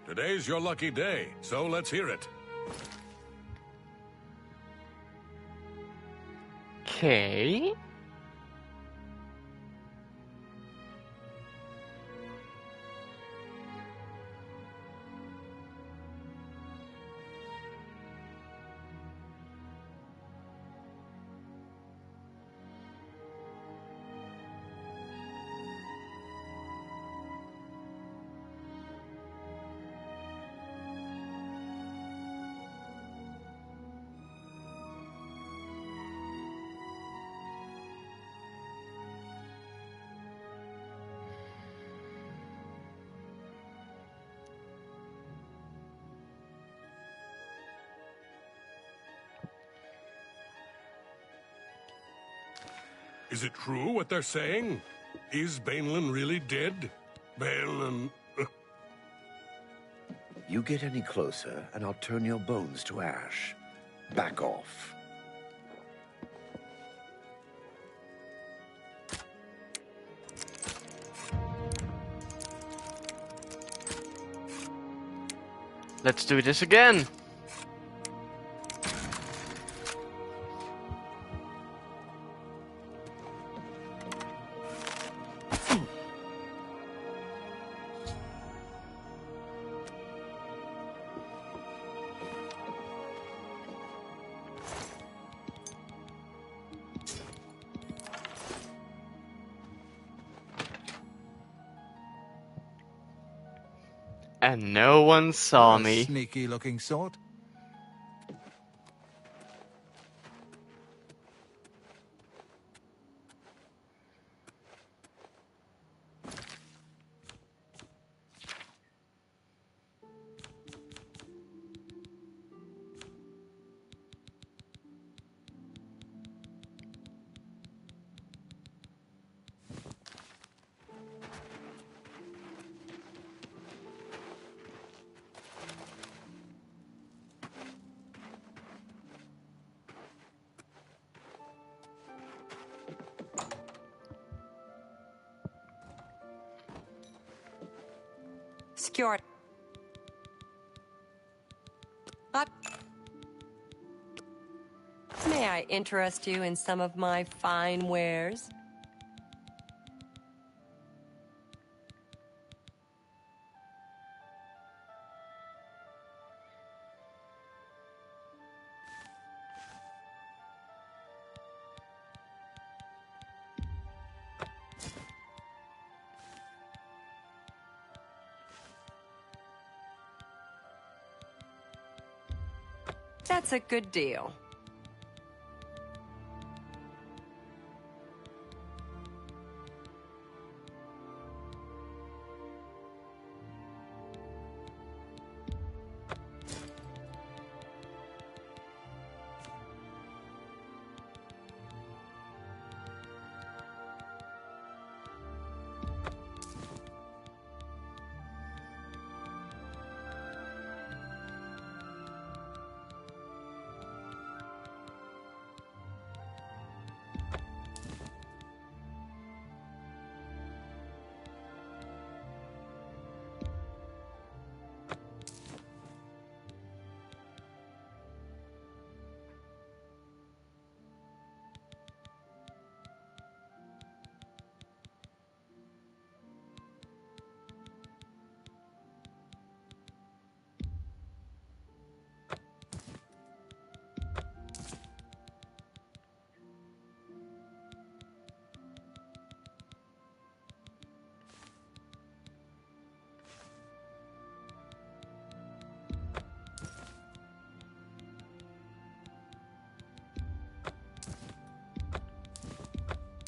Today's your lucky day, so let's hear it. Okay. Is it true what they're saying? Is Bainlin really dead? Bainlin... You get any closer, and I'll turn your bones to ash. Back off. Let's do this again. And no one saw me. Sneaky looking sort. Secured. Up. May I interest you in some of my fine wares? That's a good deal.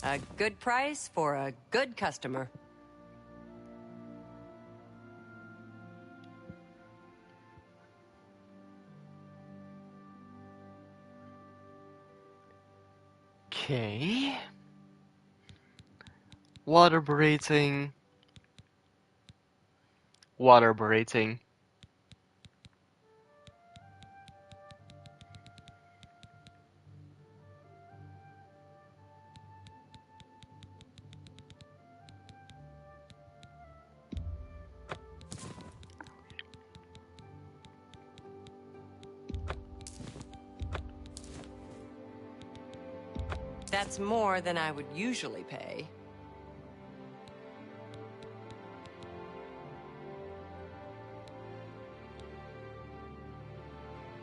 A good price for a good customer. Okay. Water breathing. Water breathing. That's more than I would usually pay.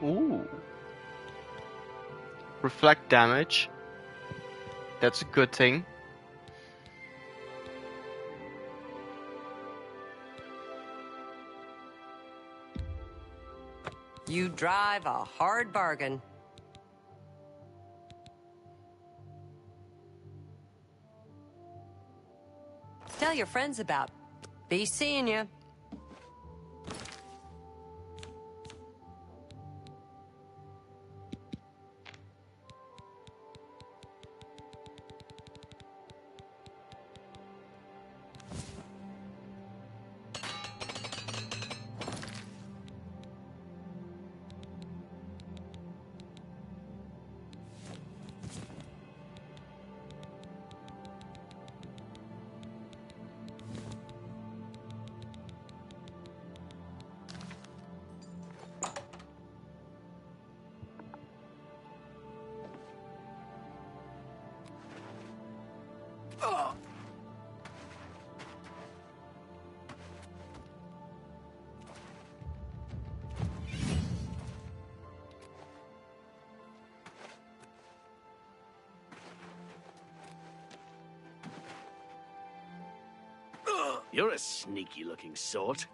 Ooh. Reflect damage. That's a good thing. You drive a hard bargain. Tell your friends about. Be seeing you. You're a sneaky-looking sort.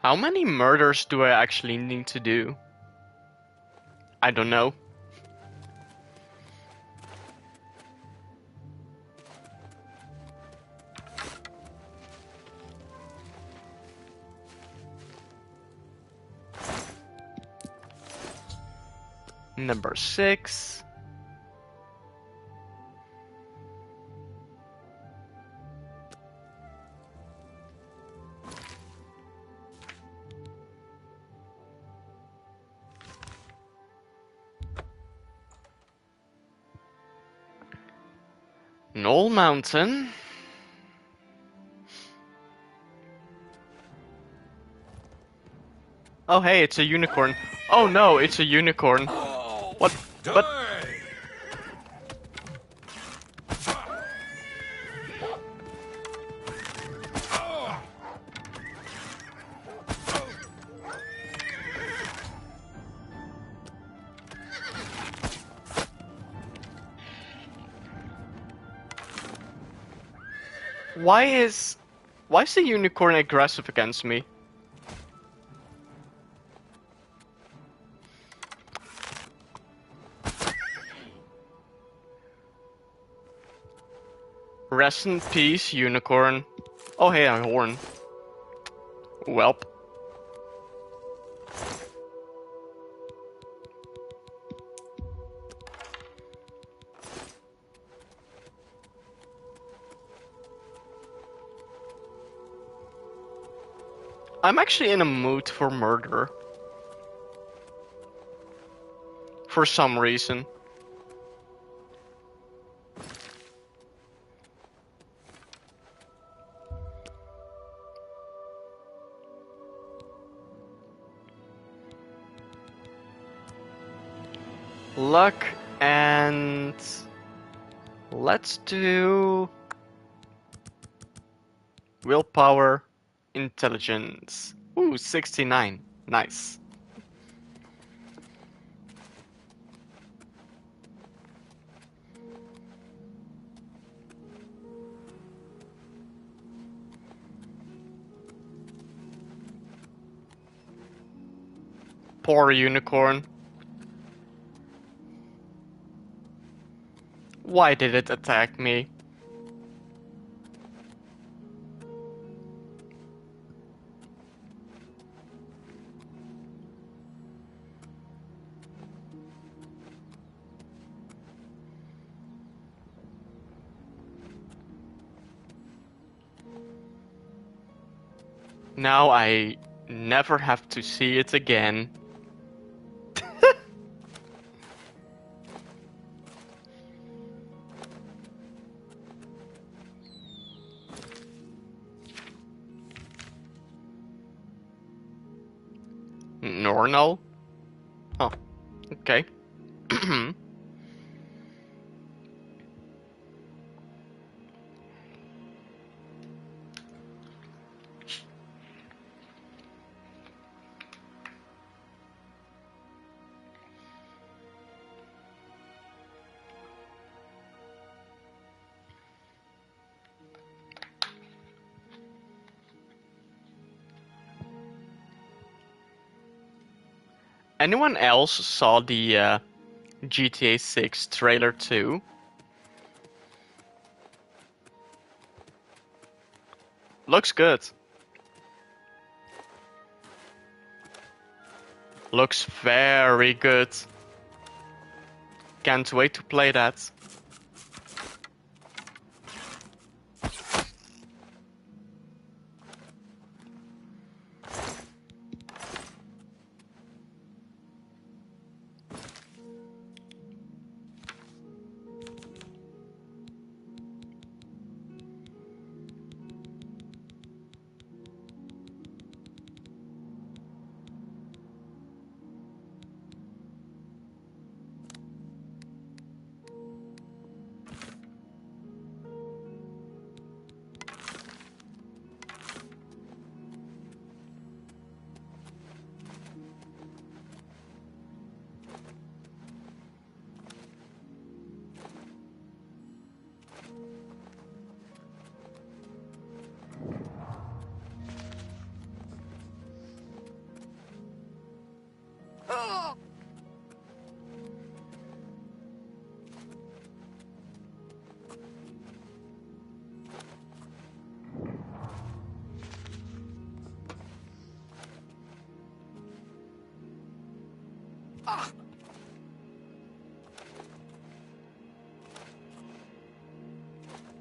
How many murders do I actually need to do? I don't know. Number 6. Knoll Mountain. Oh hey, it's a unicorn. Oh no, it's a unicorn. What? But Die! why is the unicorn aggressive against me? Rest in peace, unicorn. Oh hey, a horn. Welp. I'm actually in a mood for murder. For some reason. Luck and let's do willpower, intelligence. Ooh, 69. Nice. Poor unicorn. Why did it attack me? Now I never have to see it again. journal? Oh, okay. Anyone else saw the GTA 6 trailer too? Looks good. Looks very good. Can't wait to play that.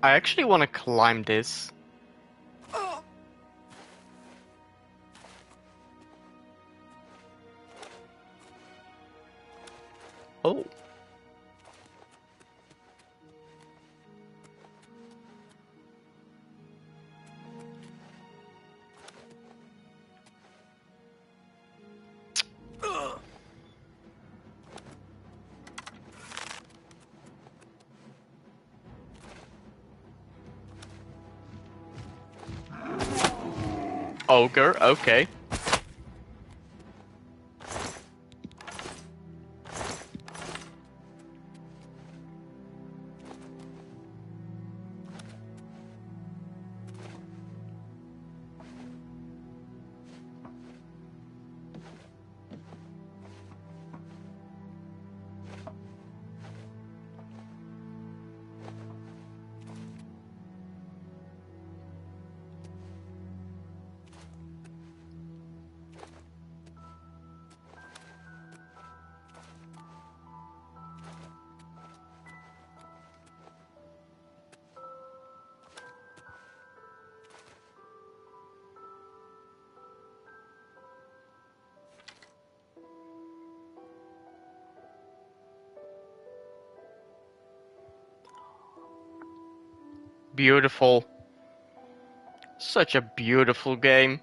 I actually want to climb this. Oh. Ogre, okay. Beautiful. Such a beautiful game.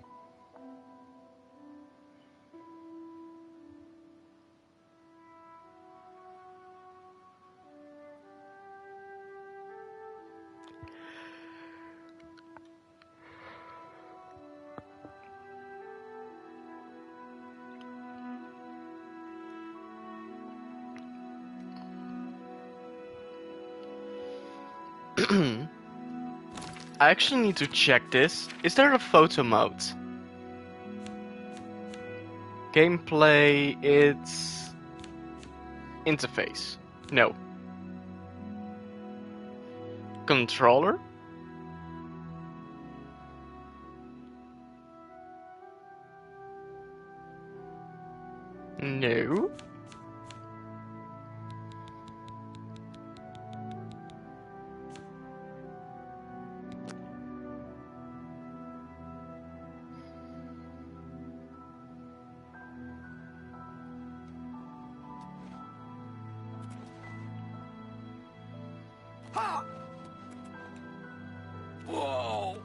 I actually need to check this. Is there a photo mode? Gameplay, it's... interface. No. Controller? No. Whoa!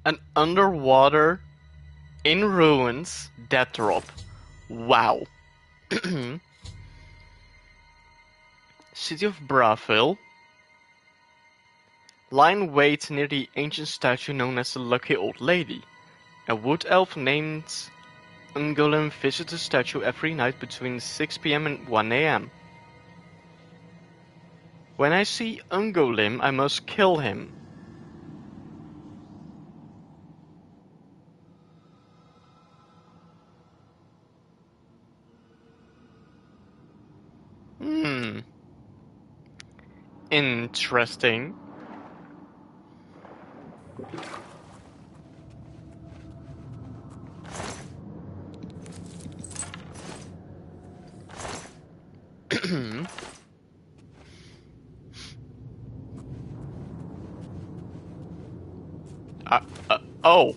An underwater, in ruins, death drop. Wow. City of Braville. Lie in wait near the ancient statue known as the Lucky Old Lady. A wood elf named Ungolem visits the statue every night between 6 p.m. and 1 a.m. When I see Ungolem, I must kill him. Interesting. Oh.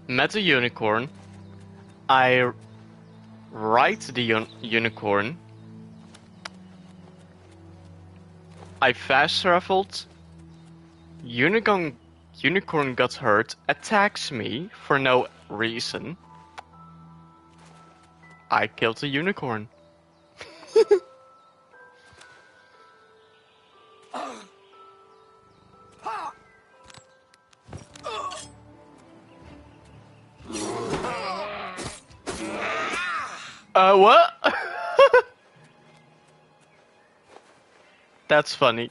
Met a unicorn. I ride the unicorn. I fast traveled. Unicorn got hurt. Attacks me for no reason. I killed a unicorn. What? That's funny.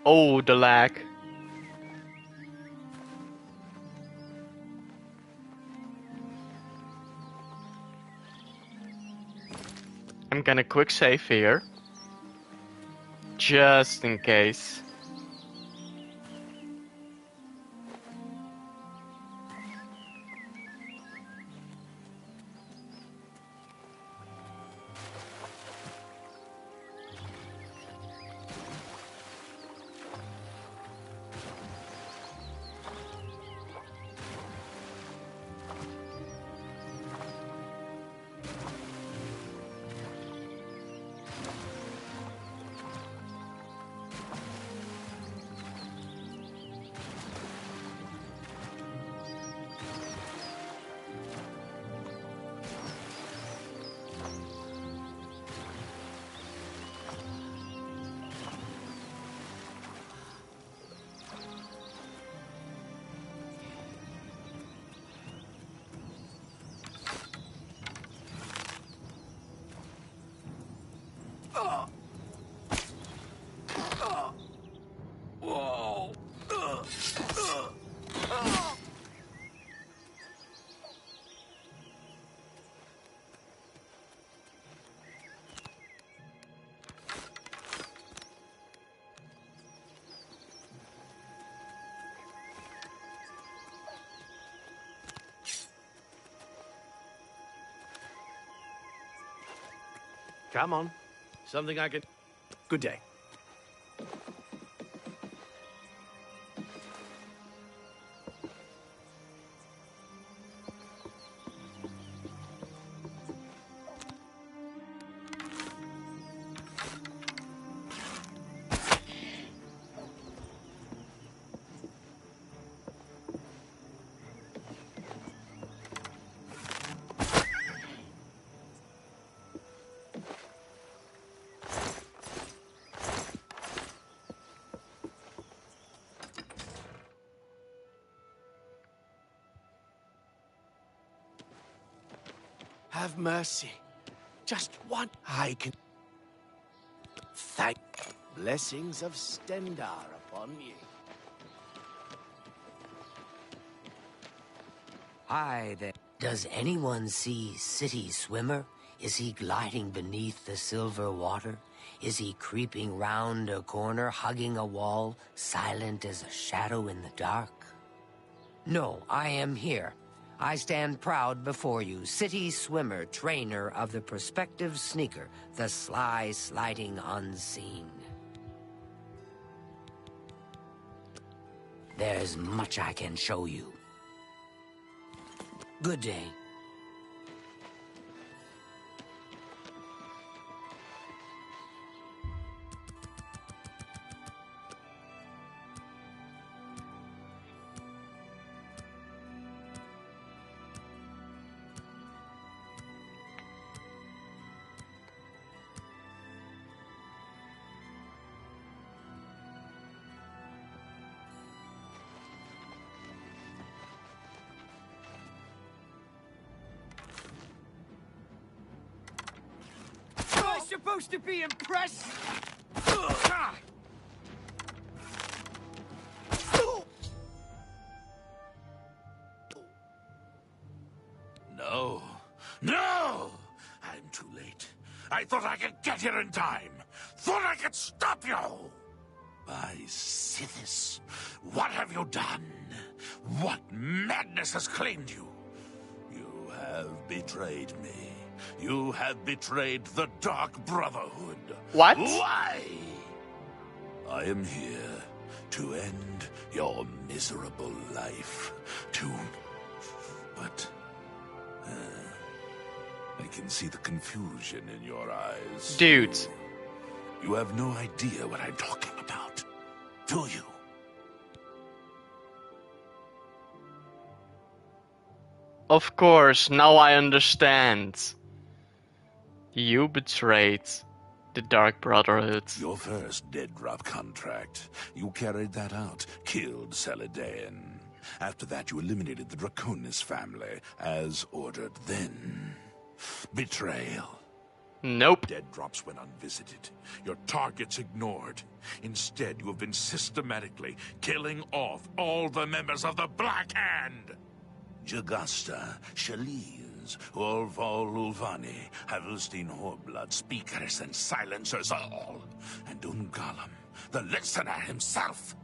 Oh, the lag. I'm gonna quick save here. Just in case. Come on. Something I can... Good day. have mercy. Just one I can thank. Blessings of Stendar upon ye. Hi there. Does anyone see City Swimmer? Is he gliding beneath the silver water? Is he creeping round a corner, hugging a wall, silent as a shadow in the dark? No, I am here. I stand proud before you, City Swimmer, trainer of the prospective sneaker, the sly sliding unseen. There's much I can show you. Good day. Supposed to be impressed? No. No! I'm too late. I thought I could get here in time. Thought I could stop you. By Sithis, what have you done? What madness has claimed you? You have betrayed me. You have betrayed the Dark Brotherhood. What? Why? I am here to end your miserable life. But I can see the confusion in your eyes. Dude. You have no idea what I'm talking about, do you? Of course, now I understand. You betrayed the Dark Brotherhood. Your first dead drop contract. You carried that out, killed Celidaean. After that, you eliminated the Draconis family, as ordered then. Betrayal. Nope. Dead drops went unvisited. Your targets ignored. Instead, you have been systematically killing off all the members of the Black Hand. Jagasta, Shaliz, Orval Ulvani, Havelstein Horblood, speakers and silencers all. And Ungalam, the listener himself.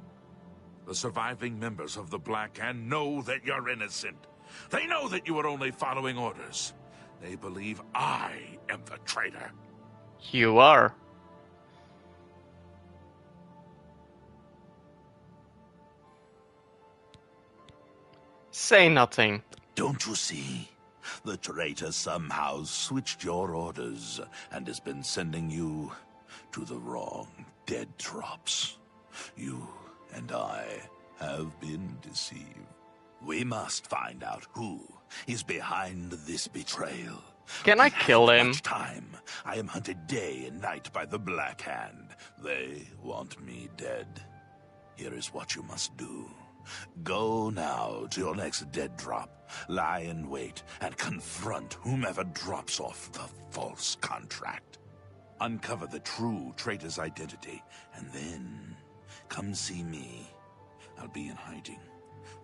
The surviving members of the Black Hand know that you're innocent. They know that you are only following orders. They believe I am the traitor. You are. Say nothing. Don't you see? The traitor somehow switched your orders and has been sending you to the wrong dead drops. You and I have been deceived. We must find out who is behind this betrayal. Can I kill him? Much time. I am hunted day and night by the Black Hand. They want me dead. Here is what you must do. Go now to your next dead drop, lie in wait, and confront whomever drops off the false contract. Uncover the true traitor's identity, and then come see me. I'll be in hiding.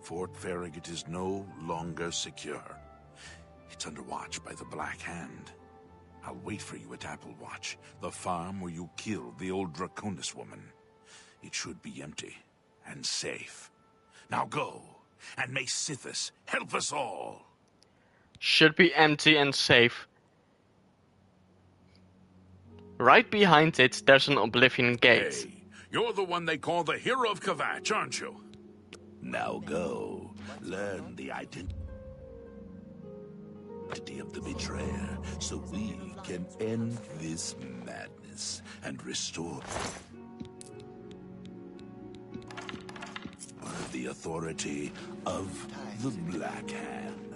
Fort Farragut is no longer secure. It's under watch by the Black Hand. I'll wait for you at Applewatch, the farm where you killed the old Draconis woman. It should be empty and safe. Now go, and may Sithis help us all. Should be empty and safe. Right behind it, there's an Oblivion gate. Hey, you're the one they call the hero of Kvatch, aren't you? Now go, learn the identity of the betrayer, so we can end this madness and restore the authority of the Black Hand.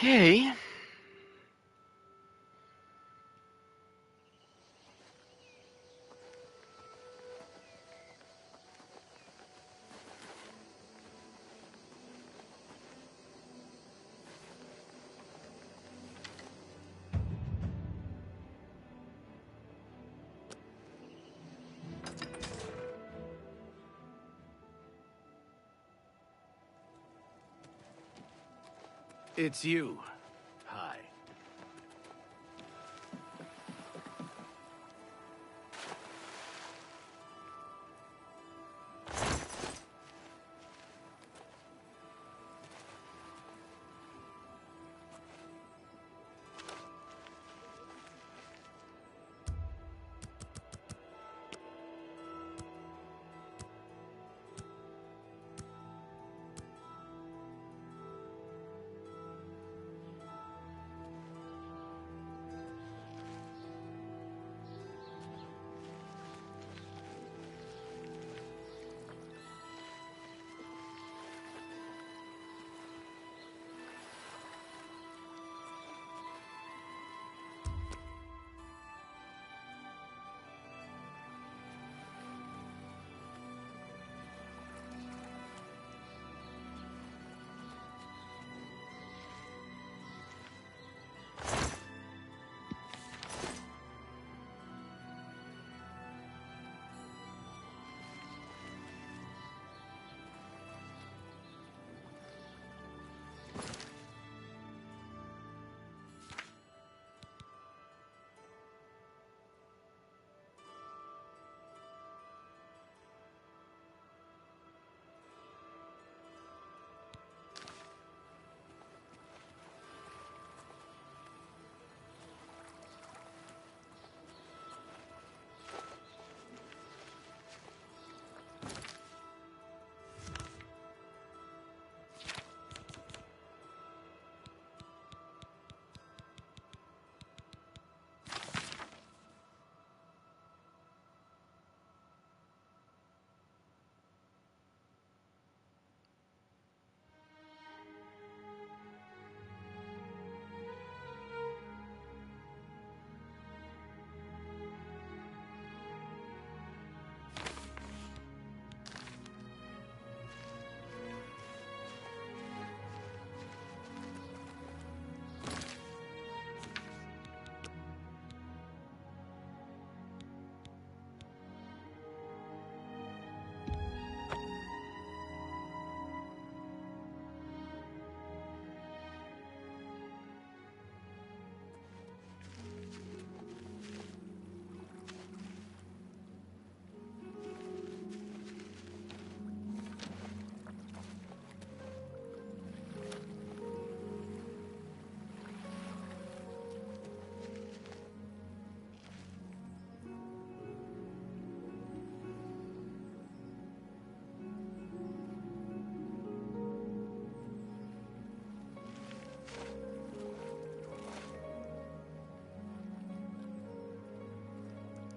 Okay. It's you. Hi.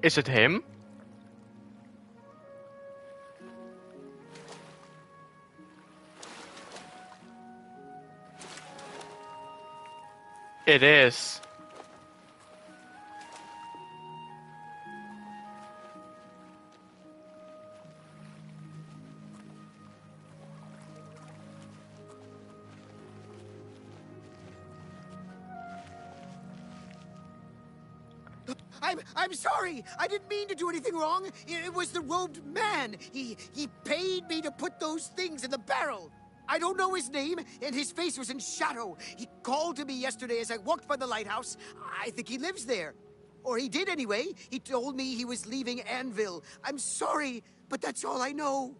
Is it him? It is. I'm sorry. I didn't mean to do anything wrong. It was the robed man. He paid me to put those things in the barrel. I don't know his name, and his face was in shadow. He called to me yesterday as I walked by the lighthouse. I think he lives there. Or he did anyway. He told me he was leaving Anvil. I'm sorry, but that's all I know.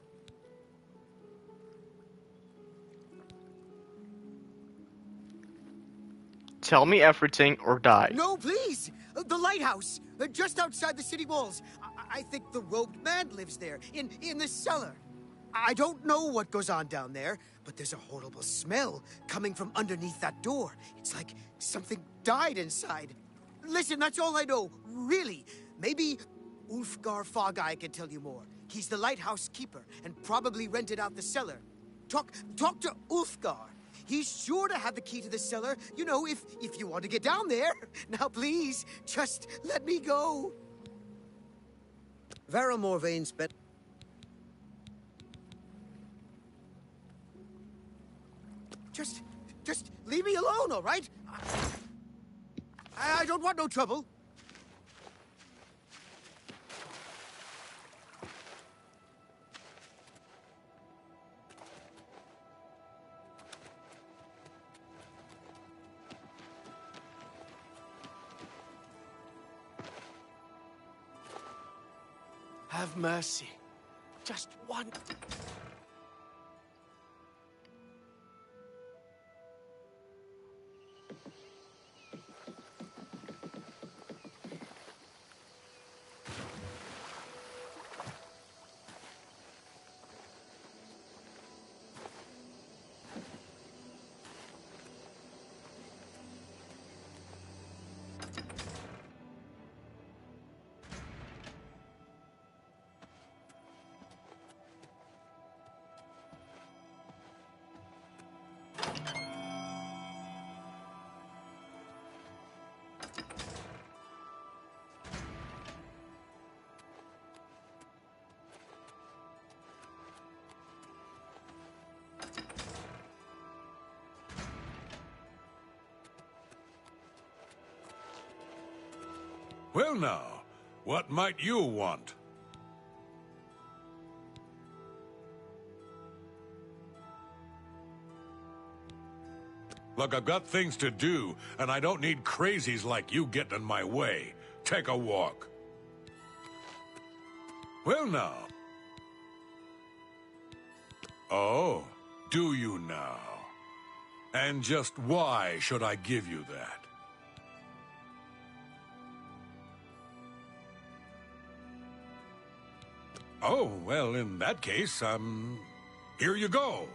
Tell me everything or die. No, please! The lighthouse! Just outside the city walls. I think the robed man lives there, in the cellar. I don't know what goes on down there, but there's a horrible smell coming from underneath that door. It's like something died inside. Listen, that's all I know, really. Maybe Ulfgar Fogeye can tell you more. He's the lighthouse keeper and probably rented out the cellar. Talk to Ulfgar. He's sure to have the key to the cellar, you know, if you want to get down there. Now, please, just let me go. Varamore Vane's bet. Just leave me alone, all right? I don't want no trouble. Have mercy. Just one. Well now, what might you want? Look, I've got things to do, and I don't need crazies like you getting in my way. Take a walk. Well now. Oh, do you now? And just why should I give you that? Oh, well, in that case, here you go.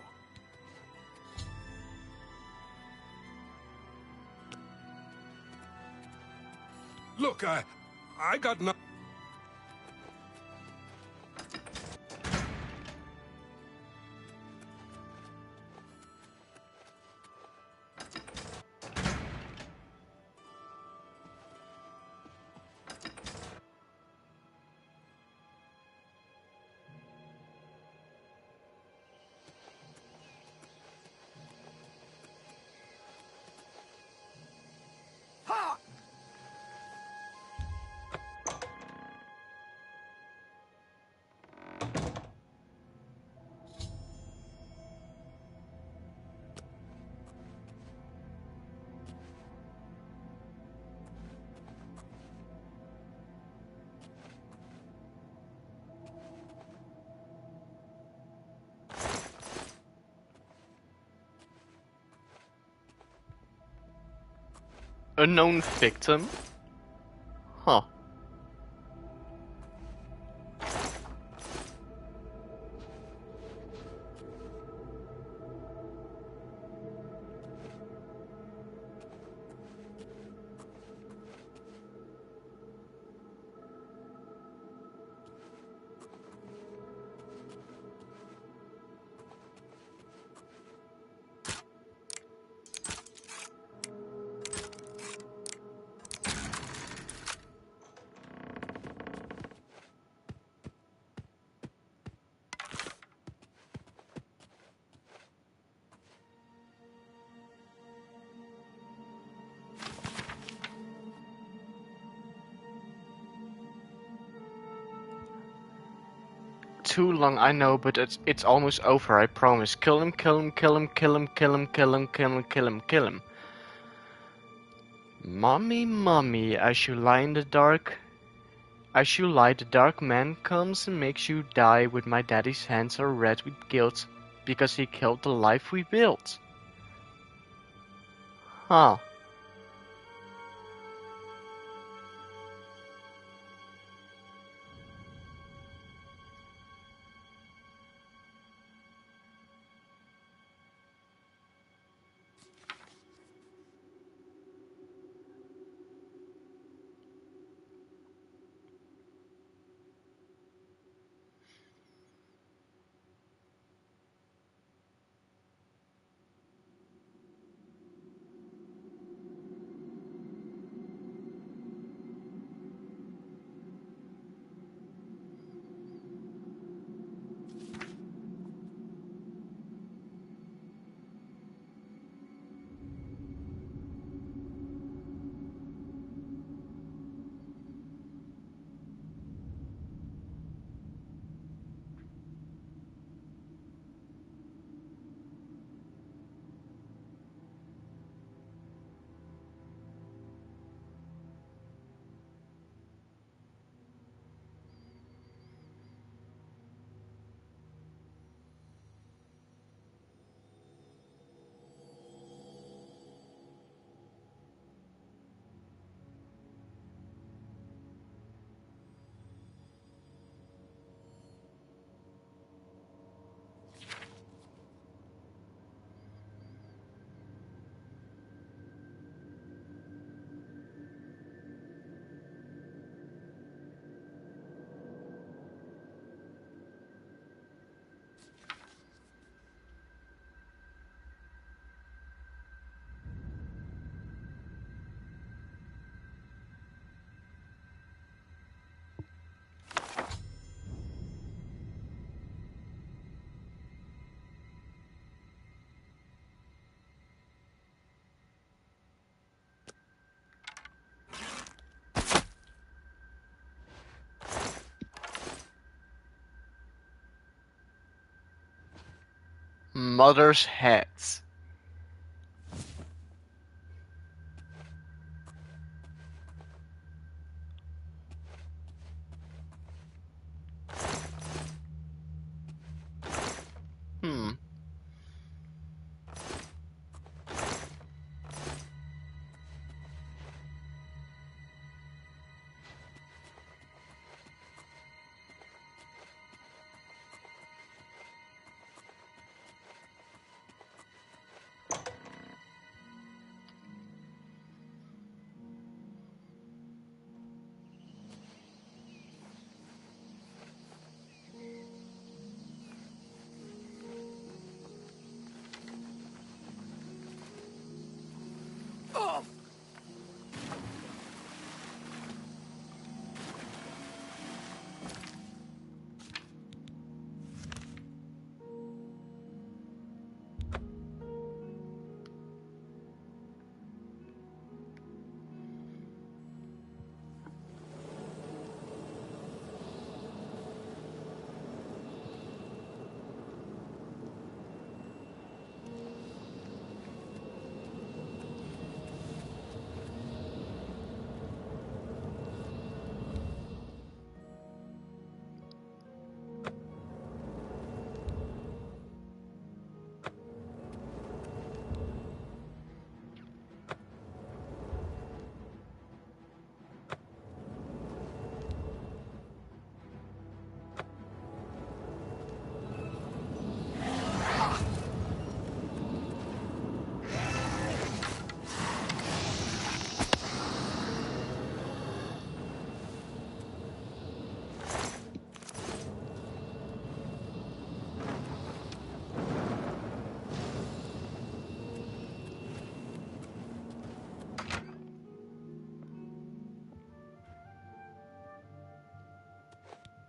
Look, I got no... Unknown victim? Huh. Too long, I know, but it's almost over, I promise. Kill him, kill him, kill him, kill him, kill him, kill him, kill him, kill him, kill him. Mommy, mommy, as you lie in the dark, the dark man comes and makes you die with my daddy's hands are red with guilt because he killed the life we built. Huh. Mother's heads. Hmm.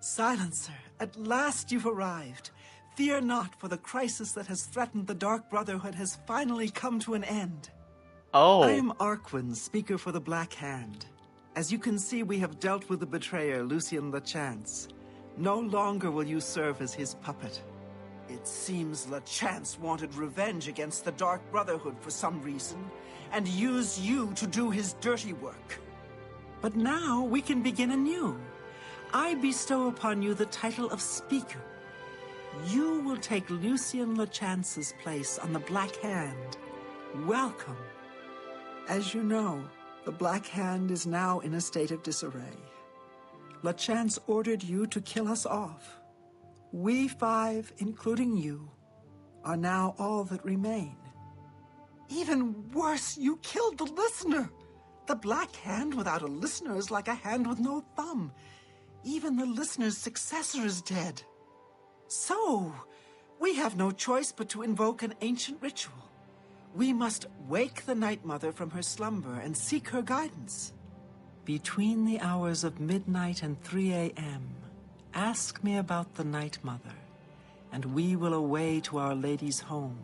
Silencer, at last you've arrived. Fear not, for the crisis that has threatened the Dark Brotherhood has finally come to an end. Oh. I am Arquin, speaker for the Black Hand. As you can see, we have dealt with the betrayer, Lucien LeChance. No longer will you serve as his puppet. It seems LeChance wanted revenge against the Dark Brotherhood for some reason, and used you to do his dirty work. But now we can begin anew. I bestow upon you the title of Speaker. You will take Lucien LeChance's place on the Black Hand. Welcome. As you know, the Black Hand is now in a state of disarray. LeChance ordered you to kill us off. We five, including you, are now all that remain. Even worse, you killed the listener. The Black Hand without a listener is like a hand with no thumb. Even the listener's successor is dead. So, we have no choice but to invoke an ancient ritual. We must wake the Night Mother from her slumber and seek her guidance. Between the hours of midnight and 3 a.m., ask me about the Night Mother, and we will away to Our Lady's home.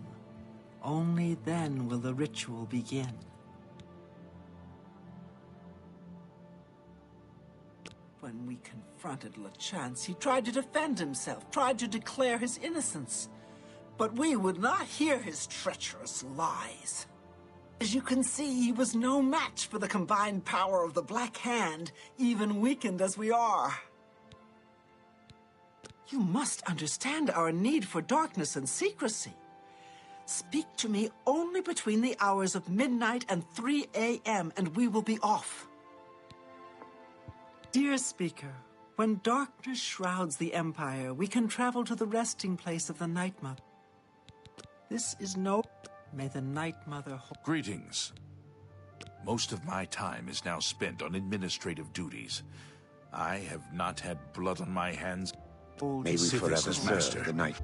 Only then will the ritual begin. When we confronted LeChance, he tried to defend himself, tried to declare his innocence. But we would not hear his treacherous lies. As you can see, he was no match for the combined power of the Black Hand, even weakened as we are. You must understand our need for darkness and secrecy. Speak to me only between the hours of midnight and 3 a.m., and we will be off. Dear Speaker, when darkness shrouds the Empire, we can travel to the resting place of the Night Mother. This is no... May the Night Mother... Greetings. Most of my time is now spent on administrative duties. I have not had blood on my hands. May we forever serve the Night.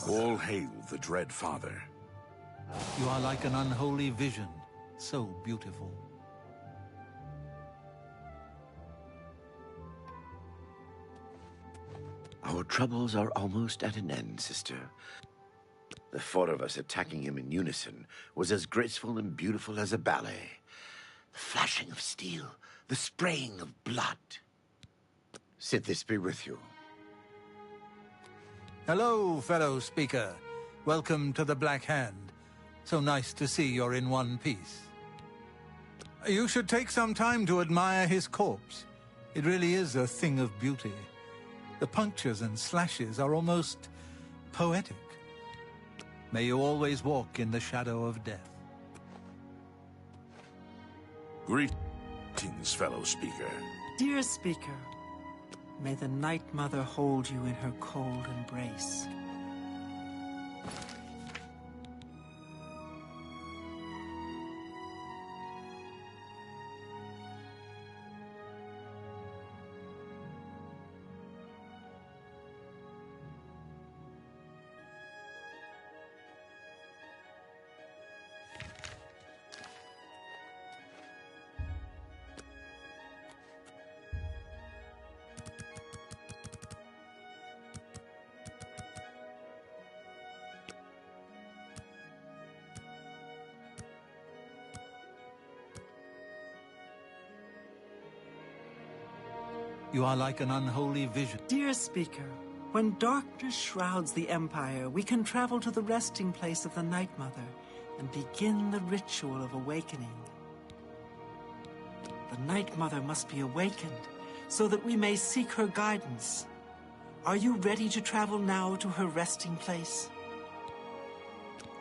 All hail the Dread Father. You are like an unholy vision, so beautiful. Our troubles are almost at an end, sister. The four of us attacking him in unison was as graceful and beautiful as a ballet. The flashing of steel, the spraying of blood. Sit this be with you. Hello, fellow speaker. Welcome to the Black Hand. So nice to see you're in one piece. You should take some time to admire his corpse. It really is a thing of beauty. The punctures and slashes are almost poetic. May you always walk in the shadow of death. Greetings, fellow speaker. Dear speaker, may the Night Mother hold you in her cold embrace. You are like an unholy vision. Dear speaker, when darkness shrouds the Empire, we can travel to the resting place of the Night Mother and begin the ritual of awakening. The Night Mother must be awakened so that we may seek her guidance. Are you ready to travel now to her resting place?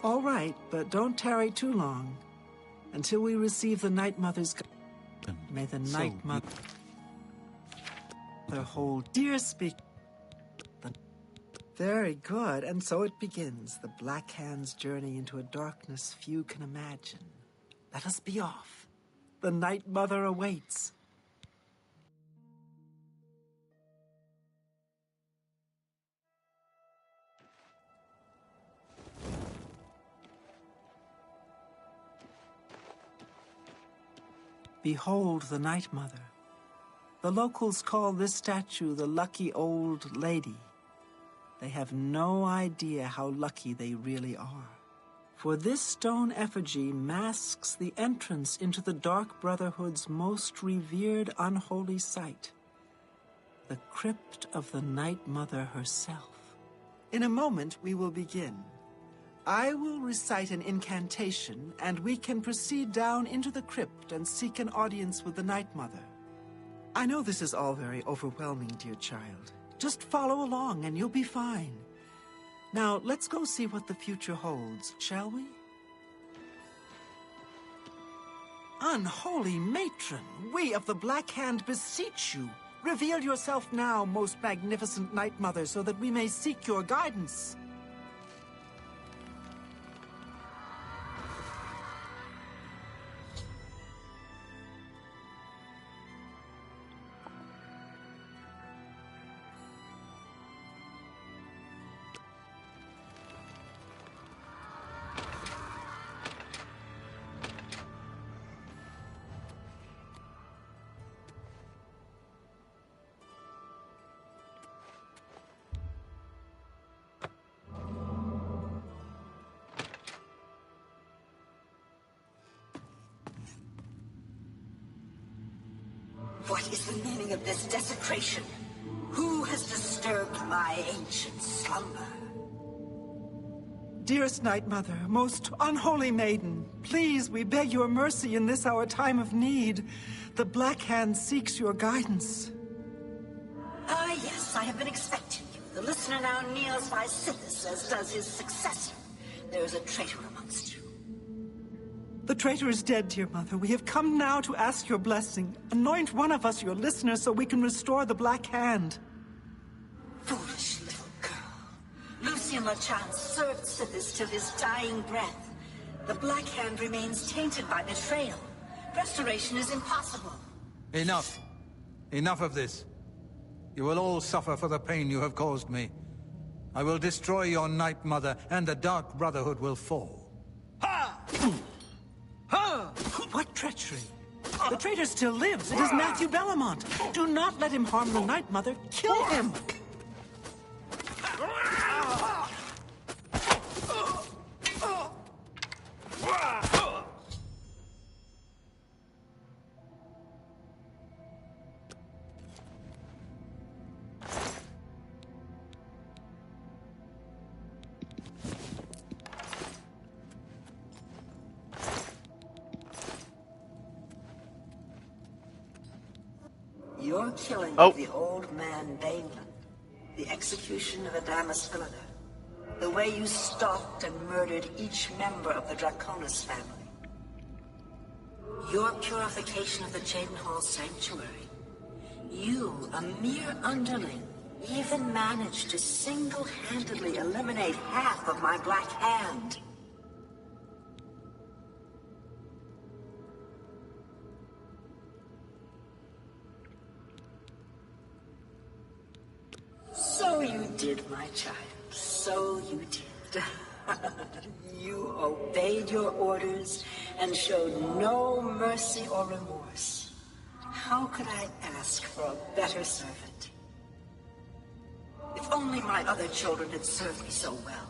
All right, but don't tarry too long. Until we receive the Night Mother's guidance. May the Night Mother hold. Dear speaker. Very good, and so it begins, the Black Hand's journey into a darkness few can imagine. Let us be off. The Night Mother awaits. Behold the Night Mother. The locals call this statue the Lucky Old Lady. They have no idea how lucky they really are. For this stone effigy masks the entrance into the Dark Brotherhood's most revered unholy site, the crypt of the Night Mother herself. In a moment, we will begin. I will recite an incantation, and we can proceed down into the crypt and seek an audience with the Night Mother. I know this is all very overwhelming, dear child. Just follow along and you'll be fine. Now, let's go see what the future holds, shall we? Unholy matron, we of the Black Hand beseech you. Reveal yourself now, most magnificent Night Mother, so that we may seek your guidance. What is the meaning of this desecration? Who has disturbed my ancient slumber? Dearest Night Mother, most unholy maiden, please, we beg your mercy in this our time of need. The Black Hand seeks your guidance. Ah, yes, I have been expecting you. The listener now kneels by Sithis, as does his successor. There is a traitor amongst you. The traitor is dead, dear Mother. We have come now to ask your blessing. Anoint one of us your listener so we can restore the Black Hand. Foolish little girl. Lucien Lachance served Sithis till his dying breath. The Black Hand remains tainted by betrayal. Restoration is impossible. Enough. Enough of this. You will all suffer for the pain you have caused me. I will destroy your Night Mother, and the Dark Brotherhood will fall. Ha! Ha! What treachery? The traitor still lives. It is Matthew Bellamont. Do not let him harm the Night Mother. Kill him! Your killing Oh. of the old man Bainland, the execution of Adamus Philida, the way you stalked and murdered each member of the Draconis family. Your purification of the Jadenhall Sanctuary. You, a mere underling, even managed to single-handedly eliminate half of my Black Hand. So you did, my child. So you did. You obeyed your orders and showed no mercy or remorse. How could I ask for a better servant? If only my other children had served me so well.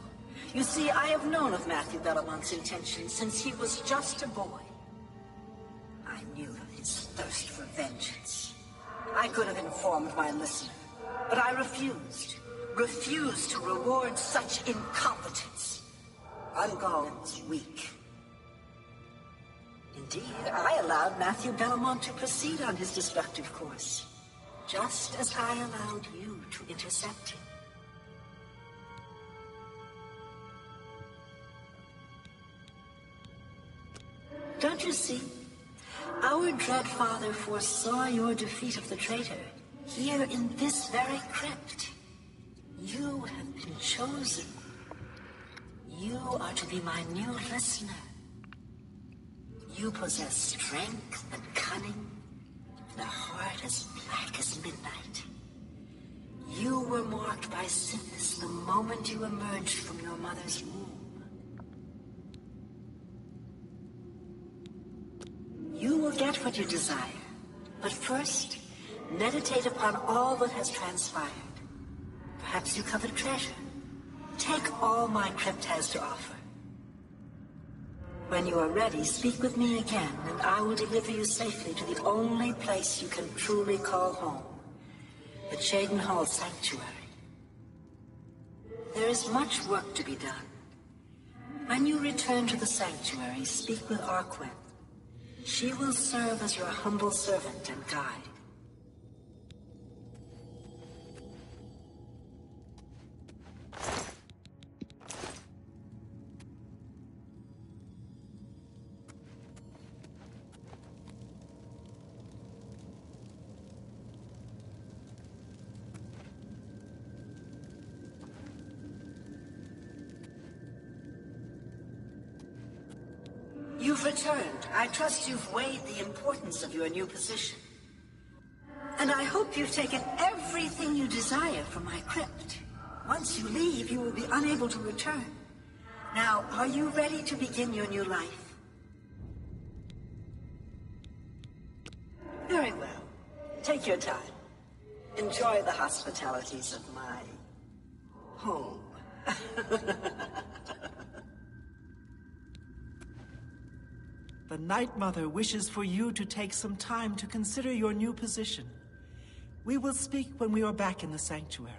You see, I have known of Matthew Bellamont's intentions since he was just a boy. I knew of his thirst for vengeance. I could have informed my listener, but I refused. Refused to reward such incompetence. Ungol was weak. Indeed, I allowed Matthew Bellamont to proceed on his destructive course, just as I allowed you to intercept him. Don't you see? Our dread father foresaw your defeat of the traitor here in this very crypt. You have been chosen. You are to be my new listener. You possess strength and cunning, and a heart as black as midnight. You were marked by sickness the moment you emerged from your mother's womb. You will get what you desire, but first, meditate upon all that has transpired. Perhaps you covet treasure. Take all my crypt has to offer. When you are ready, speak with me again, and I will deliver you safely to the only place you can truly call home, the Jadenhall Sanctuary. There is much work to be done. When you return to the Sanctuary, speak with Arquin. She will serve as your humble servant and guide. You've returned. I trust you've weighed the importance of your new position. And I hope you've taken everything you desire from my crypt. Once you leave, you will be unable to return. Now, are you ready to begin your new life? Very well. Take your time. Enjoy the hospitalities of my home. The Night Mother wishes for you to take some time to consider your new position. We will speak when we are back in the sanctuary.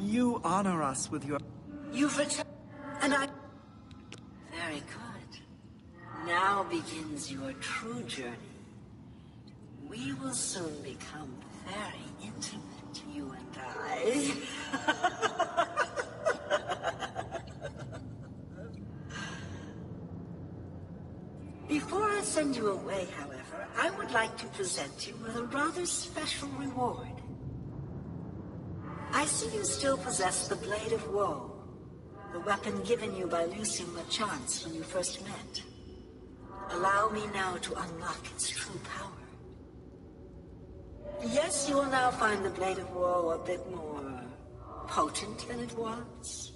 You honor us with your... You've returned, and I... Very good. Now begins your true journey. We will soon become very intimate, you and I. Before I send you away, however, I would like to present you with a rather special reward. I see you still possess the Blade of Woe, the weapon given you by Lucien LeChance when you first met. Allow me now to unlock its true power. Yes, you will now find the Blade of Woe a bit more potent than it was.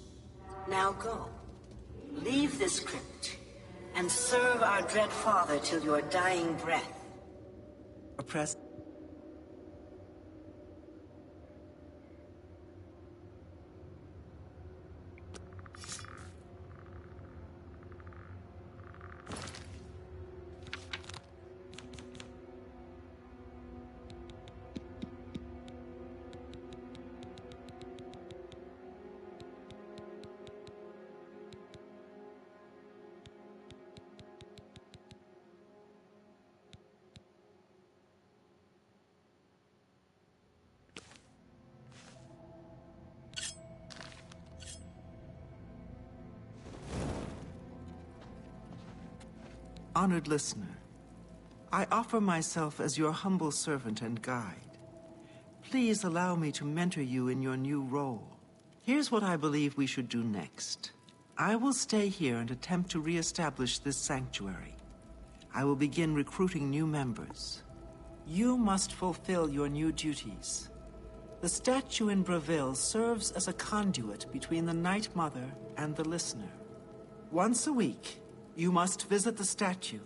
Now go. Leave this crypt and serve our dread father till your dying breath. Oppress. Honored listener, I offer myself as your humble servant and guide. Please allow me to mentor you in your new role. Here's what I believe we should do next. I will stay here and attempt to re-establish this sanctuary. I will begin recruiting new members. You must fulfill your new duties. The statue in Breville serves as a conduit between the Night Mother and the listener. Once a week, you must visit the statue.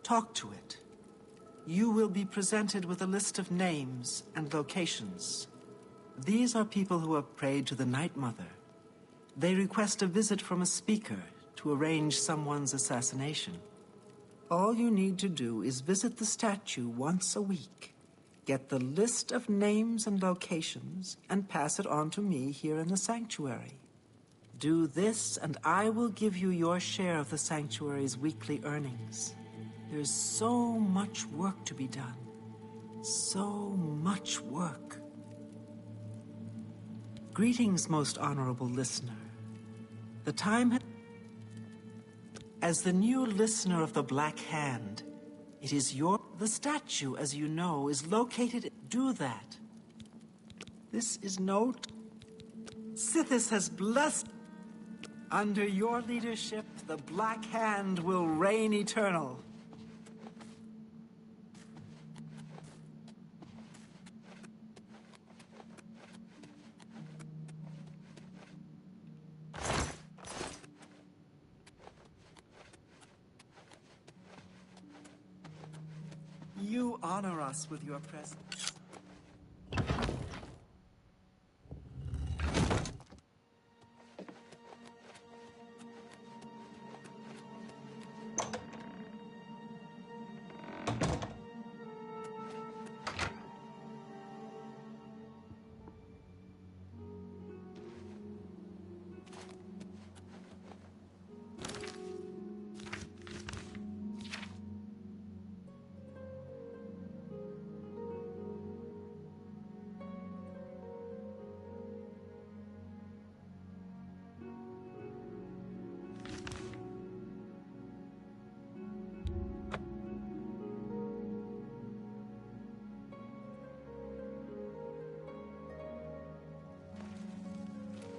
Talk to it. You will be presented with a list of names and locations. These are people who have prayed to the Night Mother. They request a visit from a speaker to arrange someone's assassination. All you need to do is visit the statue once a week, get the list of names and locations, and pass it on to me here in the sanctuary. Do this, and I will give you your share of the sanctuary's weekly earnings. There's so much work to be done. So much work. Greetings, most honorable listener. The time has... As the new listener of the Black Hand, it is your... The statue, as you know, is located... Do that. This is no... Sithis has blessed... Under your leadership, the Black Hand will reign eternal. You honor us with your presence.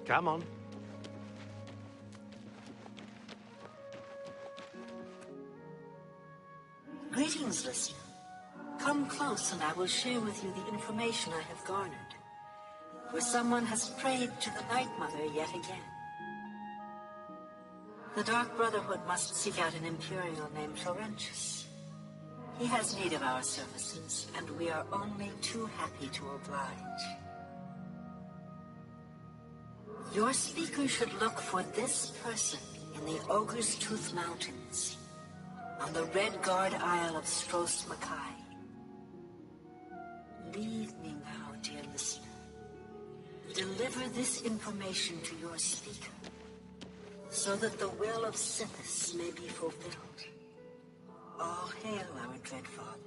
Come on. Greetings, listener. Come close and I will share with you the information I have garnered. Where someone has prayed to the Night Mother yet again. The Dark Brotherhood must seek out an Imperial named Florentius. He has need of our services, and we are only too happy to oblige. Your speaker should look for this person in the Ogre's Tooth Mountains, on the Red Guard Isle of Stros Makai. Leave me now, dear listener. Deliver this information to your speaker, so that the will of Sithis may be fulfilled. All hail our dread father.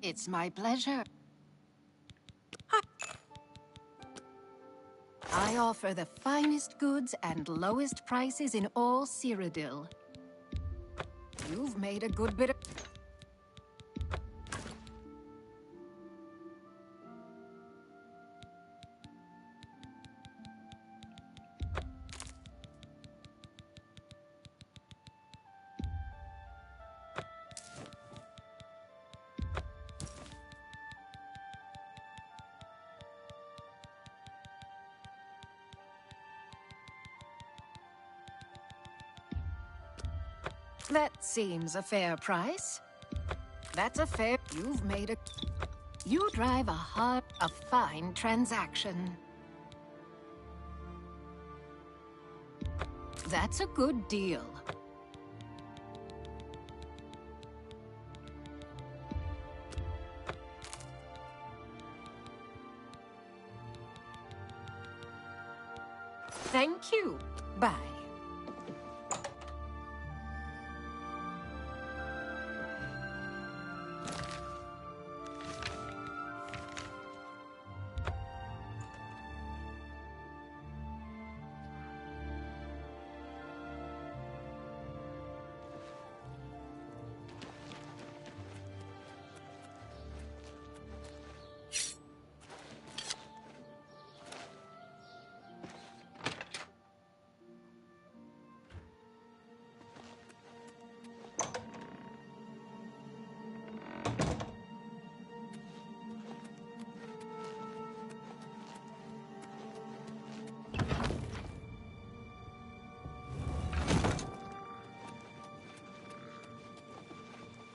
It's my pleasure. I offer the finest goods and lowest prices in all Cyrodiil. You've made a good bit of... That seems a fair price. That's a fair... You've made a... You drive a fine transaction. That's a good deal. Thank you. Bye.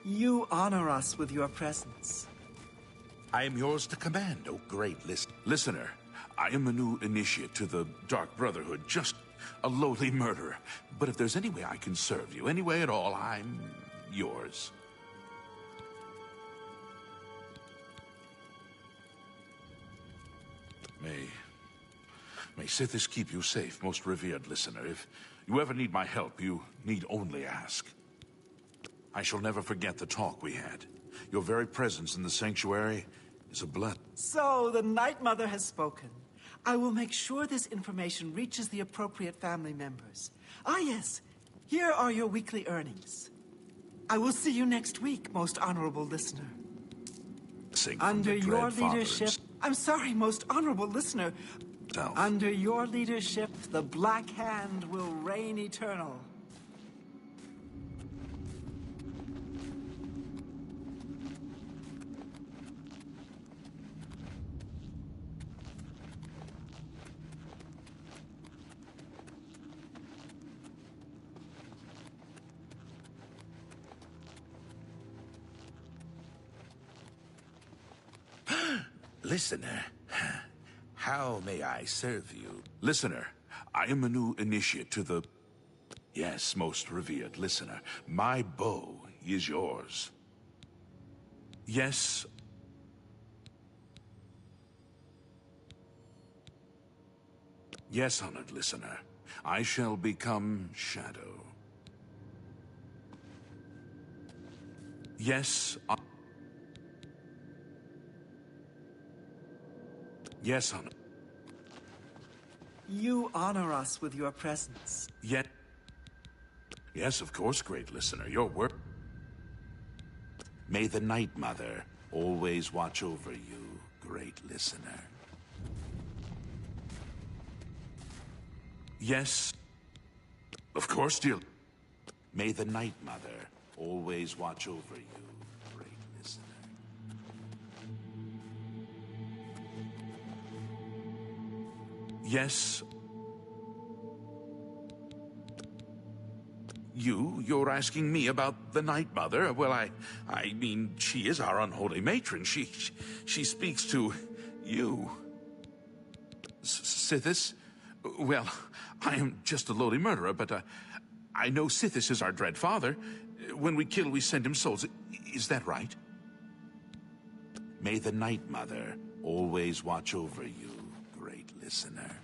You honor us with your presence. I am yours to command, O great listener. I am a new initiate to the Dark Brotherhood, just a lowly murderer. But if there's any way I can serve you, any way at all, I'm yours. May Sithis keep you safe, most revered listener. If you ever need my help, you need only ask. I shall never forget the talk we had. Your very presence in the sanctuary is a blessing. So, the Night Mother has spoken. I will make sure this information reaches the appropriate family members. Ah, yes. Here are your weekly earnings. I will see you next week, most honorable listener. Under your leadership... I'm sorry, most honorable listener. Under your leadership, the Black Hand will reign eternal. Listener, how may I serve you? Listener, I am a new initiate to the... Yes, most revered listener, my bow is yours. Yes. Yes, honored listener, I shall become Shadow. Yes, yes, honor. You honor us with your presence. Yet, yes, of course, great listener. Your word. May the Night Mother always watch over you, great listener. Yes, of course, dear. May the Night Mother always watch over you, great listener. Yes. You're asking me about the Night Mother? Well, I mean, she is our unholy matron. She speaks to you. Sithis? Well, I am just a lowly murderer, but I know Sithis is our dread father. When we kill, we send him souls. Is that right? May the Night Mother always watch over you, great listener.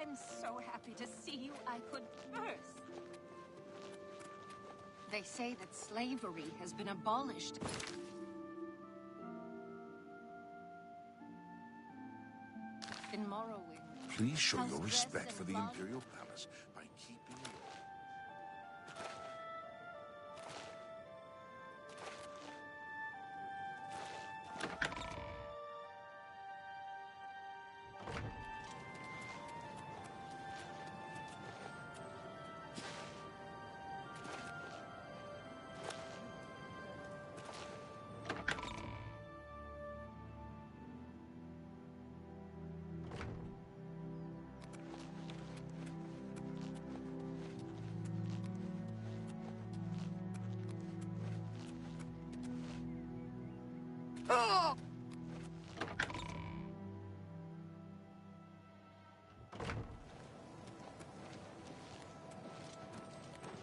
I'm so happy to see you, I could burst. They say that slavery has been abolished. In Morrowind. Please show How's your dress respect and for the bum? Imperial Palace by keeping your...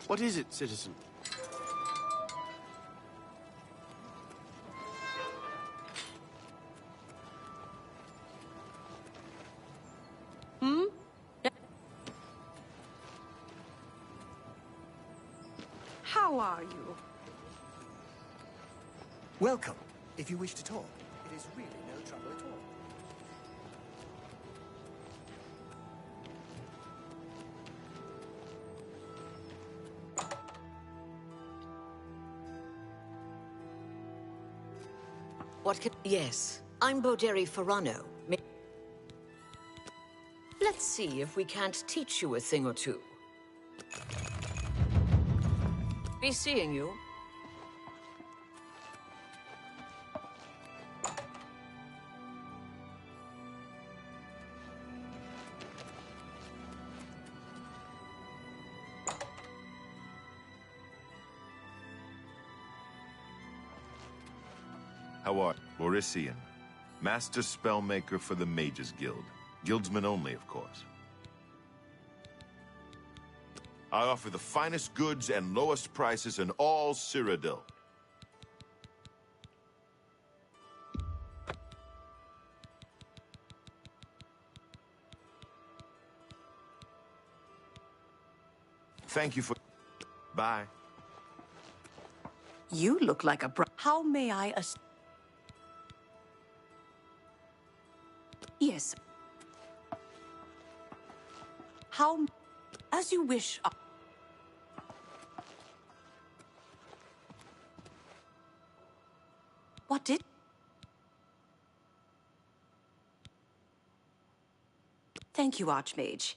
What is it, citizen? Hmm? How are you? Welcome. If you wish to talk, it is really no trouble at all. What can... Yes, I'm Boderi Ferrano. Let's see if we can't teach you a thing or two. Be seeing you. How are you? Orisian, Master Spellmaker for the Mages Guild. Guildsmen only, of course. I offer the finest goods and lowest prices in all Cyrodiil. Thank you for... Bye. You look like a How may I Yes. How... As you wish. What did... Thank you, Archmage.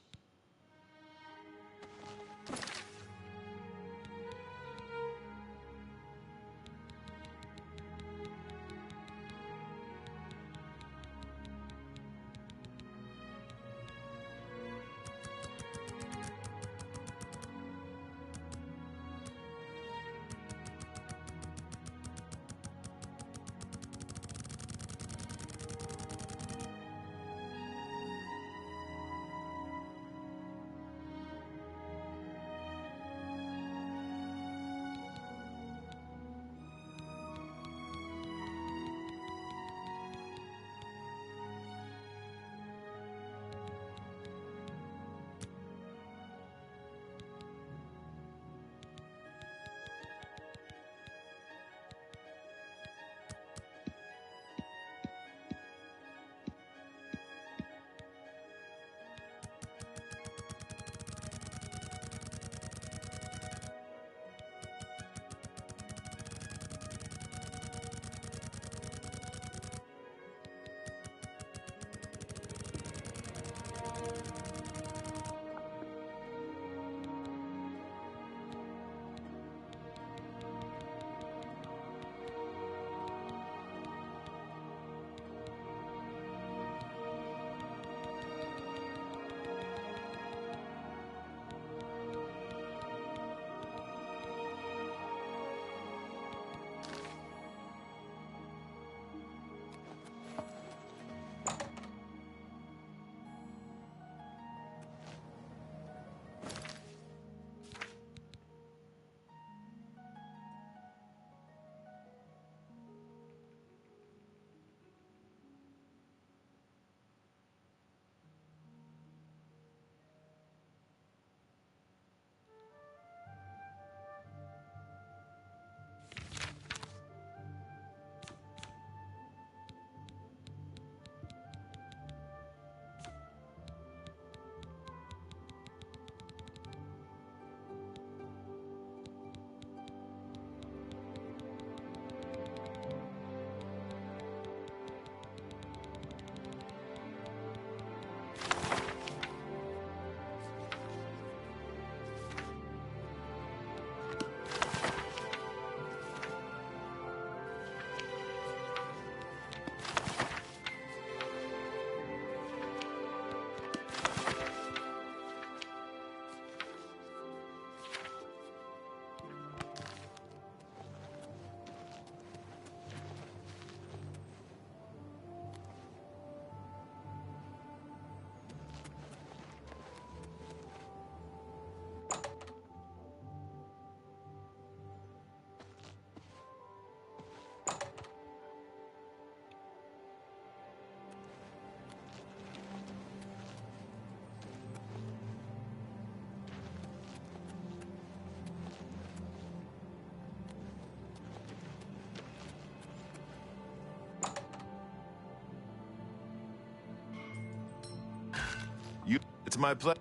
It's my pleasure.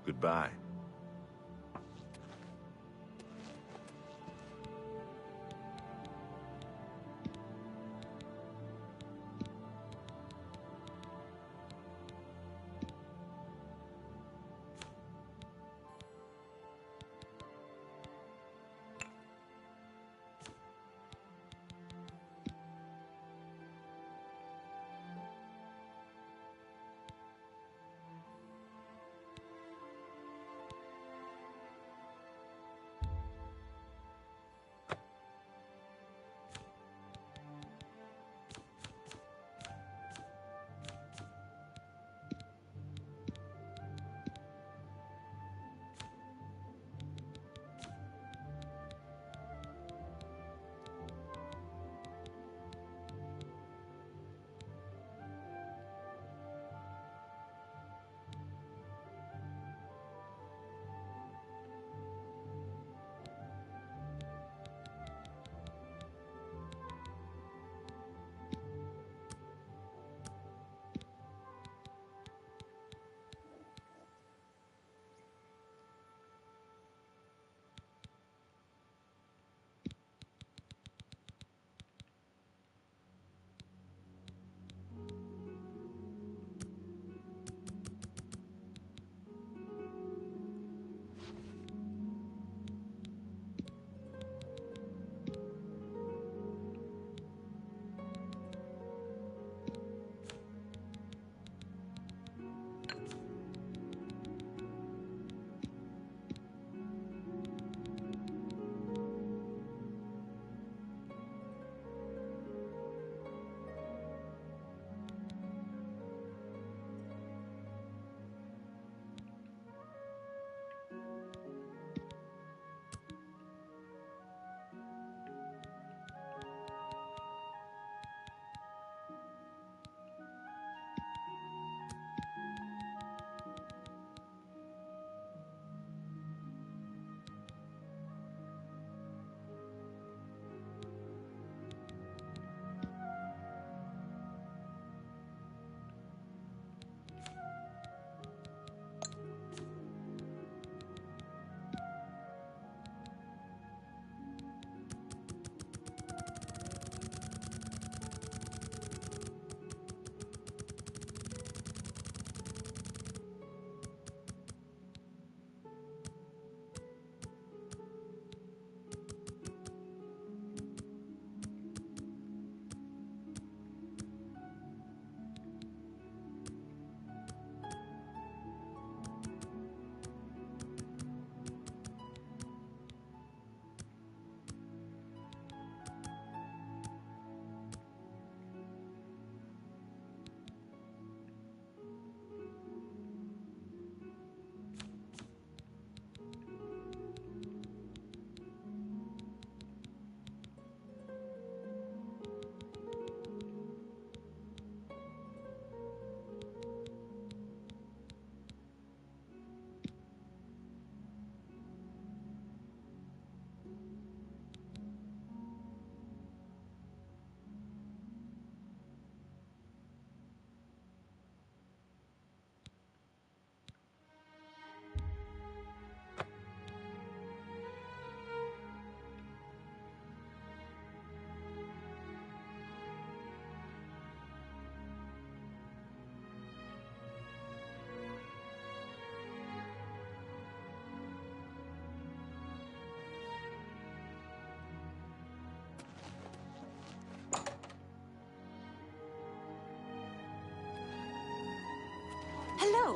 Goodbye.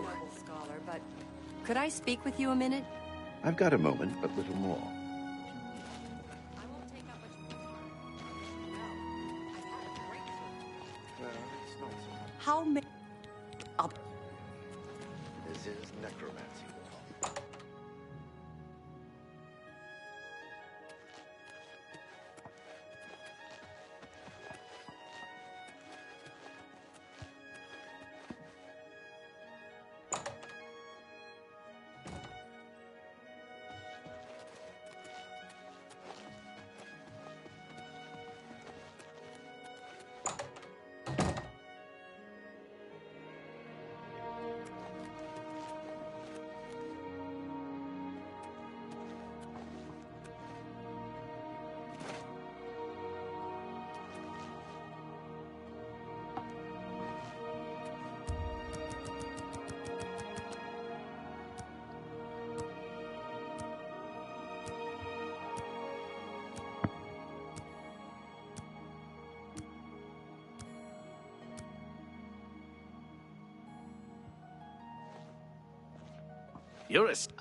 noble scholar, but could I speak with you a minute? I've got a moment, but little more. I won't take up much more time. No, I've had a breakthrough. Well, it's not so much. How many? This is necromancy.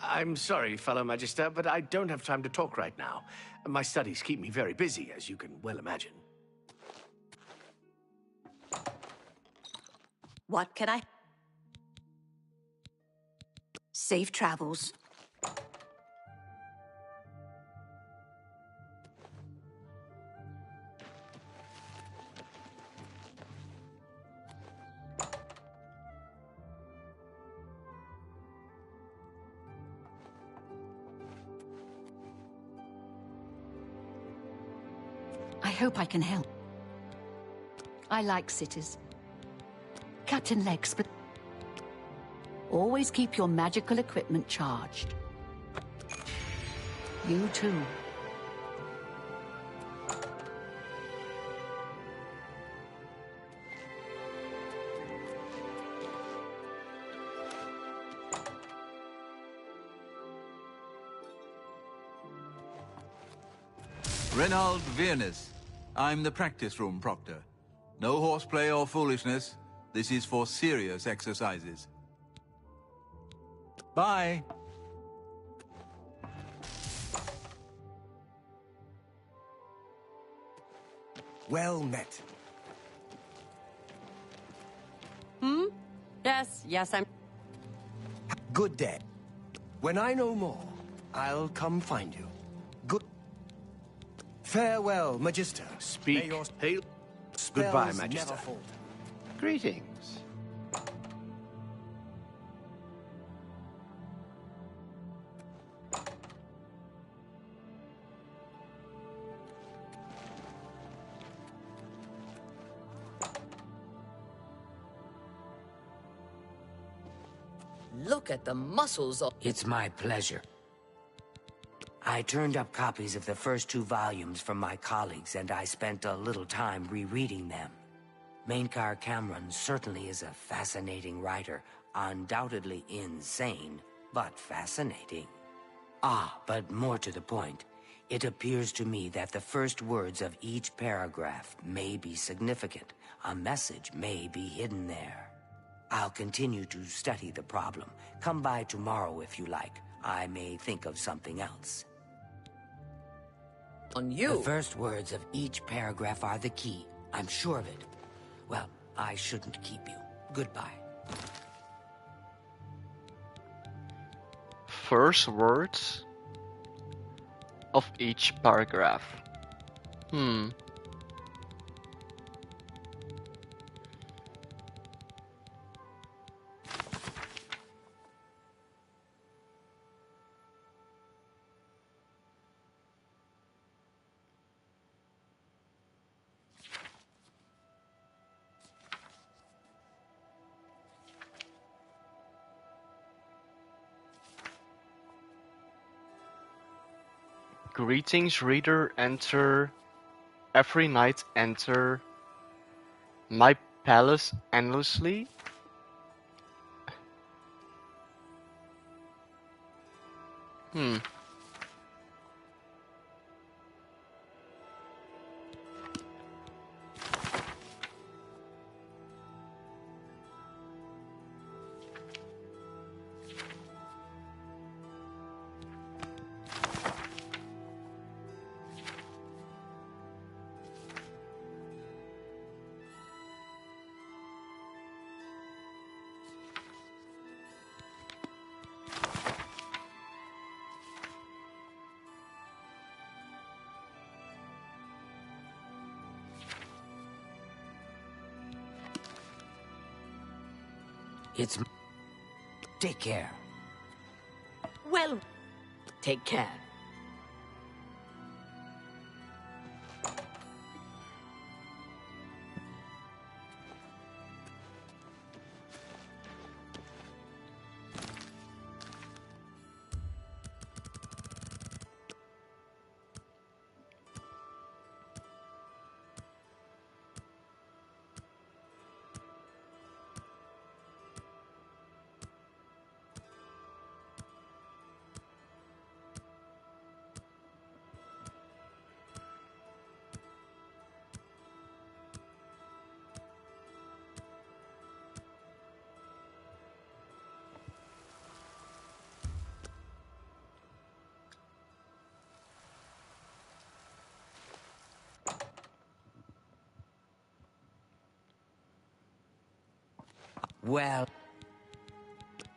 I'm sorry, fellow Magister, but I don't have time to talk right now. My studies keep me very busy, as you can well imagine. What can I? Safe travels. I hope I can help. I like cities. Captain Legs, but always keep your magical equipment charged. You too. Renald Viernes. I'm the practice room proctor. No horseplay or foolishness. This is for serious exercises. Bye. Well met. Hmm? Yes, I'm... Good day. When I know more, I'll come find you. Good. Farewell, Magister. Speak. Hail. Goodbye, Magister. Greetings. Look at the muscles of... It's my pleasure. I turned up copies of the first 2 volumes from my colleagues, and I spent a little time rereading them. Mainkar Cameron certainly is a fascinating writer, undoubtedly insane, but fascinating. But more to the point, it appears to me that the first words of each paragraph may be significant. A message may be hidden there. I'll continue to study the problem. Come by tomorrow if you like. I may think of something else. On you. The first words of each paragraph are the key. I'm sure of it. Well, I shouldn't keep you. Goodbye. First words of each paragraph. Greetings, reader. Enter. Every night enter. My palace endlessly. It's... Take care. Well, take care. Well,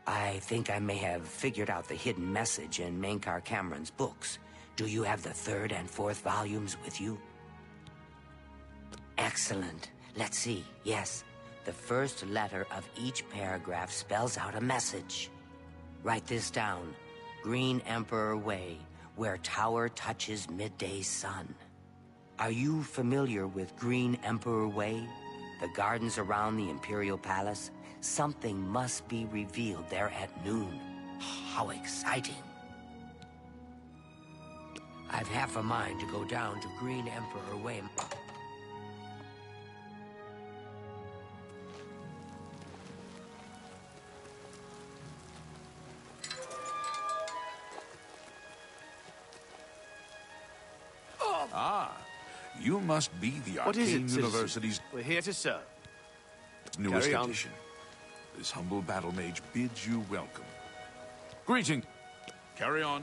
I think I may have figured out the hidden message in Mankar Cameron's books. Do you have the third and fourth volumes with you? Excellent. Let's see. Yes. The first letter of each paragraph spells out a message. Write this down. Green Emperor Way, where tower touches midday sun. Are you familiar with Green Emperor Way? The gardens around the Imperial Palace? Something must be revealed there at noon. How exciting. I've half a mind to go down to Green Emperor Way. Ah, you must be the What is it, Arcane citizen? University's We're here to serve. newest Carry on. edition. This humble battle mage bids you welcome. Greeting. Carry on.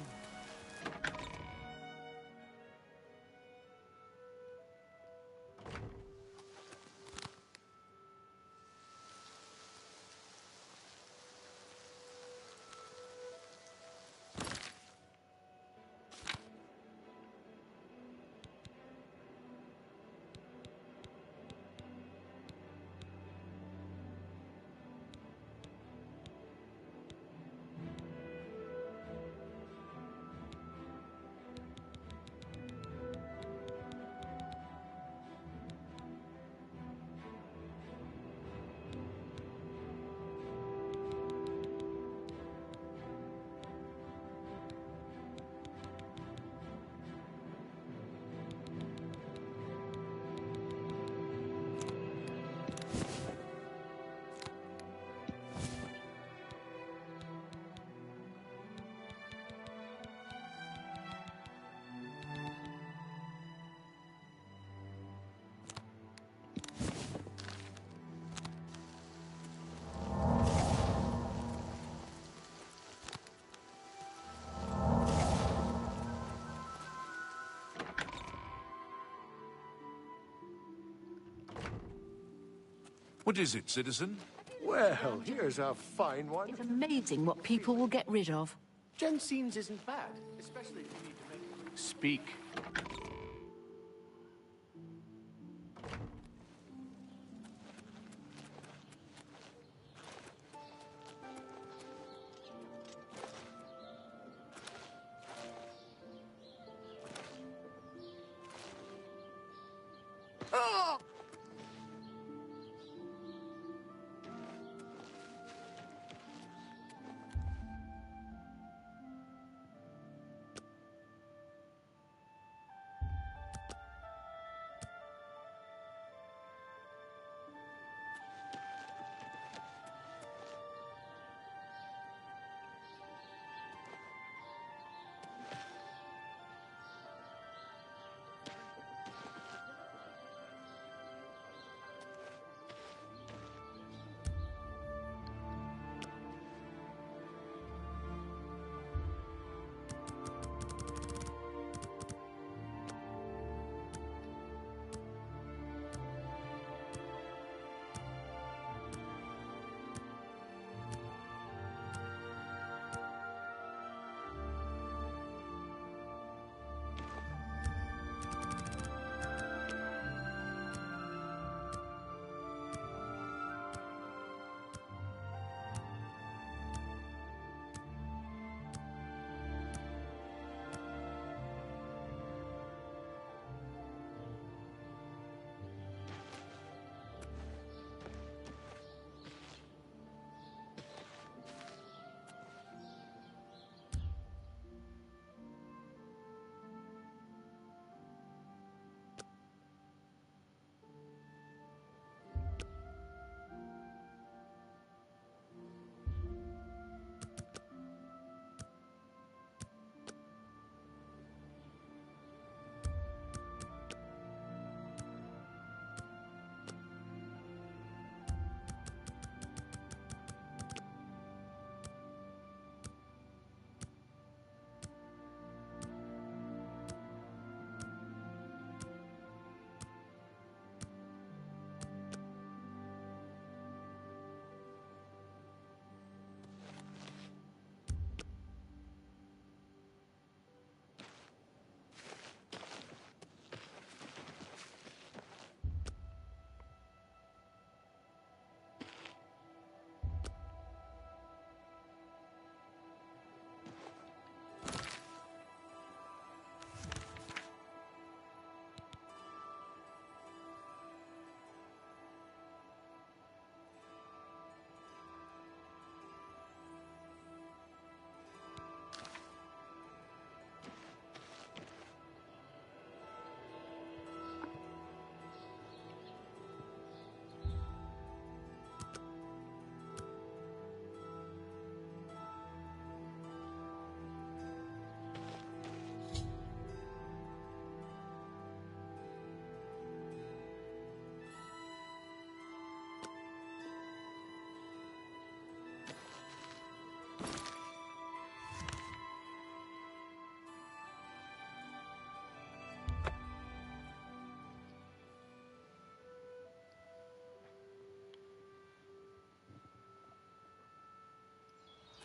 What is it, citizen? Well, here's a fine one. It's amazing what people will get rid of. Jenseens isn't bad, especially if you need to make... Speak. Oh!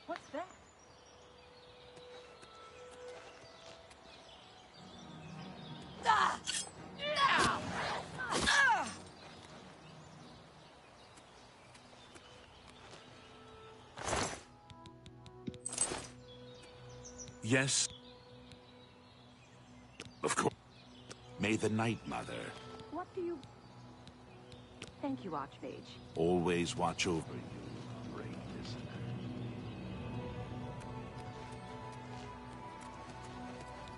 What's that? Yes? Of course. May the Night Mother What do you... Thank you, Archmage. always watch over you, great listener.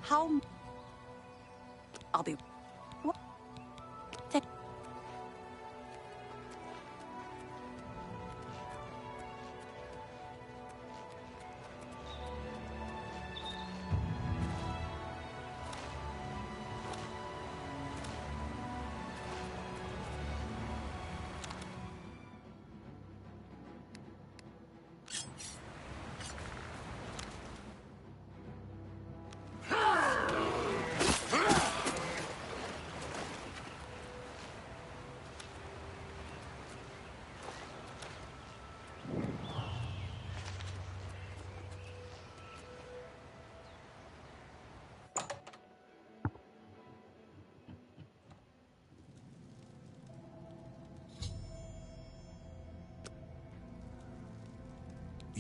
How... I'll be... What? Thank...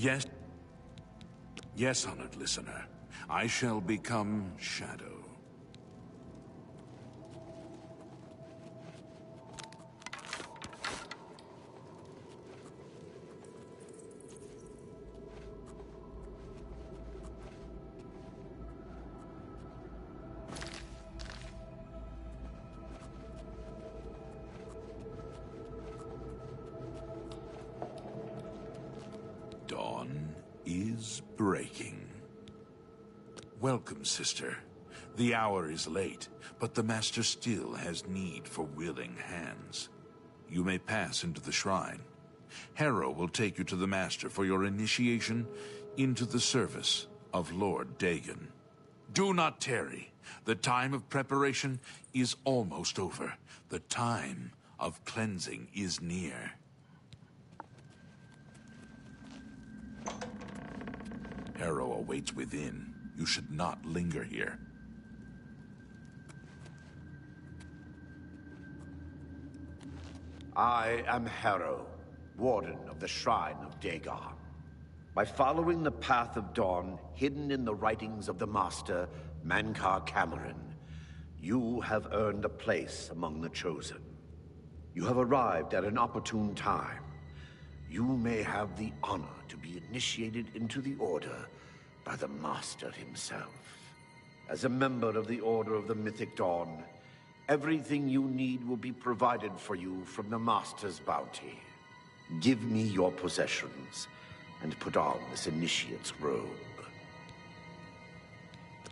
Yes? Yes, honored listener. I shall become Shadow. Dawn is breaking. Welcome, sister. The hour is late, but the Master still has need for willing hands. You may pass into the shrine. Harrow will take you to the Master for your initiation into the service of Lord Dagon. Do not tarry. The time of preparation is almost over. The time of cleansing is near. Harrow awaits within. You should not linger here. I am Harrow, Warden of the Shrine of Dagon. By following the path of dawn hidden in the writings of the Master, Mankar Cameron, you have earned a place among the Chosen. You have arrived at an opportune time. You may have the honor to be initiated into the Order by the Master himself. As a member of the Order of the Mythic Dawn, everything you need will be provided for you from the Master's bounty. Give me your possessions, and put on this initiate's robe.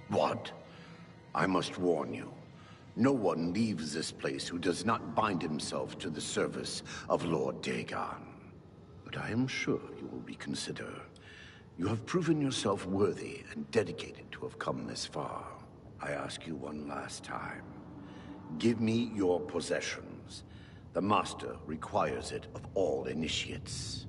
What? I must warn you. No one leaves this place who does not bind himself to the service of Lord Dagon. But I am sure you will reconsider. You have proven yourself worthy and dedicated to have come this far. I ask you one last time. Give me your possessions. The Master requires it of all initiates.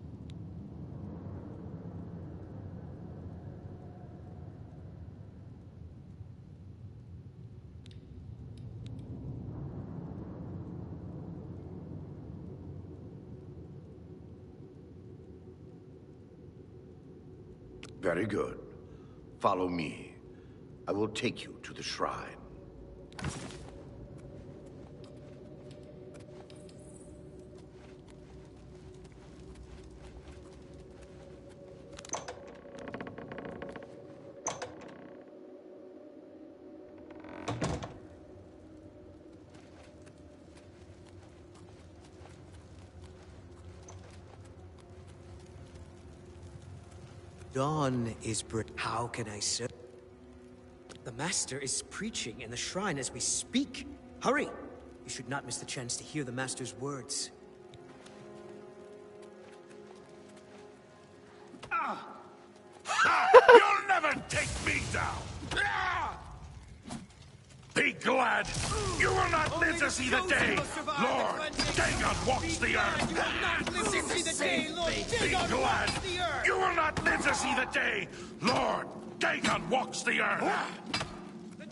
Very good. Follow me. I will take you to the shrine. Dawn is How can I serve? The Master is preaching in the shrine as we speak. Hurry! You should not miss the chance to hear the Master's words. You'll never take me down! Be glad! You will not live to see the day! Lord Dagon walks the earth! Be glad! You will not live to see the day! Lord Dagon walks the earth! The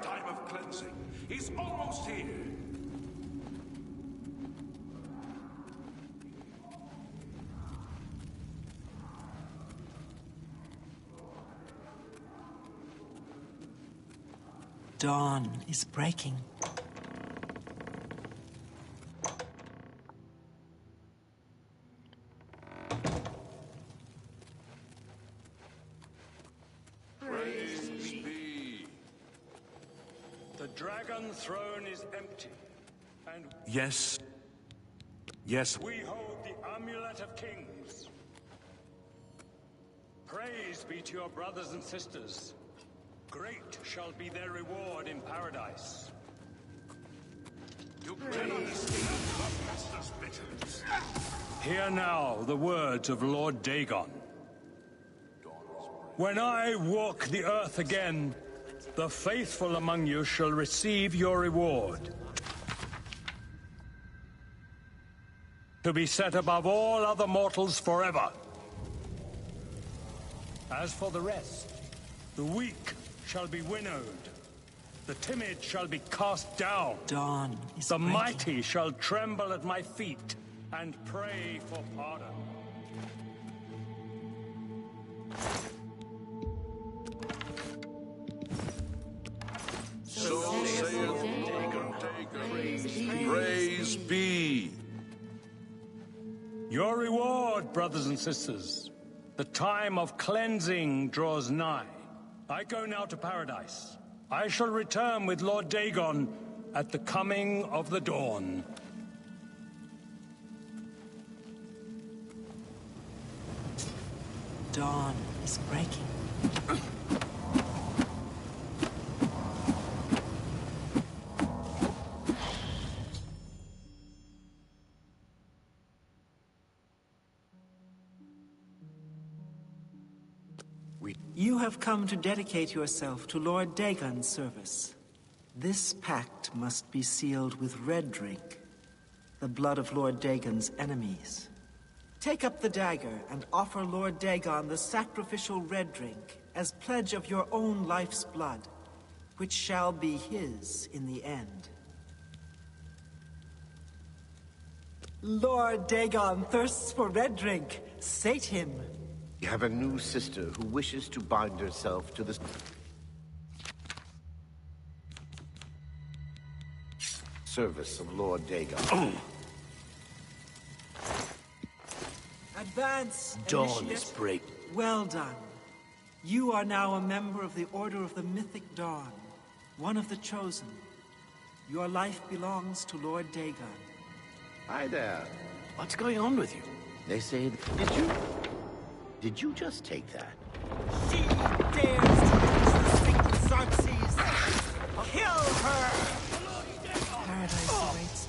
time of cleansing is almost here. Dawn is breaking. Praise be. The dragon throne is empty, and Yes. Yes. we hold the amulet of kings. Praise be to your brothers and sisters. Great shall be their reward in paradise. You cannot escape the master's visions. Hear now the words of Lord Dagon. When I walk the earth again, the faithful among you shall receive your reward. To be set above all other mortals forever. As for the rest, the weak shall be winnowed. The timid shall be cast down. Dawn is The breaking. mighty shall tremble at my feet and pray for pardon. So saith Dagon. Praise be. Your reward, brothers and sisters. The time of cleansing draws nigh. I go now to paradise. I shall return with Lord Dagon at the coming of the dawn. Dawn is breaking. You have come to dedicate yourself to Lord Dagon's service. This pact must be sealed with red drink, the blood of Lord Dagon's enemies. Take up the dagger and offer Lord Dagon the sacrificial red drink as pledge of your own life's blood, which shall be his in the end. Lord Dagon thirsts for red drink. Sate him. We have a new sister who wishes to bind herself to the service of Lord Dagon. Advance, Dawn initiate. is break. Well done. You are now a member of the Order of the Mythic Dawn, one of the Chosen. Your life belongs to Lord Dagon. Hi there. What's going on with you? They say, did you just take that? She dares to use the sacred Xerxes! Kill her! Paradise awaits.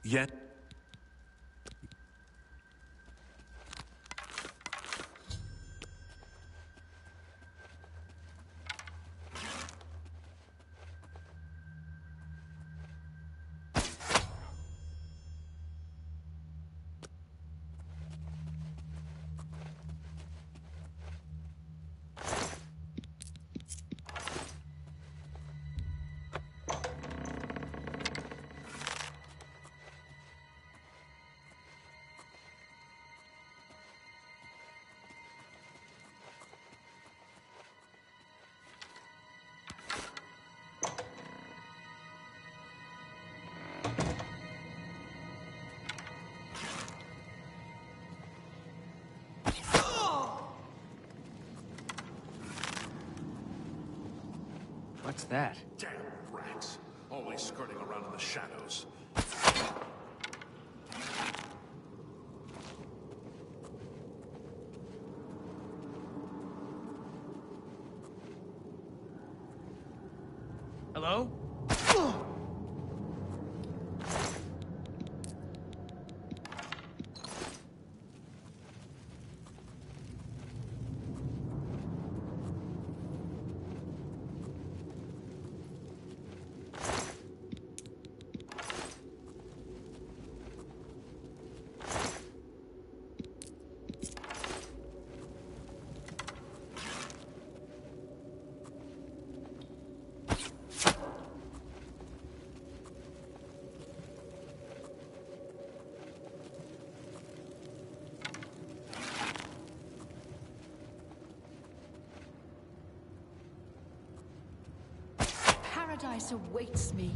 Yet. What's that? Damn rats. always skirting around in the shadows. Hello? Paradise awaits me.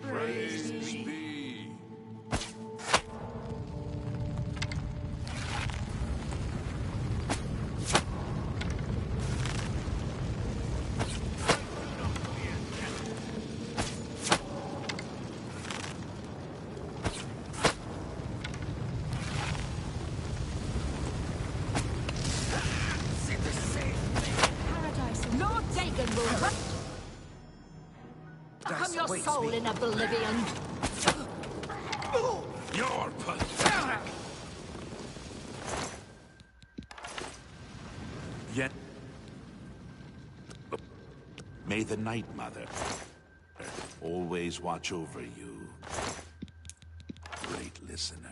Praise be. Lord Dagon will become your soul in Oblivion. You're pathetic. Yet, may the Night Mother always watch over you, great listener.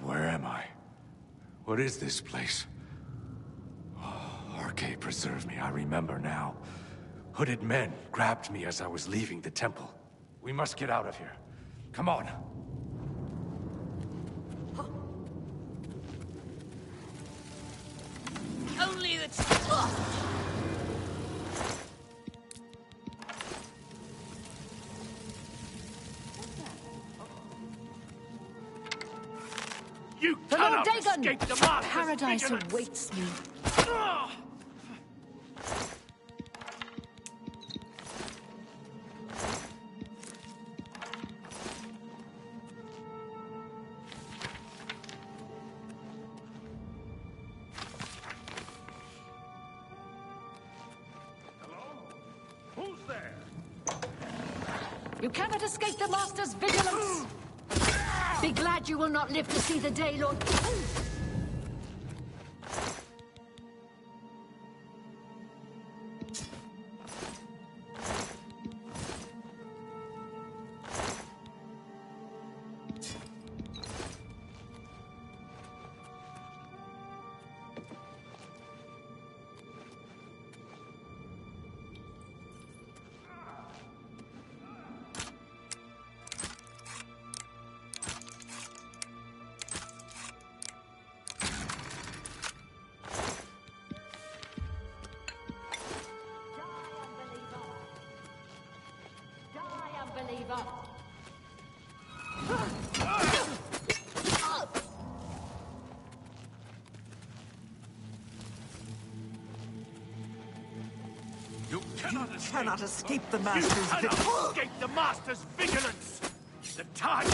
Where am I? What is this place? Oh, Arche, preserve me, I remember now. Hooded men grabbed me as I was leaving the temple. We must get out of here. Come on. Only the... You The Lord cannot Dagon! escape the Master's Paradise vigilance! awaits me. Who's there? You cannot escape the Master's vigilance! Be glad you will not live to see the day, Lord. Unbeliever. You cannot escape the Master's vigilance! You vigilance. cannot escape the Master's vigilance! The time...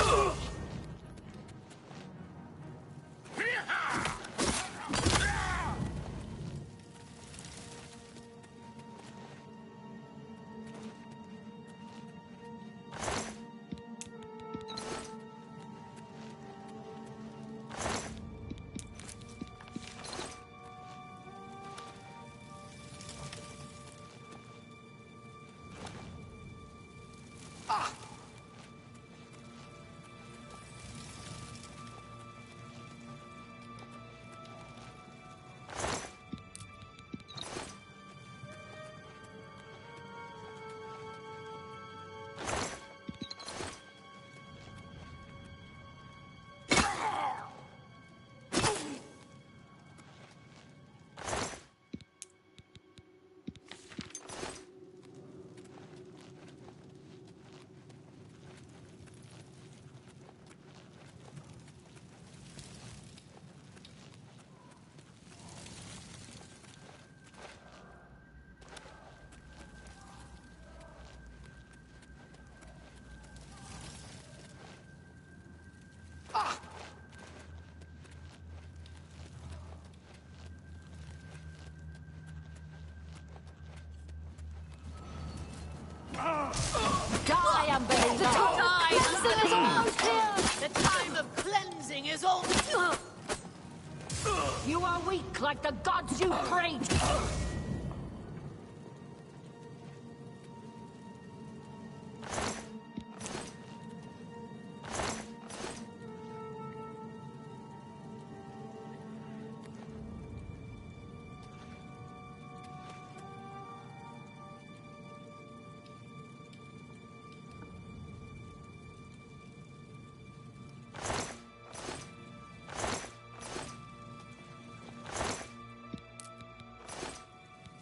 Die, unbeliever! Die, Cleansing is almost here! The time of cleansing is all... You are weak like the gods you pray to!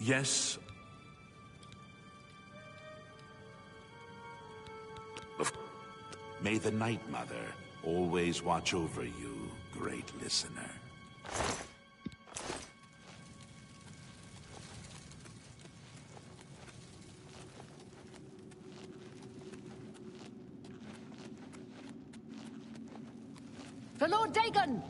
Yes. May the Night Mother always watch over you, great listener. For Lord Dagon!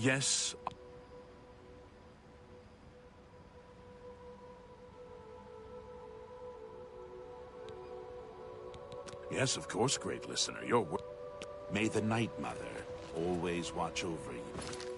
Yes. Yes, of course, great listener. May the Night Mother always watch over you.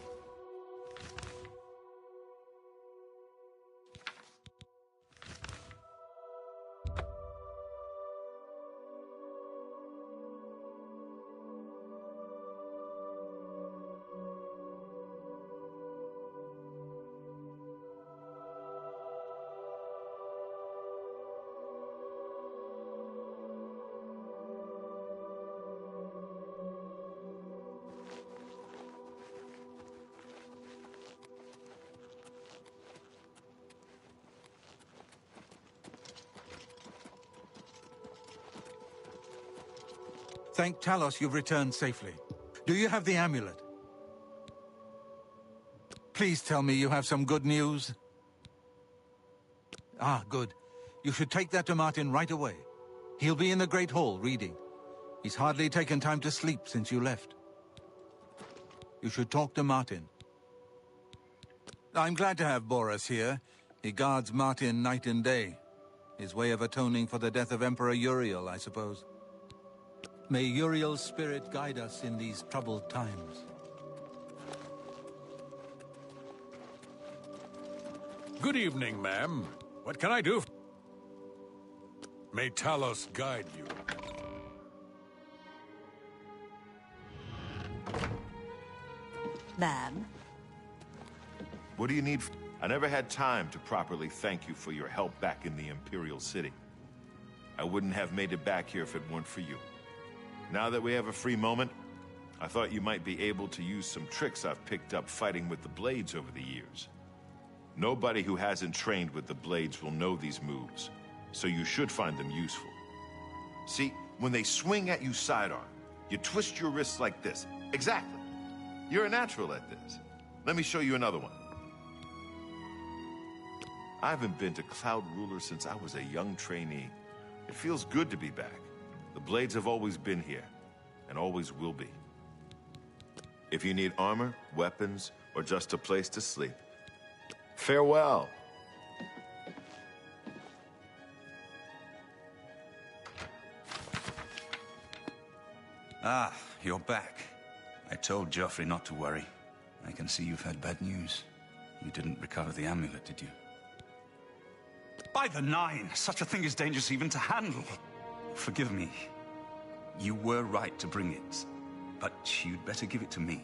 Thank Talos you've returned safely. Do you have the amulet? Please tell me you have some good news. Ah, good. You should take that to Martin right away. He'll be in the Great Hall reading. He's hardly taken time to sleep since you left. You should talk to Martin. I'm glad to have Boris here. He guards Martin night and day. His way of atoning for the death of Emperor Uriel, I suppose. May Uriel's spirit guide us in these troubled times. Good evening, ma'am. What can I do? May Talos guide you. Ma'am? What do you need? I never had time to properly thank you for your help back in the Imperial City. I wouldn't have made it back here if it weren't for you. Now that we have a free moment, I thought you might be able to use some tricks I've picked up fighting with the Blades over the years. Nobody who hasn't trained with the Blades will know these moves, so you should find them useful. See, when they swing at you sidearm, you twist your wrists like this. Exactly. You're a natural at this. Let me show you another one. I haven't been to Cloud Ruler since I was a young trainee. It feels good to be back. The Blades have always been here, and always will be. If you need armor, weapons, or just a place to sleep, farewell. Ah, you're back. I told Joffrey not to worry. I can see you've had bad news. You didn't recover the amulet, did you? By the Nine! Such a thing is dangerous even to handle. Forgive me. You were right to bring it, but you'd better give it to me.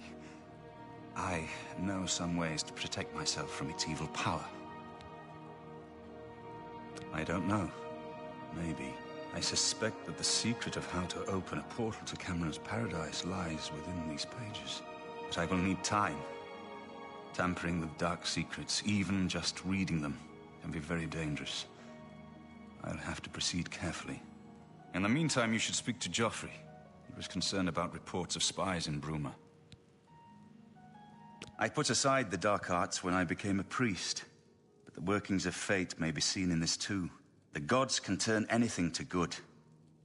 I know some ways to protect myself from its evil power. I don't know. Maybe. I suspect that the secret of how to open a portal to Cameron's paradise lies within these pages. But I will need time. Tampering with dark secrets, even just reading them, can be very dangerous. I'll have to proceed carefully. In the meantime, you should speak to Joffrey. He was concerned about reports of spies in Bruma. I put aside the dark arts when I became a priest, but the workings of fate may be seen in this too. The gods can turn anything to good,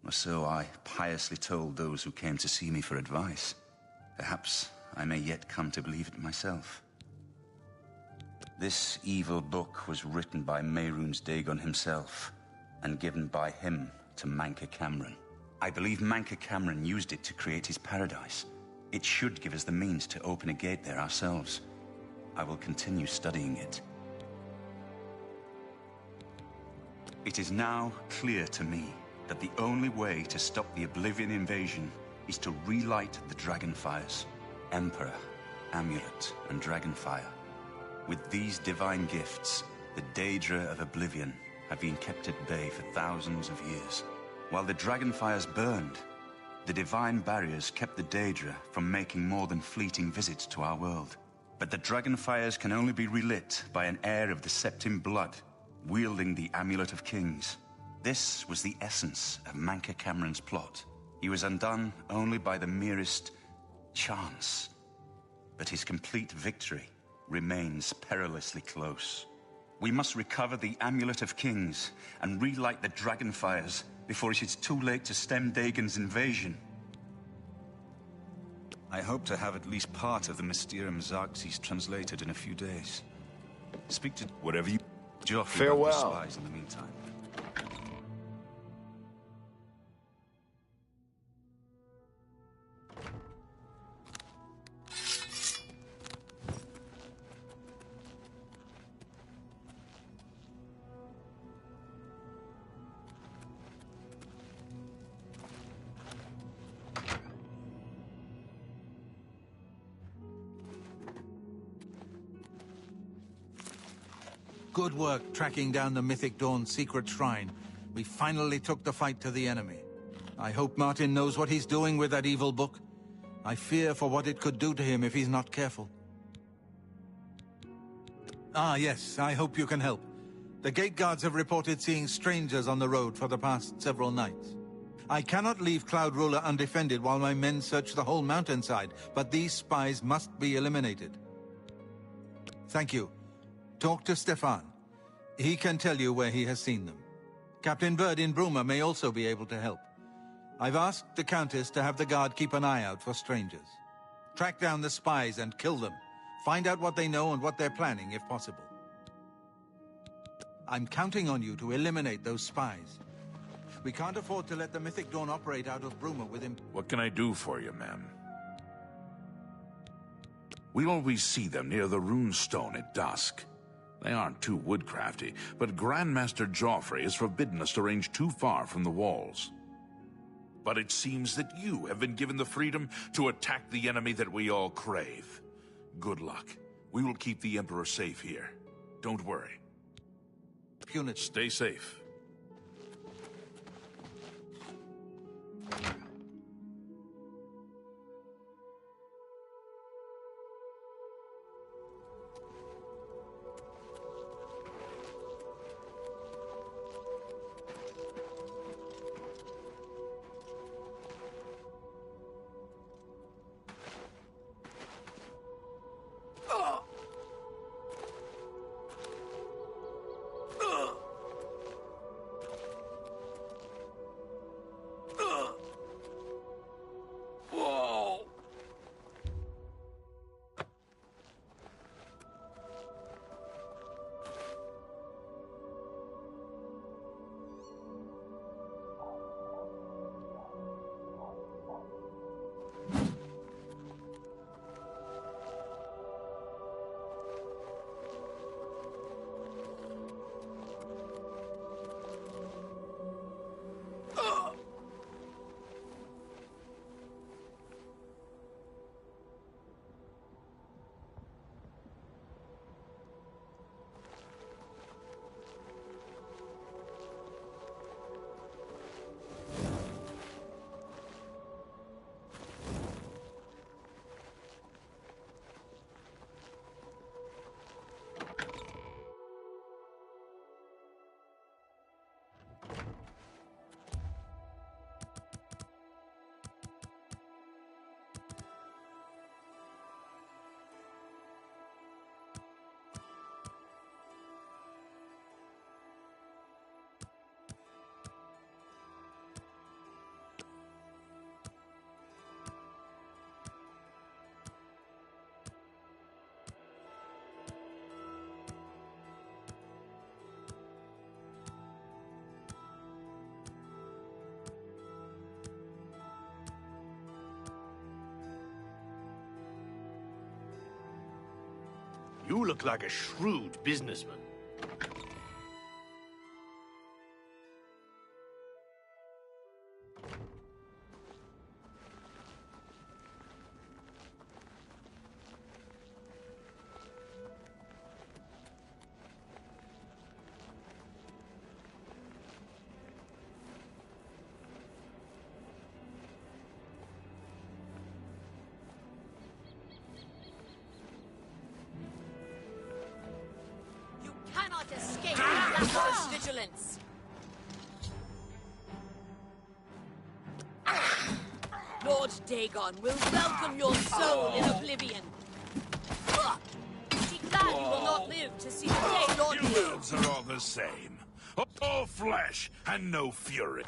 or so I piously told those who came to see me for advice. Perhaps I may yet come to believe it myself. This evil book was written by Mehrunes Dagon himself, and given by him to Manca Cameron. I believe Manca Cameron used it to create his paradise. It should give us the means to open a gate there ourselves. I will continue studying it. It is now clear to me that the only way to stop the Oblivion invasion is to relight the Dragonfires. Emperor, Amulet, and Dragonfire. With these divine gifts, the Daedra of Oblivion have been kept at bay for thousands of years. While the Dragonfires burned, the divine barriers kept the Daedra from making more than fleeting visits to our world. But the Dragonfires can only be relit by an heir of the Septim blood, wielding the Amulet of Kings. This was the essence of Manca Cameron's plot. He was undone only by the merest chance. But his complete victory remains perilously close. We must recover the Amulet of Kings and relight the Dragonfires before it is too late to stem Dagon's invasion. I hope to have at least part of the Mysterium Xerxes translated in a few days. Speak to whatever you... Joffrey Farewell. about the spies in the meantime. Good work tracking down the Mythic Dawn's secret shrine. We finally took the fight to the enemy. I hope Martin knows what he's doing with that evil book. I fear for what it could do to him if he's not careful. Ah, yes, I hope you can help. The gate guards have reported seeing strangers on the road for the past several nights. I cannot leave Cloud Ruler undefended while my men search the whole mountainside, but these spies must be eliminated. Thank you. Talk to Stefan. He can tell you where he has seen them. Captain Bird in Bruma may also be able to help. I've asked the Countess to have the guard keep an eye out for strangers. Track down the spies and kill them. Find out what they know and what they're planning, if possible. I'm counting on you to eliminate those spies. We can't afford to let the Mythic Dawn operate out of Bruma with him. What can I do for you, ma'am? We always see them near the runestone at dusk. They aren't too woodcrafty, but Grandmaster Joffrey has forbidden us to range too far from the walls. But it seems that you have been given the freedom to attack the enemy that we all crave. Good luck. We will keep the Emperor safe here. Don't worry. Stay safe. You look like a shrewd businessman. Cannot escape Blackwater's vigilance. Lord Dagon will welcome your soul in Oblivion. Be glad you will not live to see the day Lord You elves are all the same. All flesh and no fury.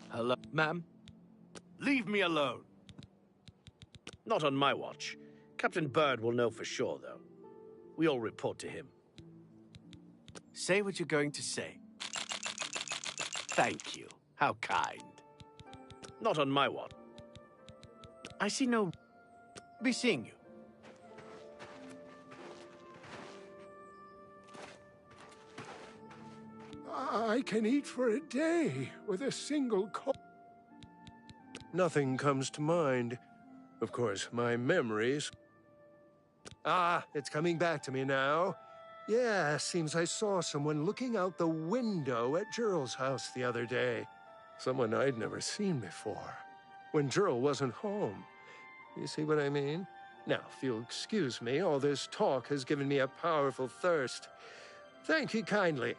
Hello, ma'am? Leave me alone. Not on my watch. Captain Bird will know for sure, though. We all report to him. Say what you're going to say. Thank you. How kind. Not on my watch. I see no... be seeing you. I can eat for a day with a single Nothing comes to mind. Of course, my memories... Ah, it's coming back to me now. Yeah, seems I saw someone looking out the window at Gerald's house the other day. Someone I'd never seen before. When Gerald wasn't home. You see what I mean? Now, if you'll excuse me, all this talk has given me a powerful thirst. Thank you kindly.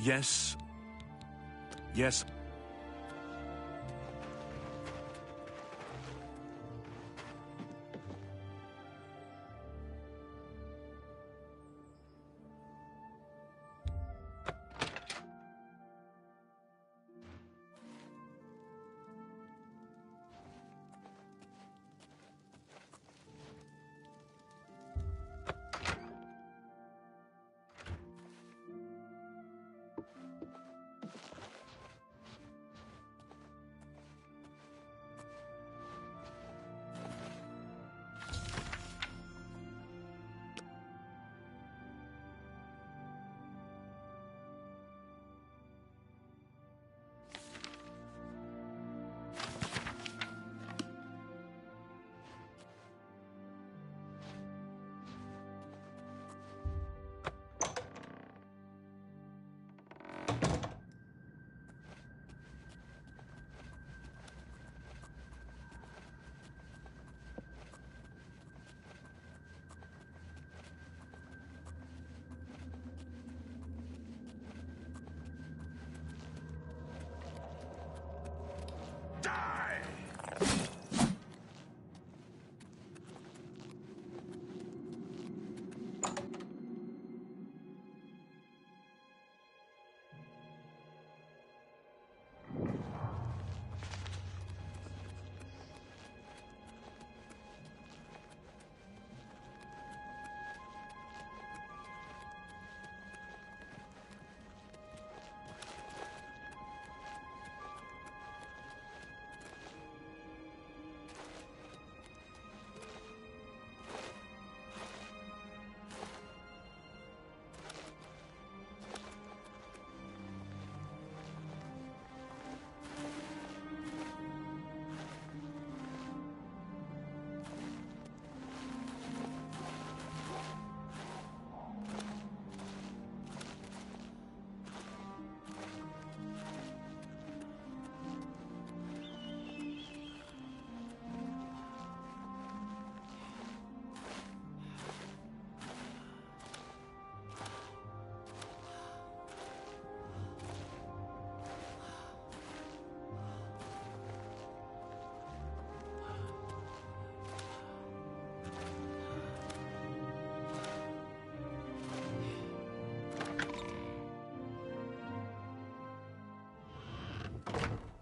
Yes. Yes.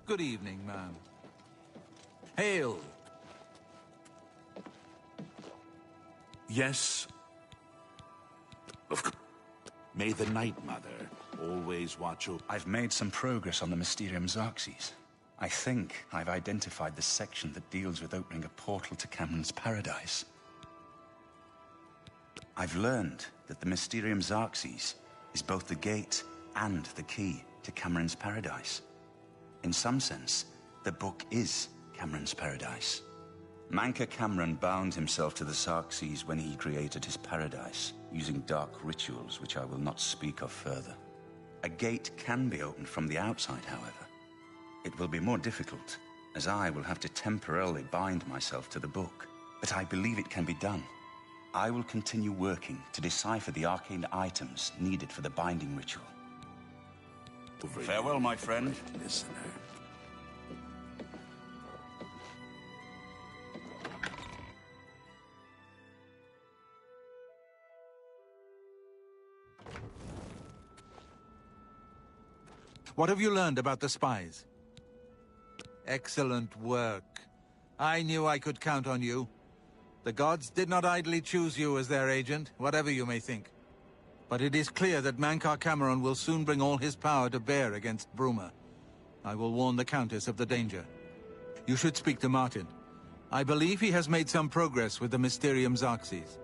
Good evening, ma'am. Hail! Yes. May the Night Mother always watch over... I've made some progress on the Mysterium Xerxes. I think I've identified the section that deals with opening a portal to Cameron's Paradise. I've learned that the Mysterium Xerxes is both the gate and the key to Cameron's Paradise. In some sense, the book is Cameron's Paradise. Manka Cameron bound himself to the Xerxes when he created his paradise, using dark rituals which I will not speak of further. A gate can be opened from the outside, however. It will be more difficult, as I will have to temporarily bind myself to the book. But I believe it can be done. I will continue working to decipher the arcane items needed for the binding ritual. Farewell, my friend. Listener. What have you learned about the spies? Excellent work. I knew I could count on you. The gods did not idly choose you as their agent, whatever you may think. But it is clear that Mankar Cameron will soon bring all his power to bear against Bruma. I will warn the Countess of the danger. You should speak to Martin. I believe he has made some progress with the Mysterium Xerxes.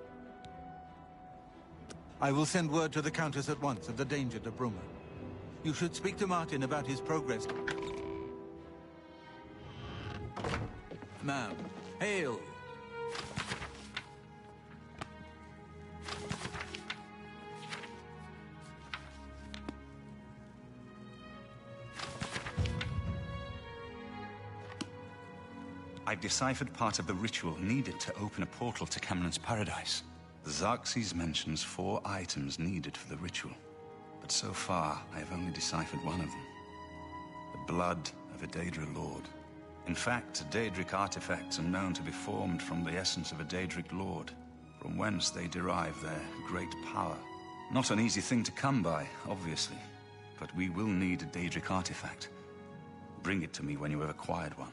I will send word to the Countess at once of the danger to Bruma. You should speak to Martin about his progress. Ma'am, hail! I've deciphered part of the ritual needed to open a portal to Cameron's paradise. The Xerxes mentions 4 items needed for the ritual. But so far, I have only deciphered one of them. The blood of a Daedra Lord. In fact, Daedric artifacts are known to be formed from the essence of a Daedric Lord, from whence they derive their great power. Not an easy thing to come by, obviously, but we will need a Daedric artifact. Bring it to me when you have acquired one.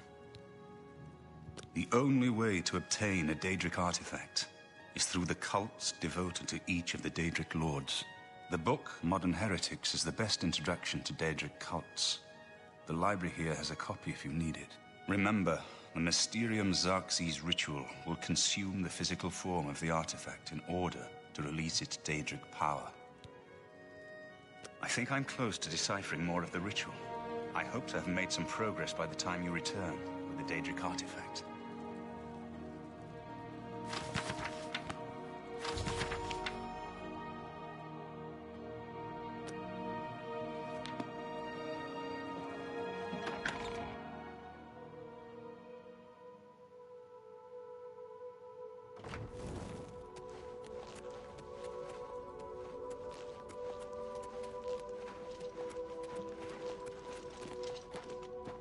The only way to obtain a Daedric artifact is through the cults devoted to each of the Daedric Lords. The book, Modern Heretics, is the best introduction to Daedric cults. The library here has a copy if you need it. Remember, the Mysterium Xerxes ritual will consume the physical form of the artifact in order to release its Daedric power. I think I'm close to deciphering more of the ritual. I hope to have made some progress by the time you return with the Daedric artifact.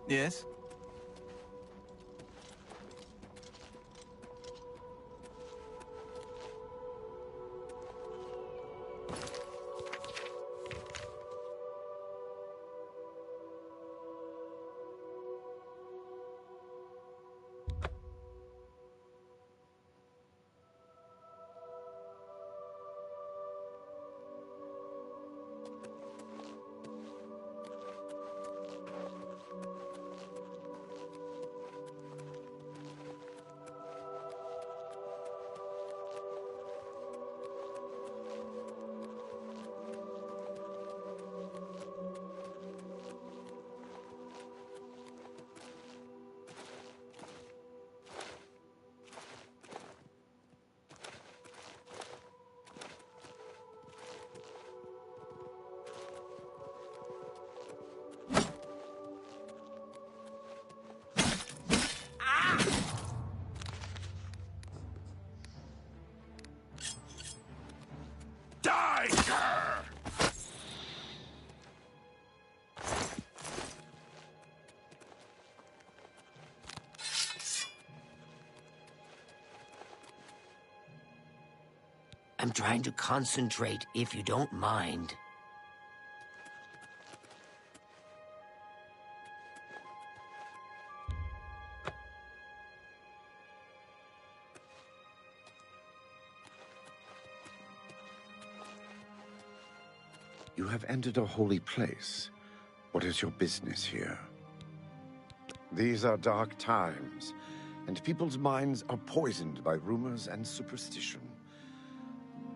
Yes? Die, sir! I'm trying to concentrate, if you don't mind. You have entered a holy place. What is your business here? These are dark times, and people's minds are poisoned by rumors and superstition.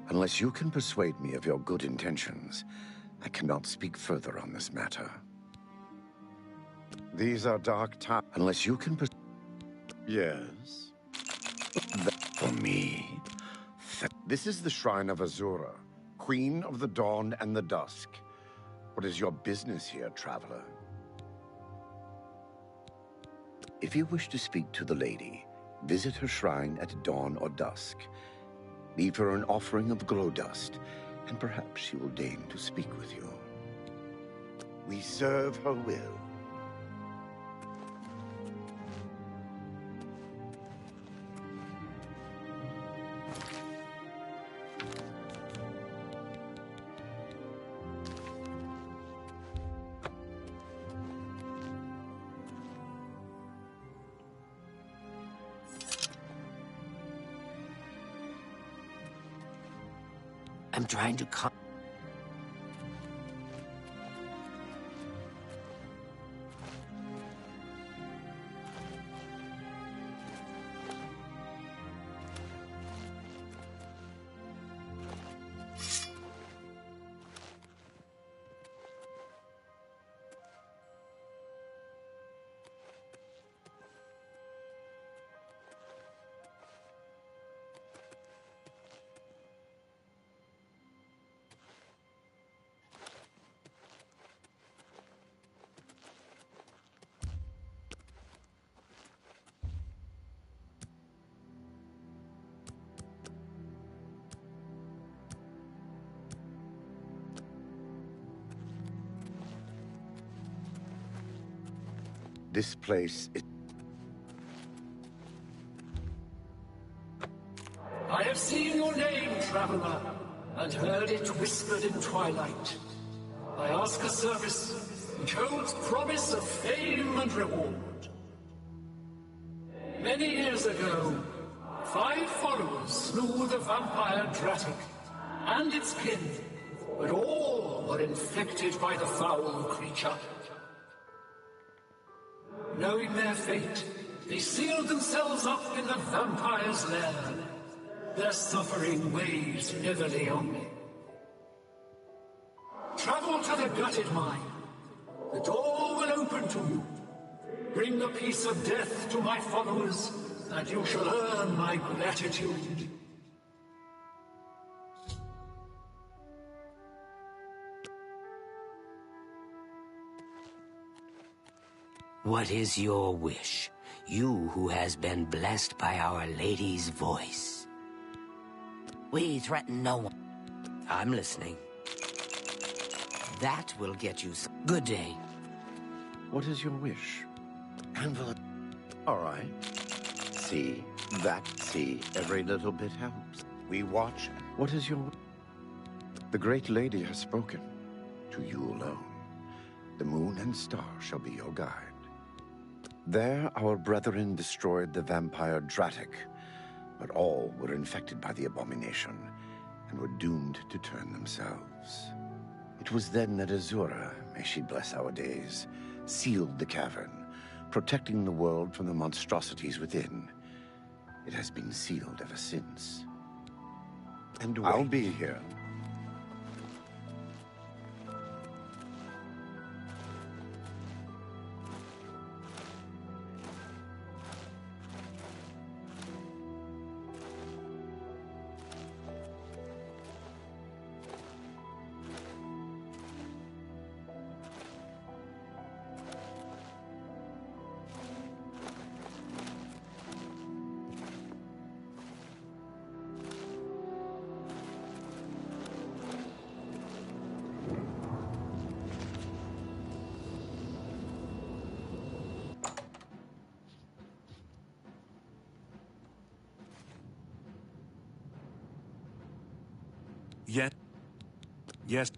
Unless you can persuade me of your good intentions, I cannot speak further on this matter. These are dark times. Unless you can Yes? For me. This is the Shrine of Azura, Queen of the Dawn and the Dusk. What is your business here, traveler? If you wish to speak to the lady, visit her shrine at dawn or dusk. Leave her an offering of glow dust, and perhaps she will deign to speak with you. We serve her will. I'm trying to This place is... I have seen your name, traveler, and heard it whispered in twilight. I ask a service which holds promise of fame and reward. Many years ago, 5 followers slew the vampire Dratic and its kin, but all were infected by the foul creature. Knowing their fate, they sealed themselves up in the vampire's lair. Their suffering weighs heavily on me. Travel to the gutted mine. The door will open to you. Bring the piece of death to my followers, and you shall earn my gratitude. What is your wish? You who has been blessed by Our Lady's voice. We threaten no one. I'm listening. That will get you some... Good day. What is your wish? Anvil... All right. See, every little bit helps. We watch. What is your... The great lady has spoken. To you alone. The moon and star shall be your guide. There, our brethren destroyed the vampire Dratic, but all were infected by the abomination and were doomed to turn themselves. It was then that Azura, may she bless our days, sealed the cavern, protecting the world from the monstrosities within. It has been sealed ever since. And I'll be here. Yes. Yes.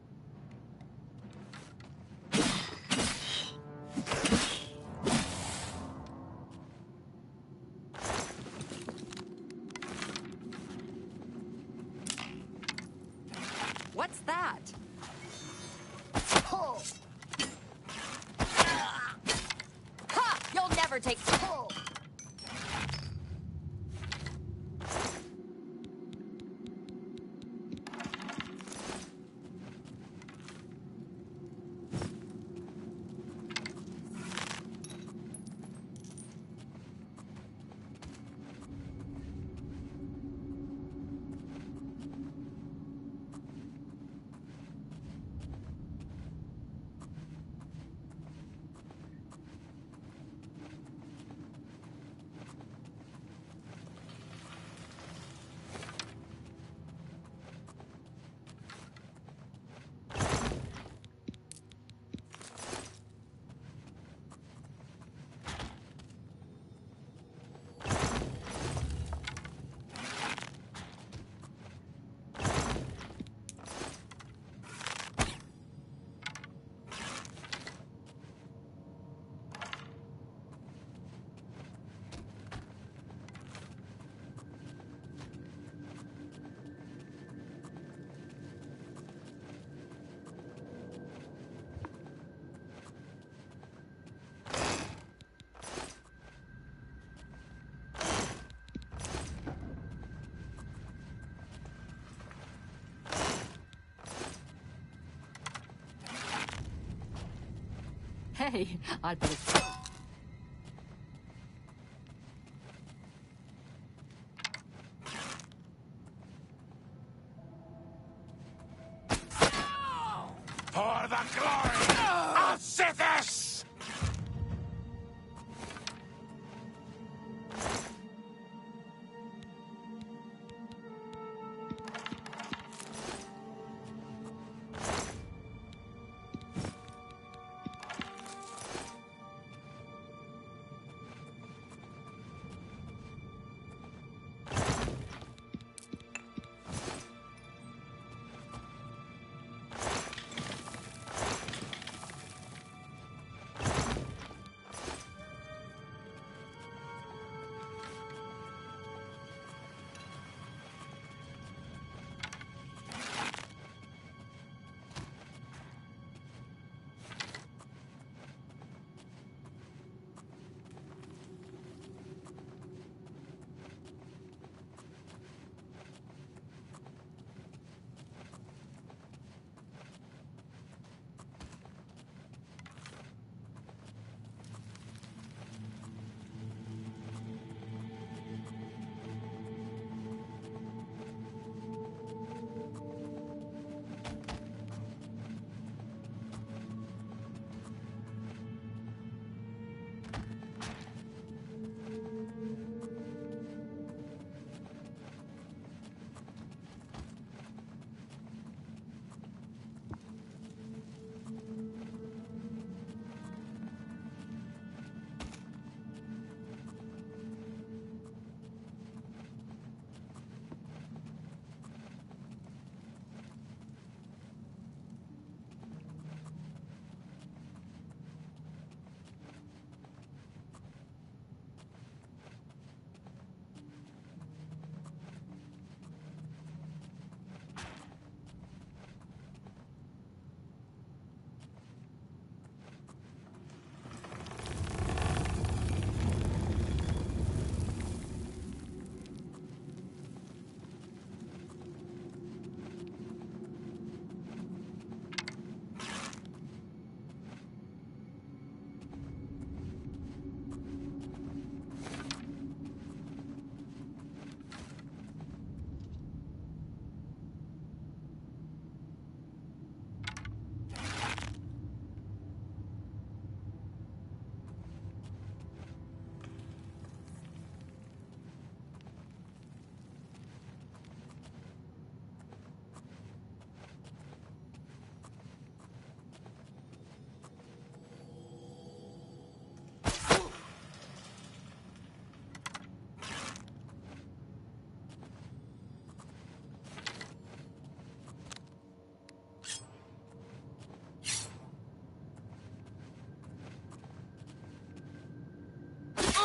What's that? Oh. Ha! You'll never take... Oh. Hey, I'd better... For the glory of Sithis!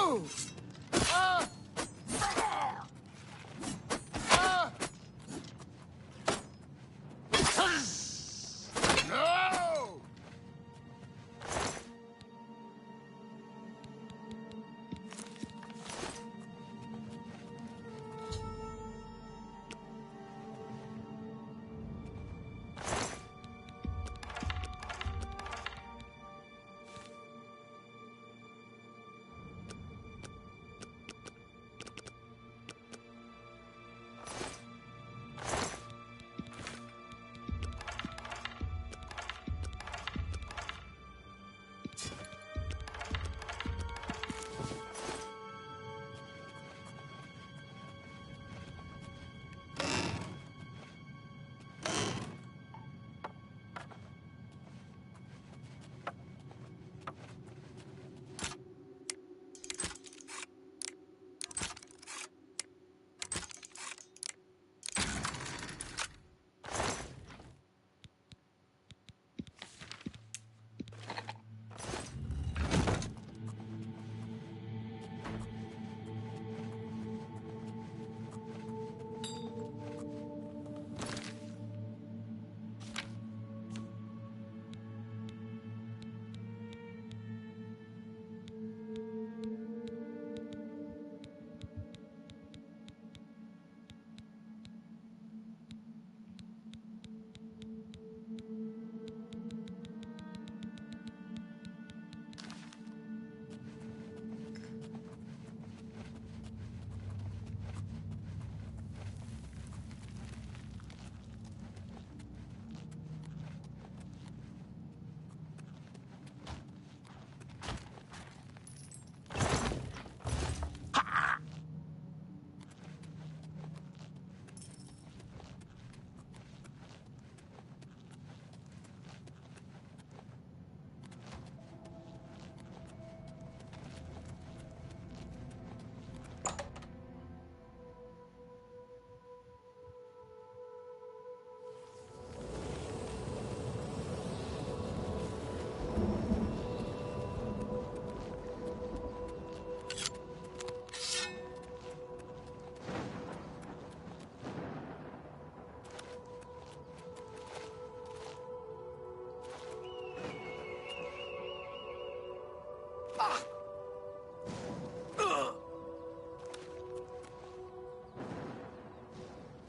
No!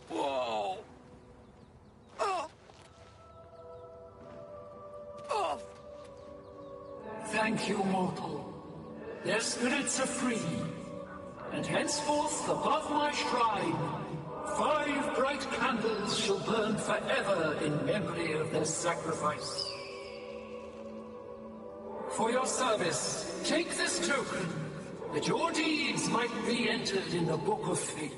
Whoa! Thank you, mortal. Their spirits are free, and henceforth above my shrine, 5 bright candles shall burn forever in memory of their sacrifice. For your service, take this token, that your deeds might be entered in the Book of Fate.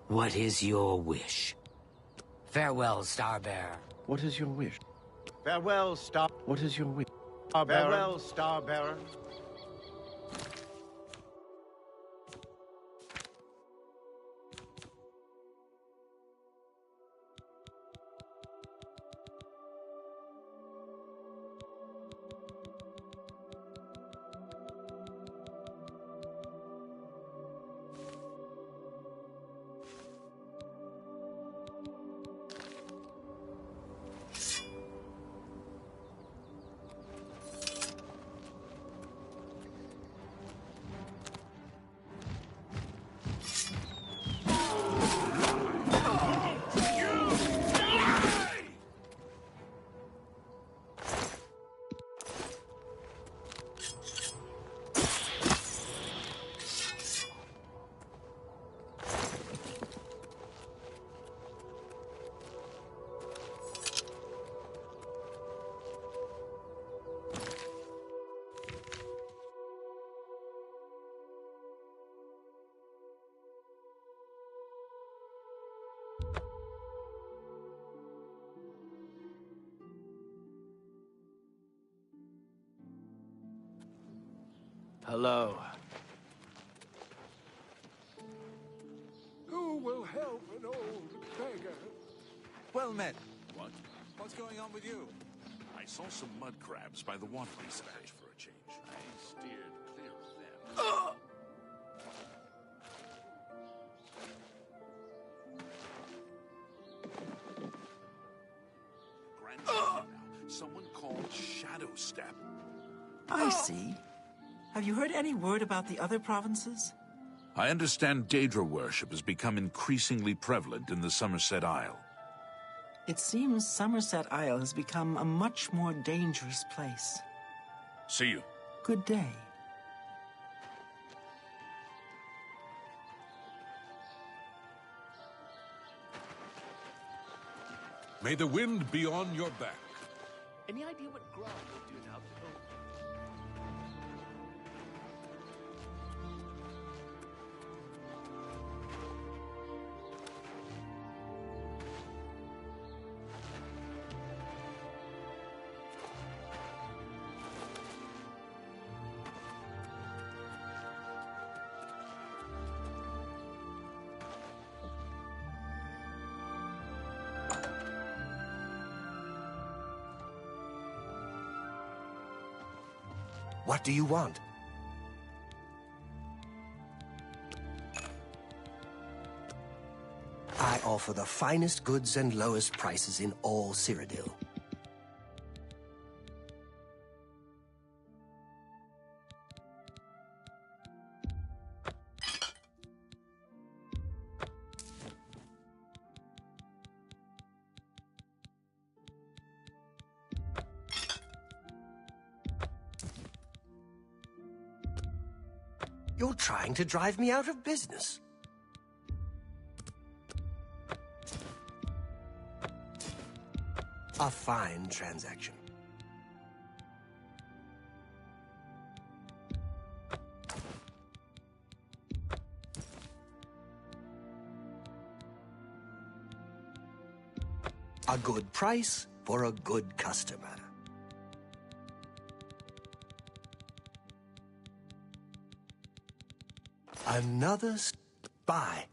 What is your wish? Farewell, Starbearer. What is your wish? Farewell, Star... What is your wish? Farewell, Starbearer. Hello. Who will help an old beggar? Well met. What? What's going on with you? I saw some mud crabs by the watering patch for a change. I steered clear of them. Now, someone called Shadow Step. I see. Have you heard any word about the other provinces? I understand Daedra worship has become increasingly prevalent in the Somerset Isle. It seems Somerset Isle has become a much more dangerous place. See you. Good day. May the wind be on your back. Any idea what Grog will do now? What do you want? I offer the finest goods and lowest prices in all Cyrodiil. You're trying to drive me out of business. A fine transaction. A good price for a good customer. Another spy.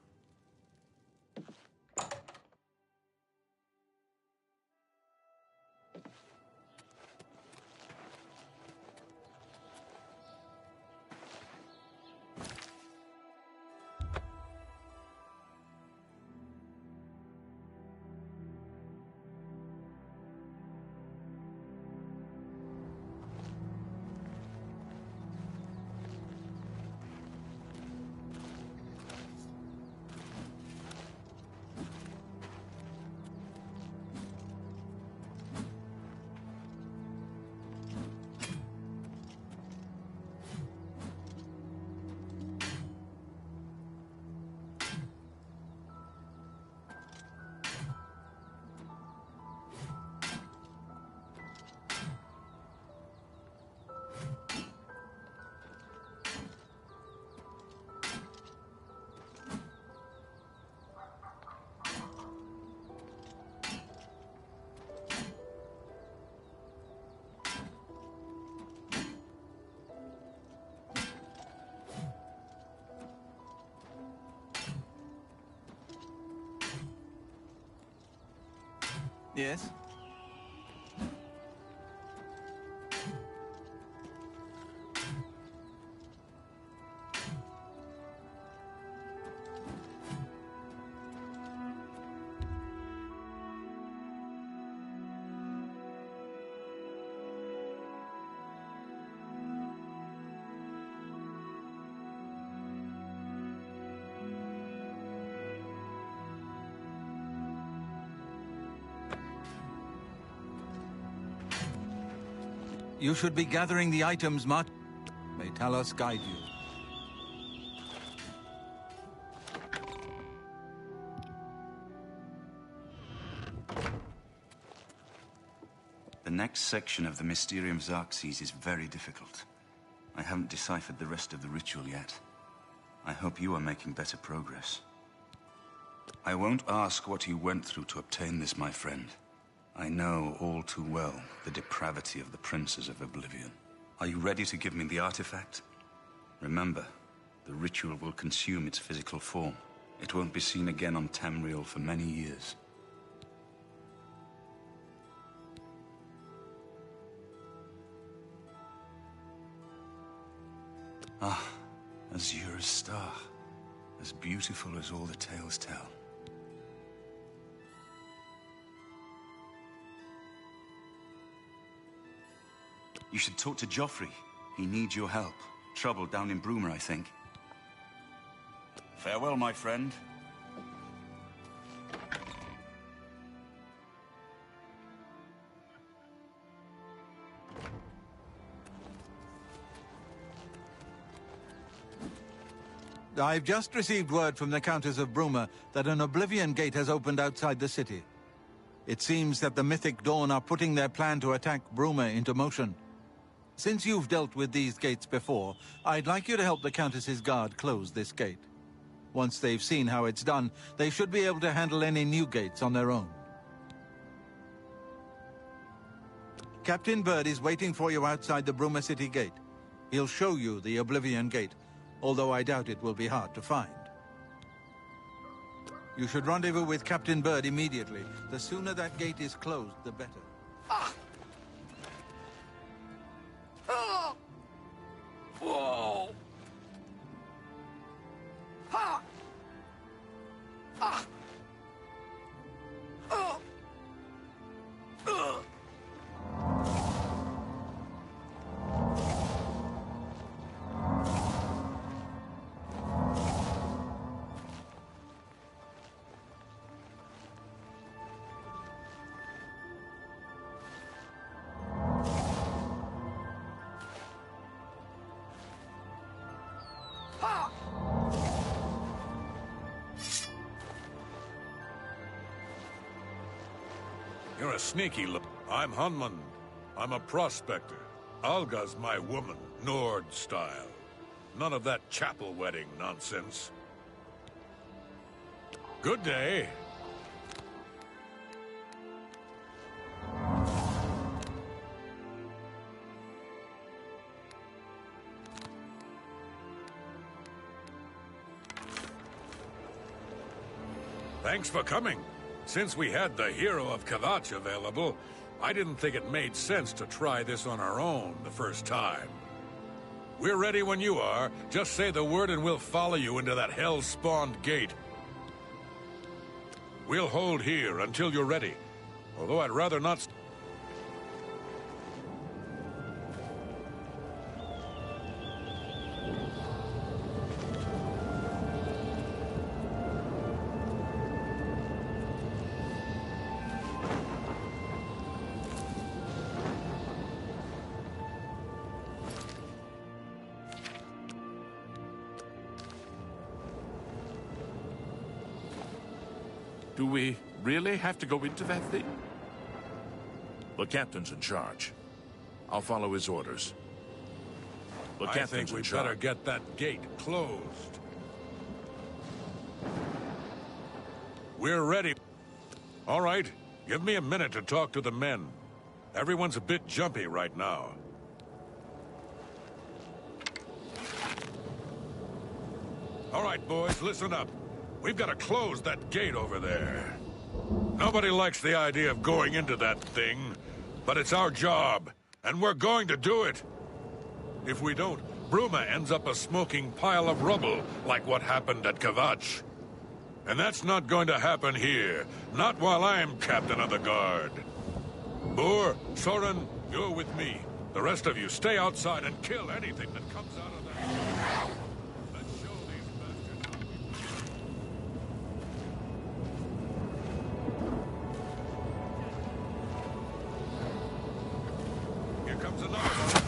Yes? You should be gathering the items, Mart. May Talos guide you. The next section of the Mysterium of Xerxes is very difficult. I haven't deciphered the rest of the ritual yet. I hope you are making better progress. I won't ask what you went through to obtain this, my friend. I know all too well the depravity of the princes of Oblivion. Are you ready to give me the artifact? Remember, the ritual will consume its physical form. It won't be seen again on Tamriel for many years. Ah, Azura's star. As beautiful as all the tales tell. You should talk to Joffrey. He needs your help. Trouble down in Bruma, I think. Farewell, my friend. I've just received word from the Countess of Bruma that an Oblivion gate has opened outside the city. It seems that the Mythic Dawn are putting their plan to attack Bruma into motion. Since you've dealt with these gates before, I'd like you to help the Countess's guard close this gate. Once they've seen how it's done, they should be able to handle any new gates on their own. Captain Bird is waiting for you outside the Bruma City gate. He'll show you the Oblivion gate, although I doubt it will be hard to find. You should rendezvous with Captain Bird immediately. The sooner that gate is closed, the better. Whoa! Ha! Ah! You're a sneaky look. I'm Hunman. I'm a prospector. Alga's my woman, Nord style. None of that chapel wedding nonsense. Good day. Thanks for coming. Since we had the hero of Kavach available, I didn't think it made sense to try this on our own the first time. We're ready when you are. Just say the word and we'll follow you into that hell-spawned gate. We'll hold here until you're ready, although I'd rather not... Do we really have to go into that thing? The captain's in charge. I'll follow his orders. The I captain's think we in charge. better get that gate closed. We're ready. All right, give me a minute to talk to the men. Everyone's a bit jumpy right now. All right, boys, listen up. We've got to close that gate over there. Nobody likes the idea of going into that thing, but it's our job, and we're going to do it. If we don't, Bruma ends up a smoking pile of rubble, like what happened at Kavach. And that's not going to happen here, not while I'm captain of the guard. Boor, Soren, you're with me. The rest of you stay outside and kill anything that comes out of that. Let's show these bastards how we... Here comes another one.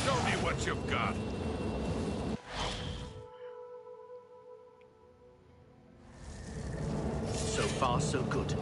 Show me what you've got. So far, so good.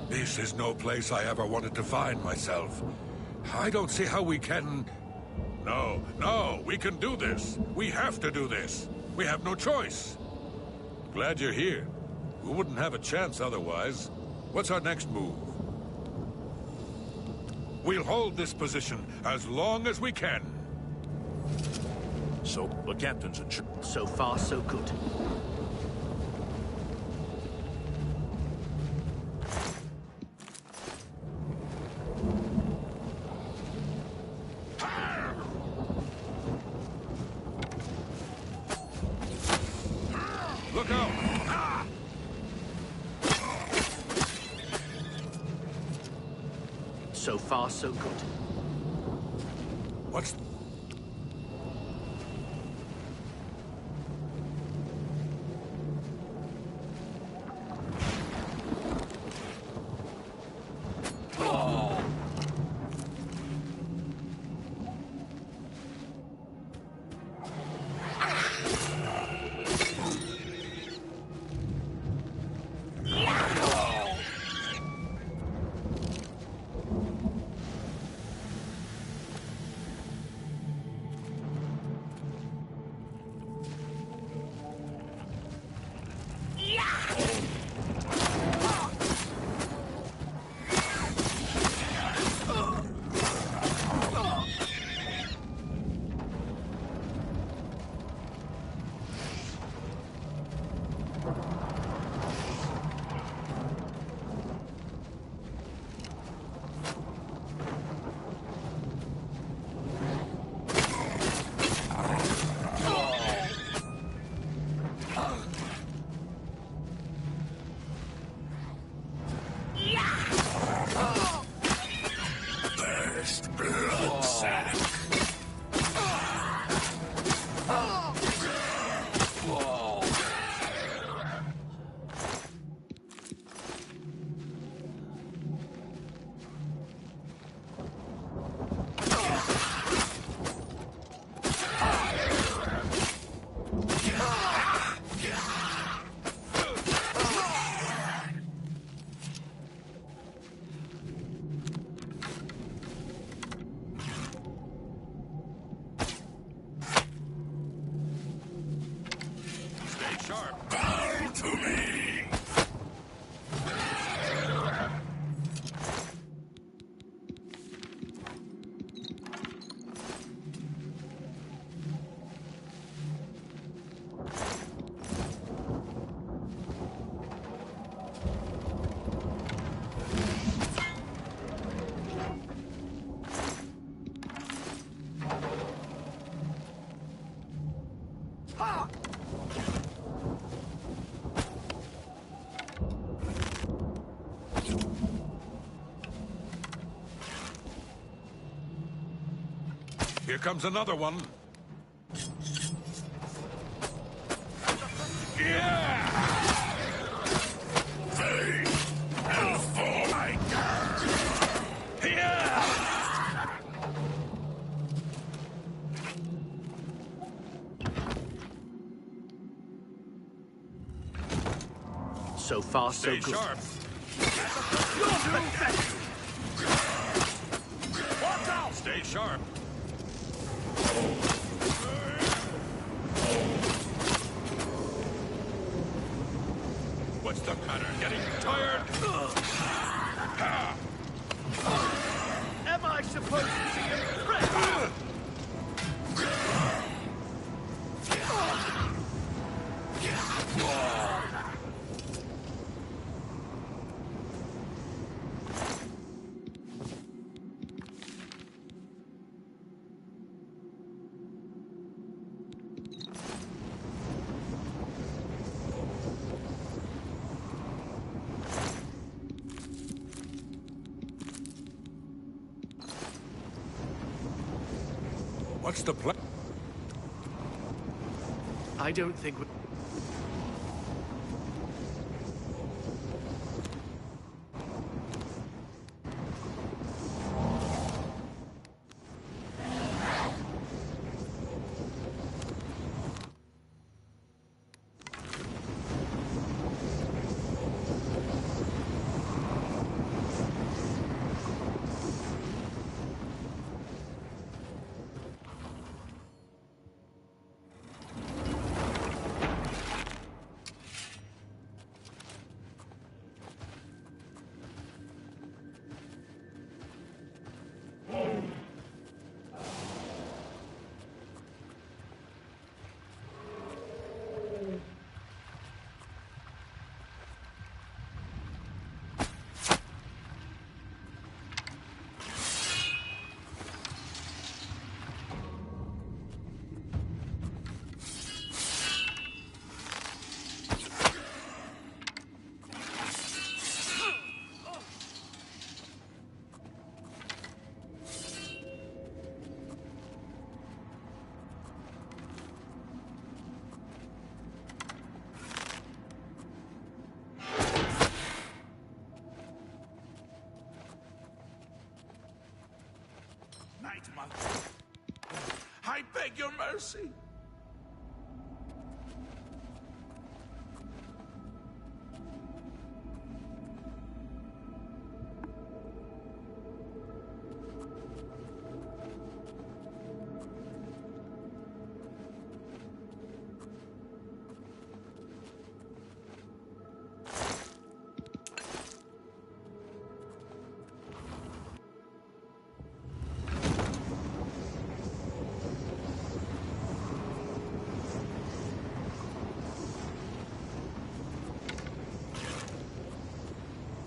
This is no place I ever wanted to find myself. I don't see how we can... No, we can do this. We have to do this. We have no choice. Glad you're here. We wouldn't have a chance otherwise. What's our next move? We'll hold this position as long as we can. So, the captain's in charge. So far, so good. Look out! So far, so good. What's... Here comes another one. So far, so Stay good. sharp. Watch out! Stay sharp. What's the matter? Getting tired? Am I supposed to be impressed? What's the plan? I don't think we... Night Mother. I beg your mercy.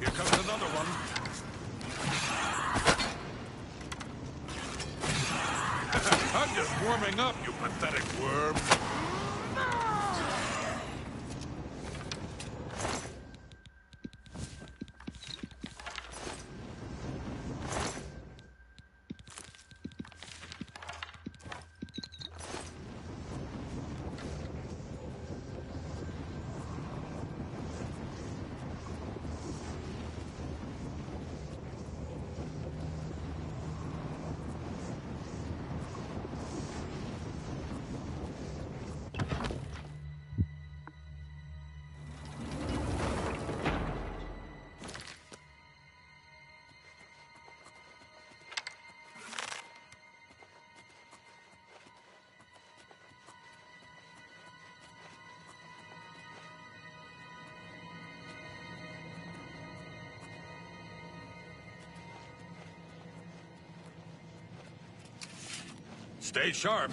Here comes another one. I'm just warming up, you pathetic worm. Stay sharp.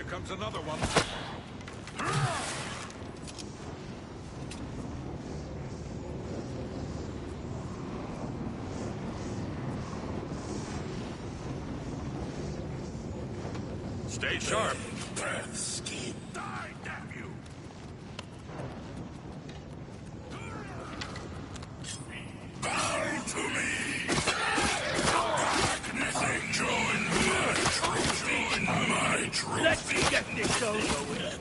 comes another one. Stay sharp. Breaths keep. Die, damn you! Bow to me. Nothing join my trophy. My trophy. Let's get this over with.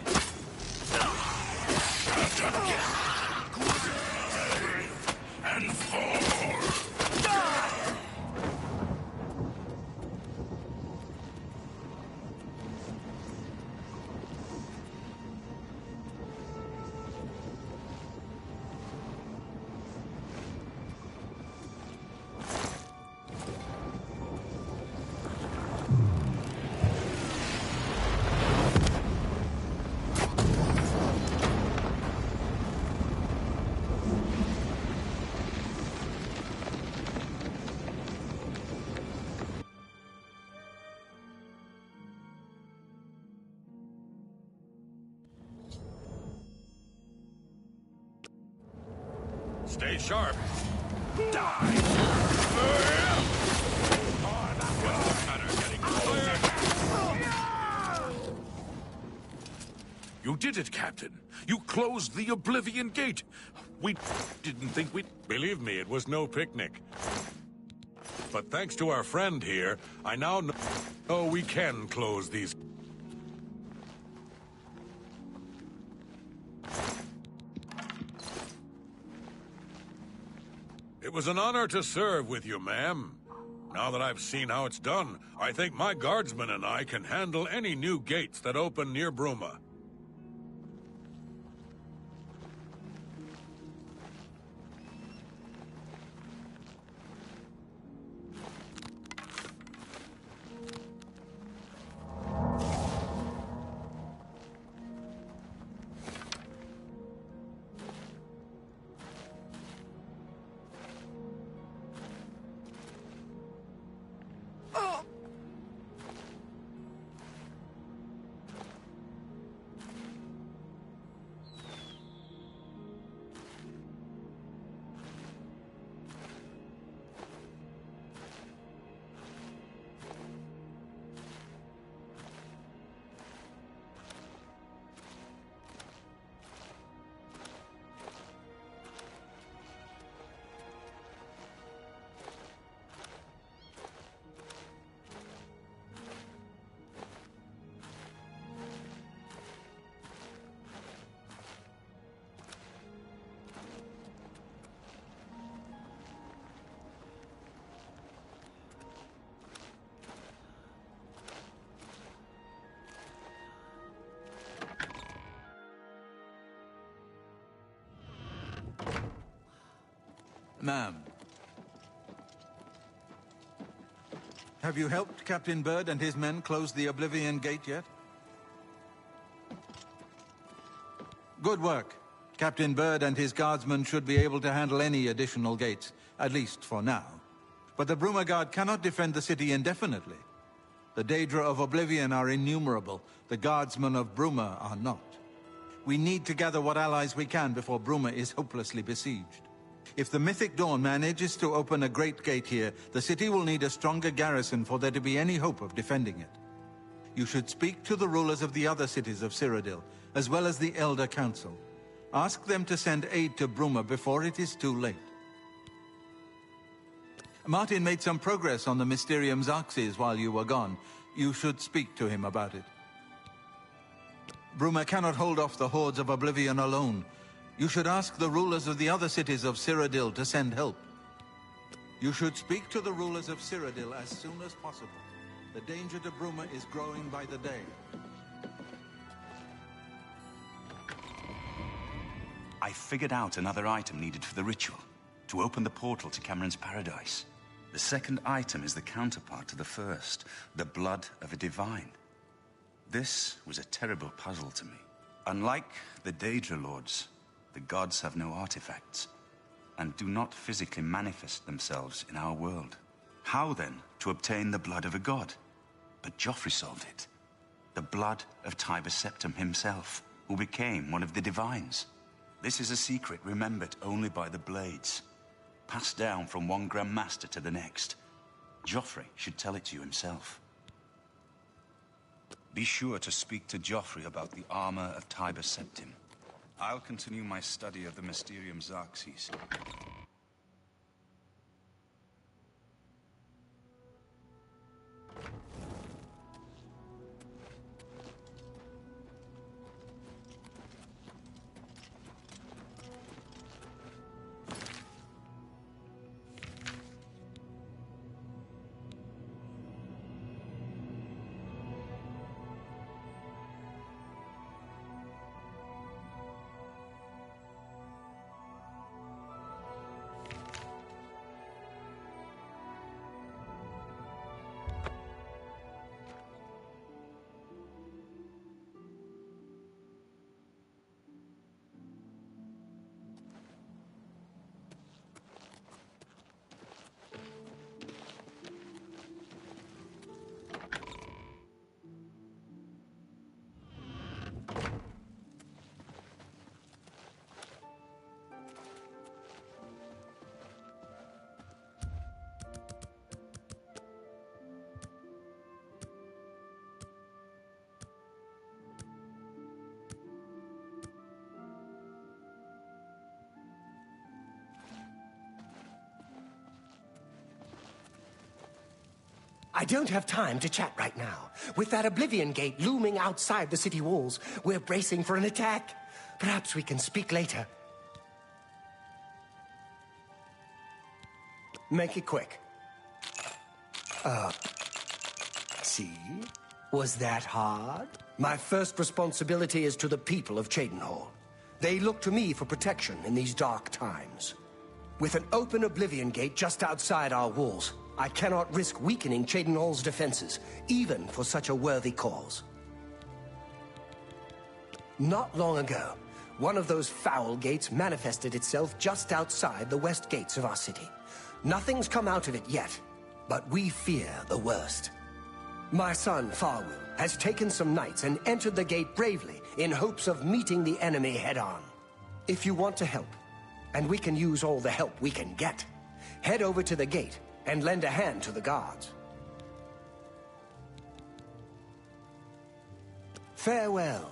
Shut up. And fall. Stay sharp. Die! What's the matter? Getting tired? You did it, Captain. You closed the Oblivion Gate. We didn't think we'd... Believe me, it was no picnic. But thanks to our friend here, I now know we can close these... It was an honor to serve with you, ma'am. Now that I've seen how it's done, I think my guardsmen and I can handle any new gates that open near Bruma. Ma'am. Have you helped Captain Bird and his men close the Oblivion Gate yet? Good work. Captain Bird and his guardsmen should be able to handle any additional gates, at least for now. But the Bruma Guard cannot defend the city indefinitely. The Daedra of Oblivion are innumerable. The guardsmen of Bruma are not. We need to gather what allies we can before Bruma is hopelessly besieged. If the Mythic Dawn manages to open a great gate here, the city will need a stronger garrison for there to be any hope of defending it. You should speak to the rulers of the other cities of Cyrodiil, as well as the Elder Council. Ask them to send aid to Bruma before it is too late. Martin made some progress on the Mysterium Xarxes while you were gone. You should speak to him about it. Bruma cannot hold off the hordes of Oblivion alone. You should ask the rulers of the other cities of Cyrodiil to send help. You should speak to the rulers of Cyrodiil as soon as possible. The danger to Bruma is growing by the day. I figured out another item needed for the ritual, to open the portal to Cameron's paradise. The second item is the counterpart to the first, the blood of a divine. This was a terrible puzzle to me. Unlike the Daedra Lords, the gods have no artifacts, and do not physically manifest themselves in our world. How, then, to obtain the blood of a god? But Joffrey solved it. The blood of Tiber Septim himself, who became one of the Divines. This is a secret remembered only by the Blades, passed down from one Grand Master to the next. Joffrey should tell it to you himself. Be sure to speak to Joffrey about the armor of Tiber Septim. I'll continue my study of the Mysterium Xarxes. I don't have time to chat right now. With that Oblivion gate looming outside the city walls, we're bracing for an attack. Perhaps we can speak later. Make it quick. See? Was that hard? My first responsibility is to the people of Cheydinhal. They look to me for protection in these dark times. With an open Oblivion gate just outside our walls, I cannot risk weakening Cheydinhal's defenses, even for such a worthy cause. Not long ago, one of those foul gates manifested itself just outside the west gates of our city. Nothing's come out of it yet, but we fear the worst. My son, Farwell, has taken some knights and entered the gate bravely in hopes of meeting the enemy head-on. If you want to help, and we can use all the help we can get, head over to the gate and lend a hand to the guards. Farewell.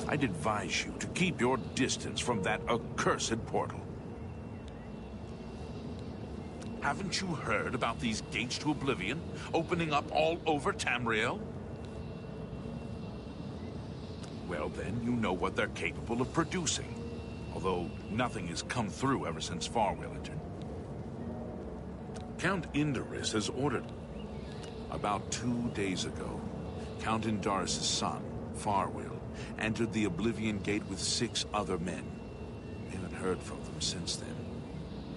I'd advise you to keep your distance from that accursed portal. Haven't you heard about these gates to Oblivion opening up all over Tamriel? Well then, you know what they're capable of producing. Although nothing has come through ever since Farwell entered. Count Indaris has ordered. About 2 days ago, Count Indaris' son, Farwell, entered the Oblivion Gate with 6 other men. We haven't heard from them since then.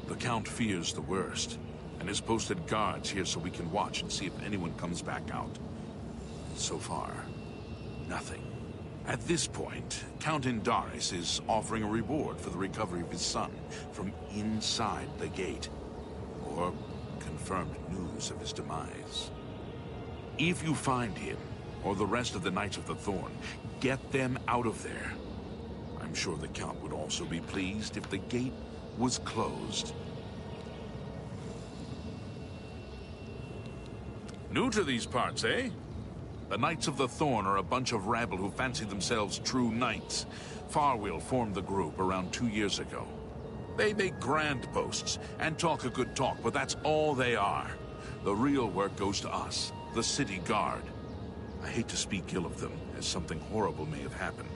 The Count fears the worst, and has posted guards here so we can watch and see if anyone comes back out. So far, nothing. At this point, Count Indaris is offering a reward for the recovery of his son from inside the gate, or confirmed news of his demise. If you find him, or the rest of the Knights of the Thorn, get them out of there. I'm sure the Count would also be pleased if the gate was closed. New to these parts, eh? The Knights of the Thorn are a bunch of rabble who fancy themselves true knights. Farwheel formed the group around 2 years ago. They make grand boasts and talk a good talk, but that's all they are. The real work goes to us, the city guard. I hate to speak ill of them, as something horrible may have happened.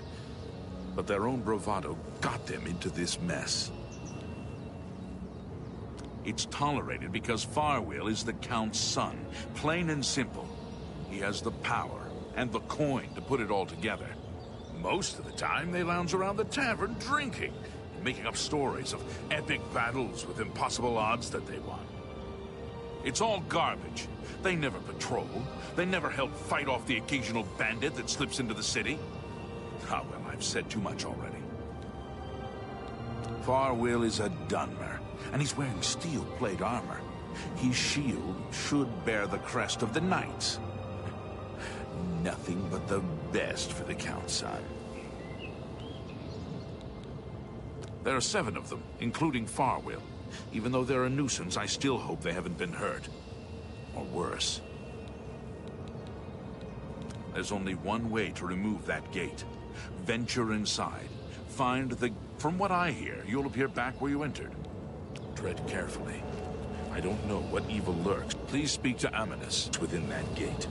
But their own bravado got them into this mess. It's tolerated because Farwheel is the Count's son, plain and simple. He has the power and the coin to put it all together. Most of the time, they lounge around the tavern drinking, and making up stories of epic battles with impossible odds that they won. It's all garbage. They never patrol. They never help fight off the occasional bandit that slips into the city. Ah, well, I've said too much already. Farwheel is a Dunmer, and he's wearing steel plate armor. His shield should bear the crest of the Knights. Nothing but the best for the Count's son. There are 7 of them, including Farwheel. Even though they're a nuisance, I still hope they haven't been hurt. Or worse. There's only one way to remove that gate. Venture inside. Find the... From what I hear, you'll appear back where you entered. Tread carefully. I don't know what evil lurks. Please speak to Amanus within that gate.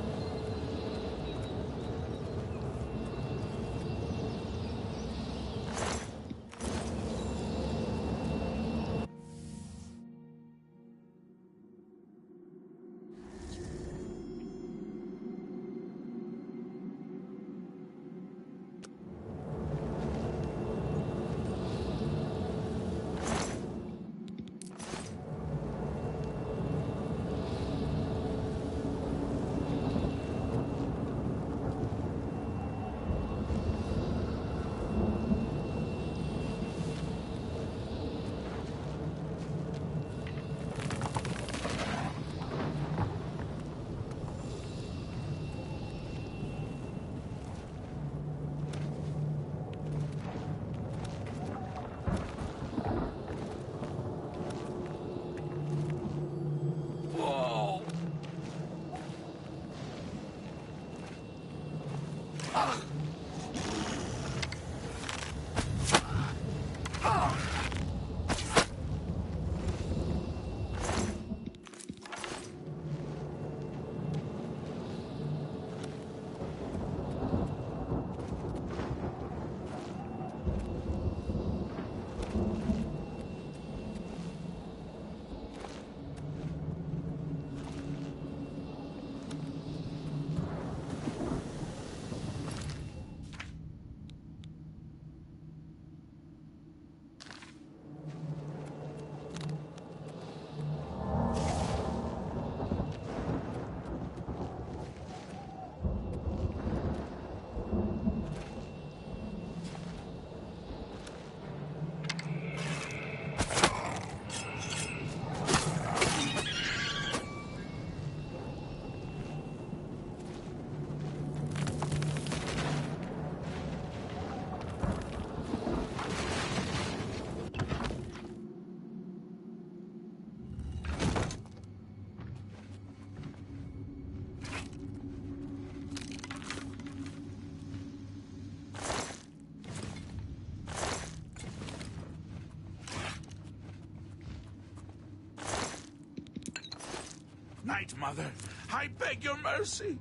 Night, Mother. I beg your mercy.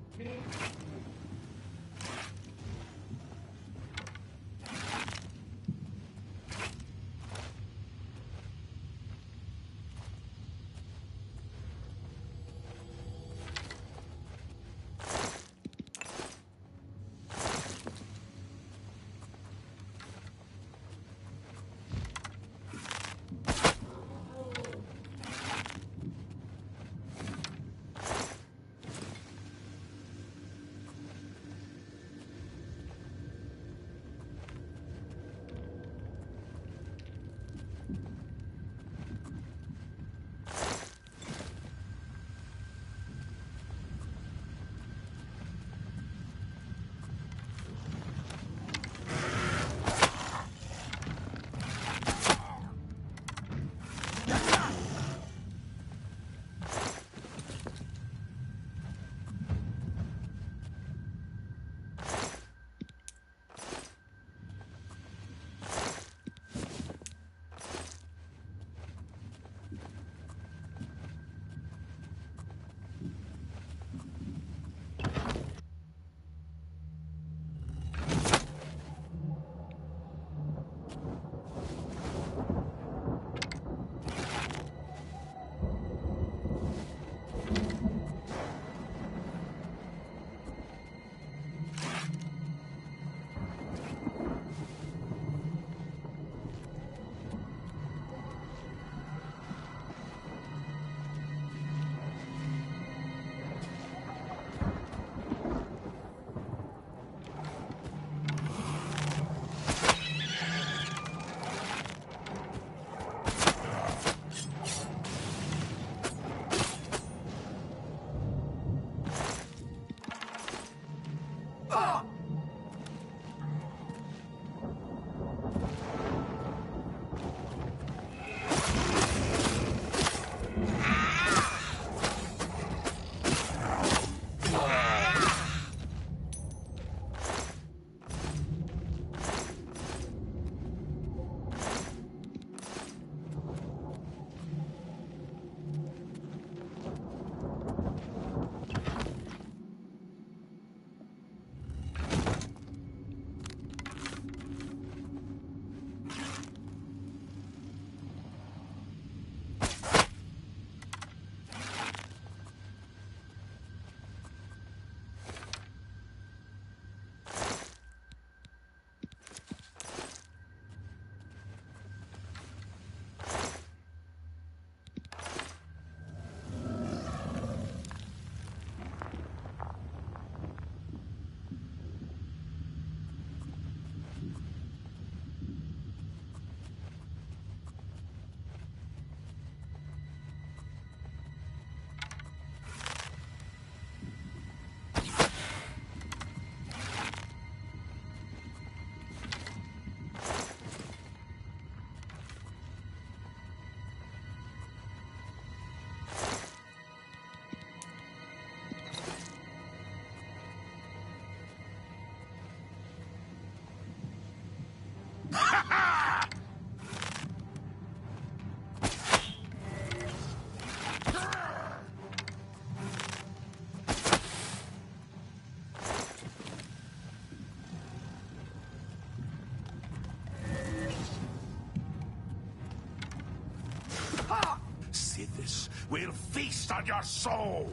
Sithis will feast on your soul!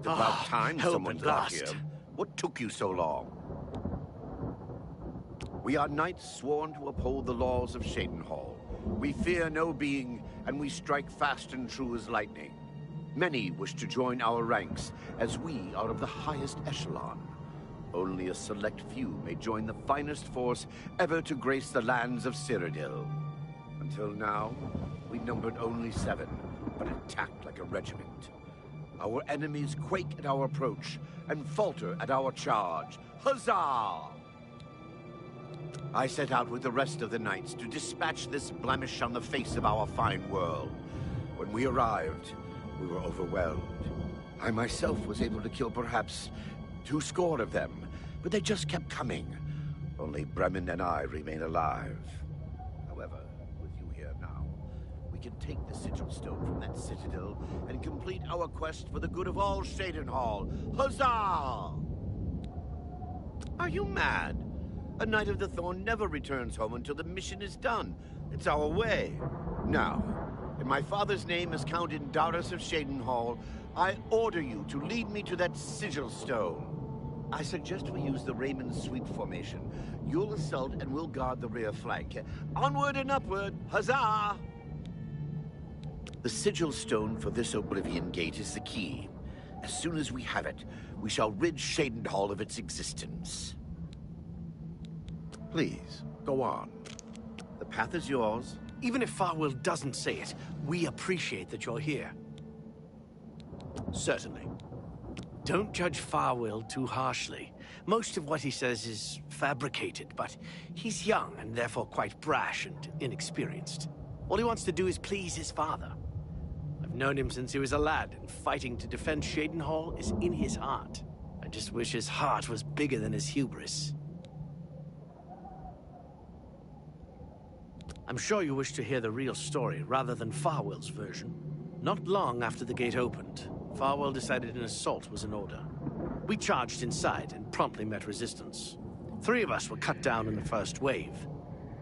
About time help someone at got last. here. What took you so long? We are knights sworn to uphold the laws of Shadenhall. We fear no being, and we strike fast and true as lightning. Many wish to join our ranks, as we are of the highest echelon. Only a select few may join the finest force ever to grace the lands of Cyrodiil. Until now, we numbered only 7, but attacked like a regiment. Our enemies quake at our approach and falter at our charge. Huzzah! I set out with the rest of the knights to dispatch this blemish on the face of our fine world. When we arrived, we were overwhelmed. I myself was able to kill perhaps 200 of them, but they just kept coming. Only Bremen and I remain alive. However, with you here now, we can take the sigil stone from that citadel and complete our quest for the good of all Shadenhall. Huzzah! Are you mad? A Knight of the Thorn never returns home until the mission is done. It's our way. Now, in my father's name as Count Indaris of Shadenhall, I order you to lead me to that sigil stone. I suggest we use the Raymond sweep formation. You'll assault and we'll guard the rear flank. Onward and upward! Huzzah! The sigil stone for this Oblivion gate is the key. As soon as we have it, we shall rid Shadenhall of its existence. Please, go on. The path is yours. Even if Farwell doesn't say it, we appreciate that you're here. Certainly. Don't judge Farwill too harshly. Most of what he says is fabricated, but he's young and therefore quite brash and inexperienced. All he wants to do is please his father. I've known him since he was a lad, and fighting to defend Shadenhall is in his heart. I just wish his heart was bigger than his hubris. I'm sure you wish to hear the real story rather than Farwell's version. Not long after the gate opened, Farwell decided an assault was in order. We charged inside and promptly met resistance. 3 of us were cut down in the first wave.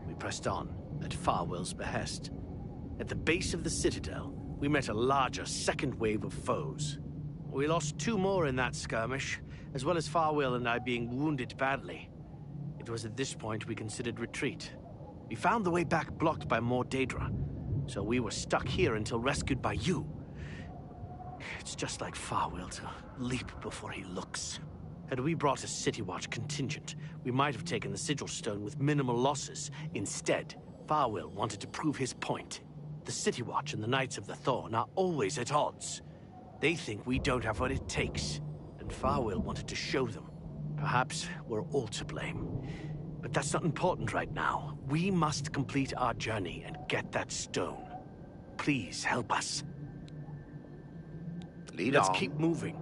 We pressed on, at Farwell's behest. At the base of the citadel, we met a larger second wave of foes. We lost 2 more in that skirmish, as well as Farwell and I being wounded badly. It was at this point we considered retreat. We found the way back blocked by more Daedra, so we were stuck here until rescued by you. It's just like Farwell to leap before he looks. Had we brought a City Watch contingent, we might have taken the Sigil Stone with minimal losses. Instead, Farwell wanted to prove his point. The City Watch and the Knights of the Thorn are always at odds. They think we don't have what it takes, and Farwell wanted to show them. Perhaps we're all to blame. But that's not important right now. We must complete our journey and get that stone. Please help us. Let's keep moving.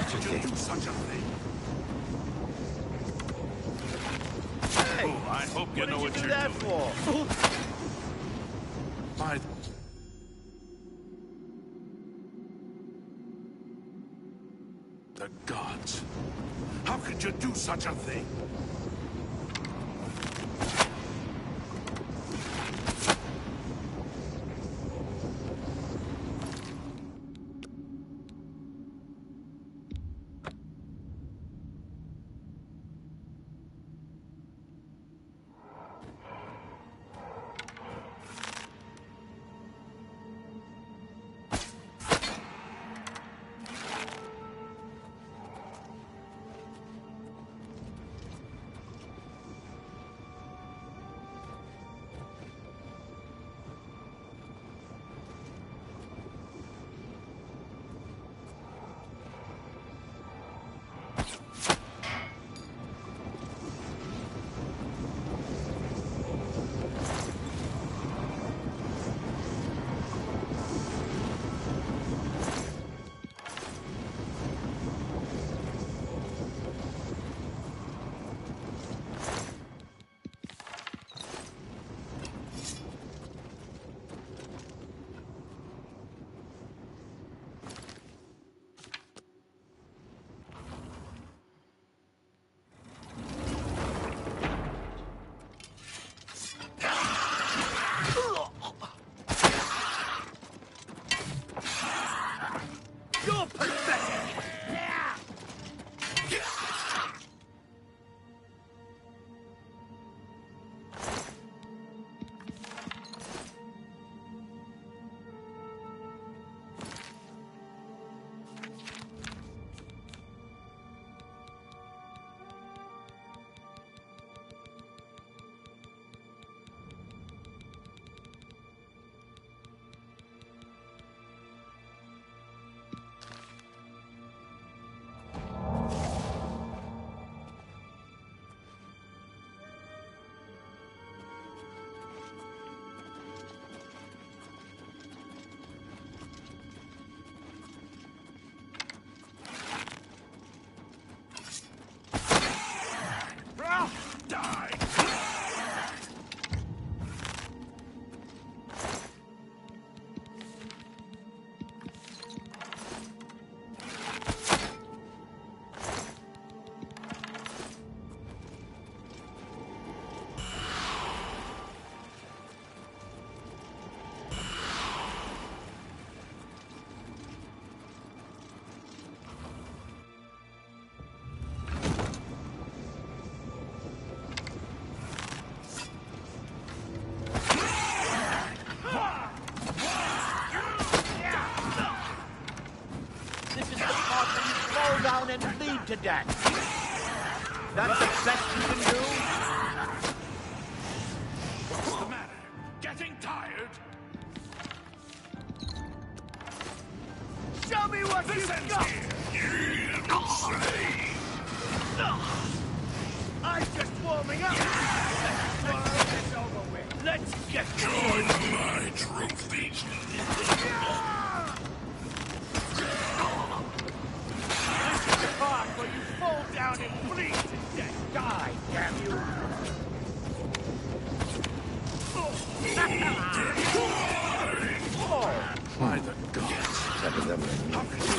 could you do such a thing? Hey, Oh, I hope you know what did you you're do that doing. for? By the gods. How could you do such a thing? You're pathetic! Down and bleed to death. That's the best you can do? What's the matter? Getting tired? Show me what you've got! I'm just warming up! It's over with. Let's get Join my trophies. Part where you fall down and bleed to death. Die, damn you! Oh, by the gods. How could you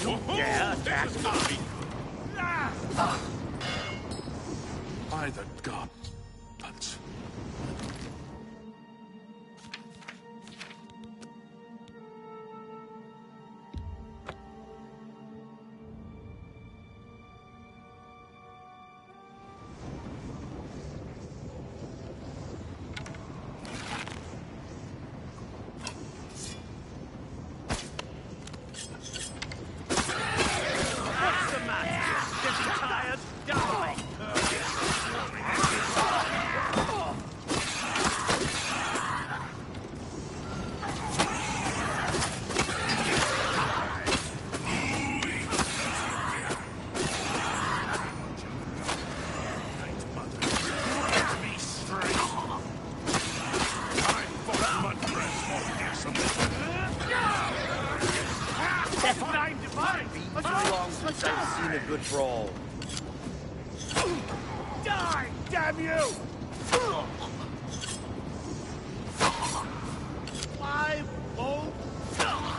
do Yeah, that's mine. By the gods. What's the matter? Getting tired? Die! Once I've seen a good brawl. Die, damn you! I won't die!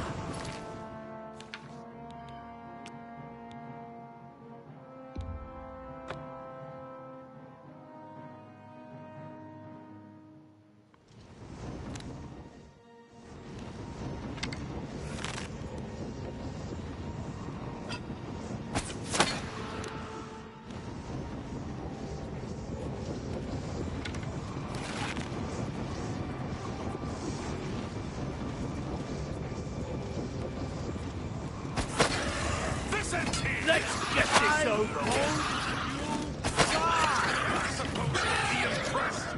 Let's get this over with. I suppose you'd be impressed.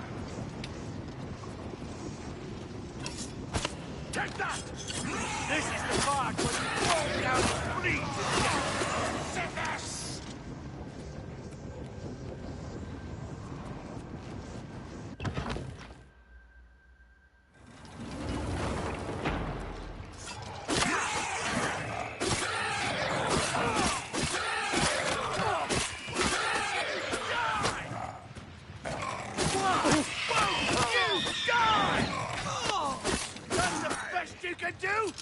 Take that! This is the part where you fall down and bleed to death. Set this! You can do?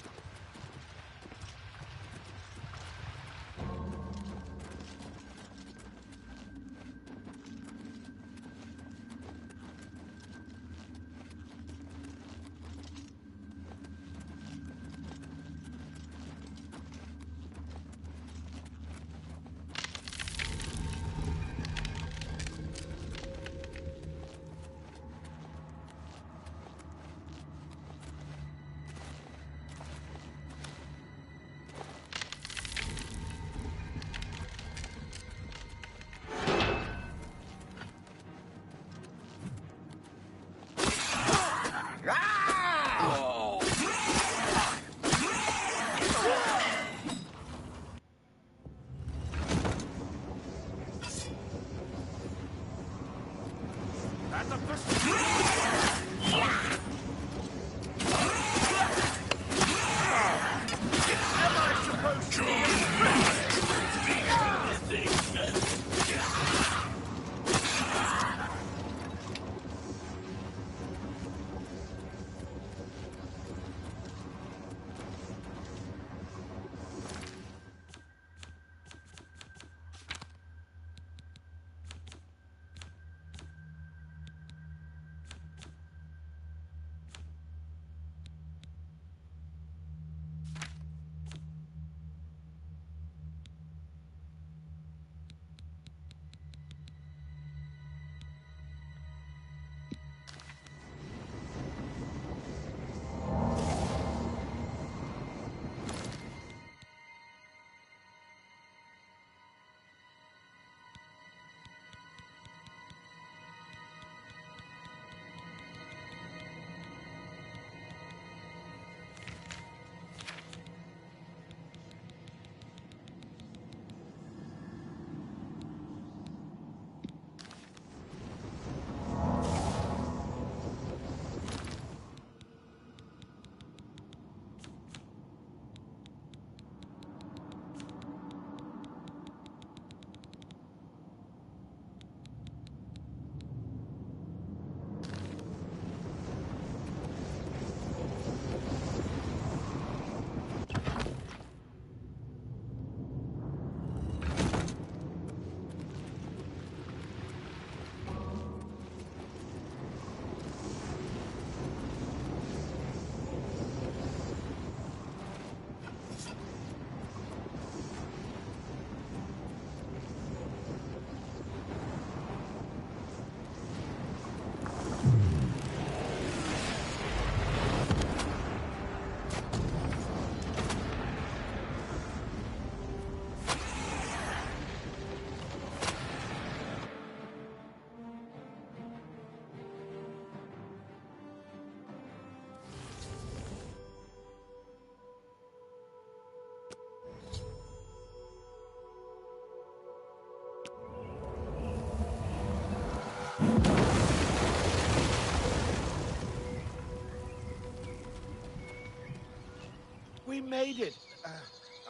We made it.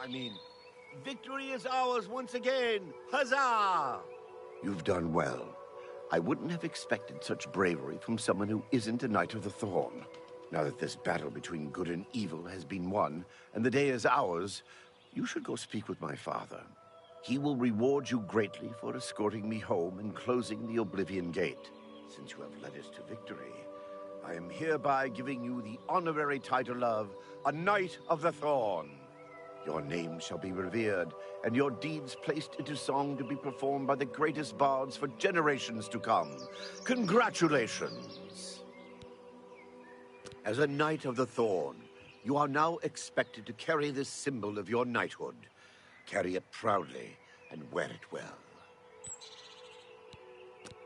I mean, Victory is ours once again! Huzzah! You've done well. I wouldn't have expected such bravery from someone who isn't a Knight of the Thorn. Now that this battle between good and evil has been won, and the day is ours, you should go speak with my father. He will reward you greatly for escorting me home and closing the Oblivion Gate. Since you have led us to victory, I am hereby giving you the honorary title of a Knight of the Thorn. Your name shall be revered, and your deeds placed into song to be performed by the greatest bards for generations to come. Congratulations! As a Knight of the Thorn, you are now expected to carry this symbol of your knighthood. Carry it proudly and wear it well.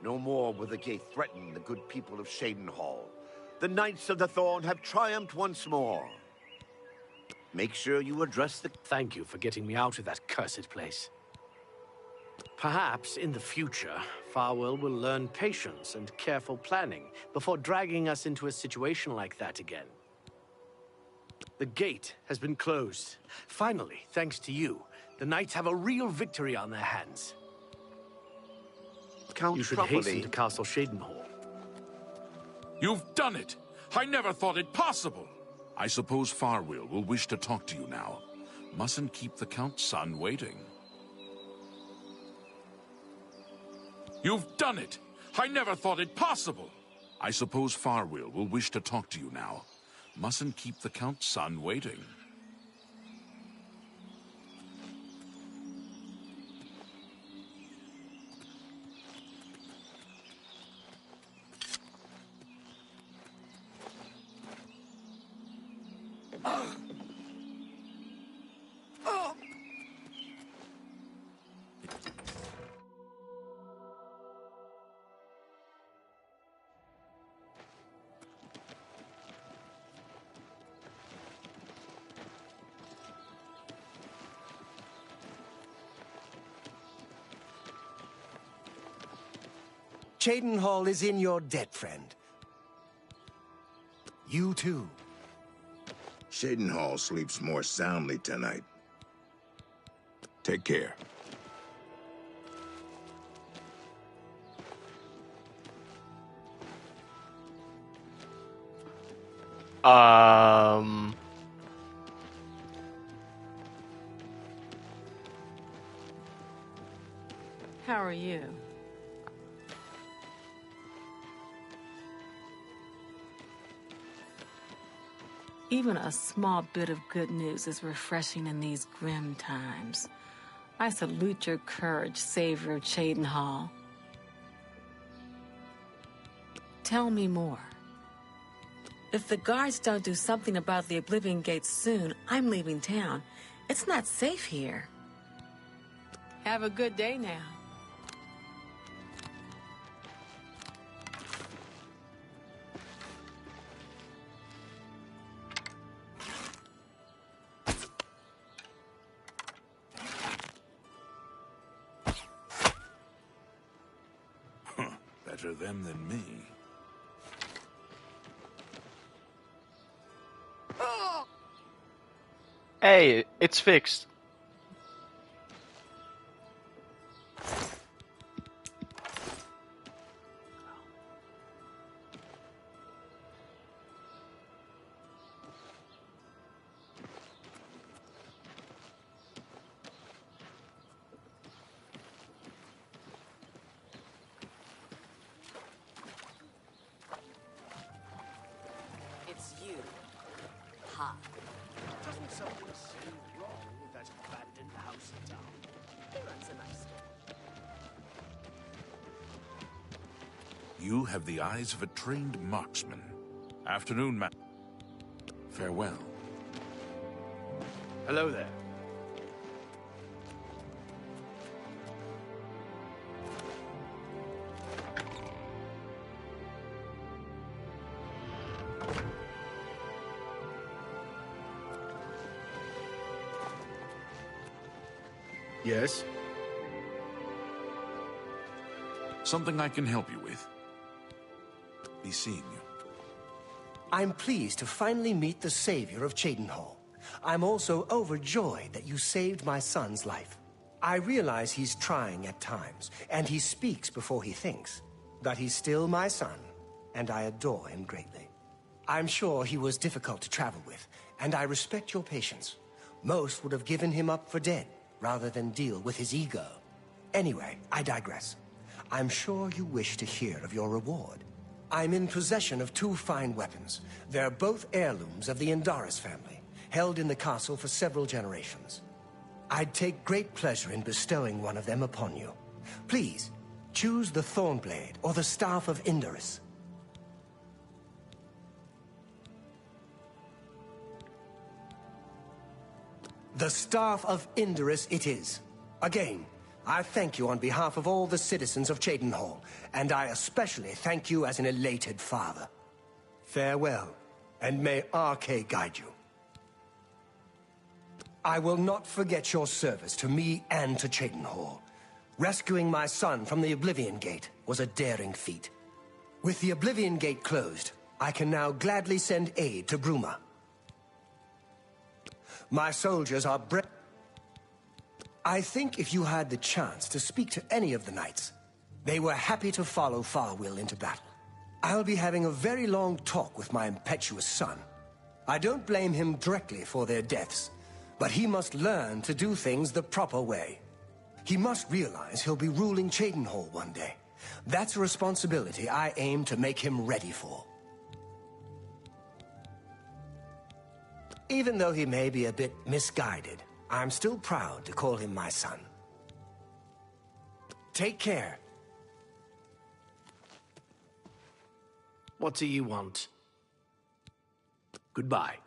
No more will the gate threaten the good people of Shadenhall. The Knights of the Thorn have triumphed once more. Make sure you address the... Thank you for getting me out of that cursed place. Perhaps in the future, Farwell will learn patience and careful planning before dragging us into a situation like that again. The gate has been closed. Finally, thanks to you, the Knights have a real victory on their hands. Count you should properly. hasten to Castle Shadenhall. You've done it! I never thought it possible! I suppose Farwell will wish to talk to you now. Mustn't keep the Count's son waiting. You've done it! I never thought it possible! I suppose Farwell will wish to talk to you now. Mustn't keep the Count's son waiting. Shadenhall is in your debt, friend. You too. Shadenhall sleeps more soundly tonight. Take care. How are you? Even a small bit of good news is refreshing in these grim times. I salute your courage, Savior of Shadenhall. Tell me more. If the guards don't do something about the Oblivion Gates soon, I'm leaving town. It's not safe here. Have a good day now. Better them than me. Hey, it's fixed. It's you. Ha. Doesn't something seem wrong with that abandoned house down? That's a nice story. You have the eyes of a trained marksman. Afternoon, ma... Farewell. Hello there. Yes? Something I can help you with. Be seeing you. I'm pleased to finally meet the savior of Shadenhall. I'm also overjoyed that you saved my son's life. I realize he's trying at times, and he speaks before he thinks. But he's still my son, and I adore him greatly. I'm sure he was difficult to travel with, and I respect your patience. Most would have given him up for dead, rather than deal with his ego. Anyway, I digress. I'm sure you wish to hear of your reward. I'm in possession of 2 fine weapons. They're both heirlooms of the Indaris family, held in the castle for several generations. I'd take great pleasure in bestowing one of them upon you. Please, choose the Thornblade or the Staff of Indaris. The Staff of Indaris it is. Again, I thank you on behalf of all the citizens of Cheydinhal, and I especially thank you as an elated father. Farewell, and may Archay guide you. I will not forget your service to me and to Cheydinhal. Rescuing my son from the Oblivion Gate was a daring feat. With the Oblivion Gate closed, I can now gladly send aid to Bruma. My soldiers are I think if you had the chance to speak to any of the knights, they were happy to follow Farwill into battle. I'll be having a very long talk with my impetuous son. I don't blame him directly for their deaths, but he must learn to do things the proper way. He must realize he'll be ruling Cheydinhal one day. That's a responsibility I aim to make him ready for. Even though he may be a bit misguided, I'm still proud to call him my son. Take care. What do you want? Goodbye.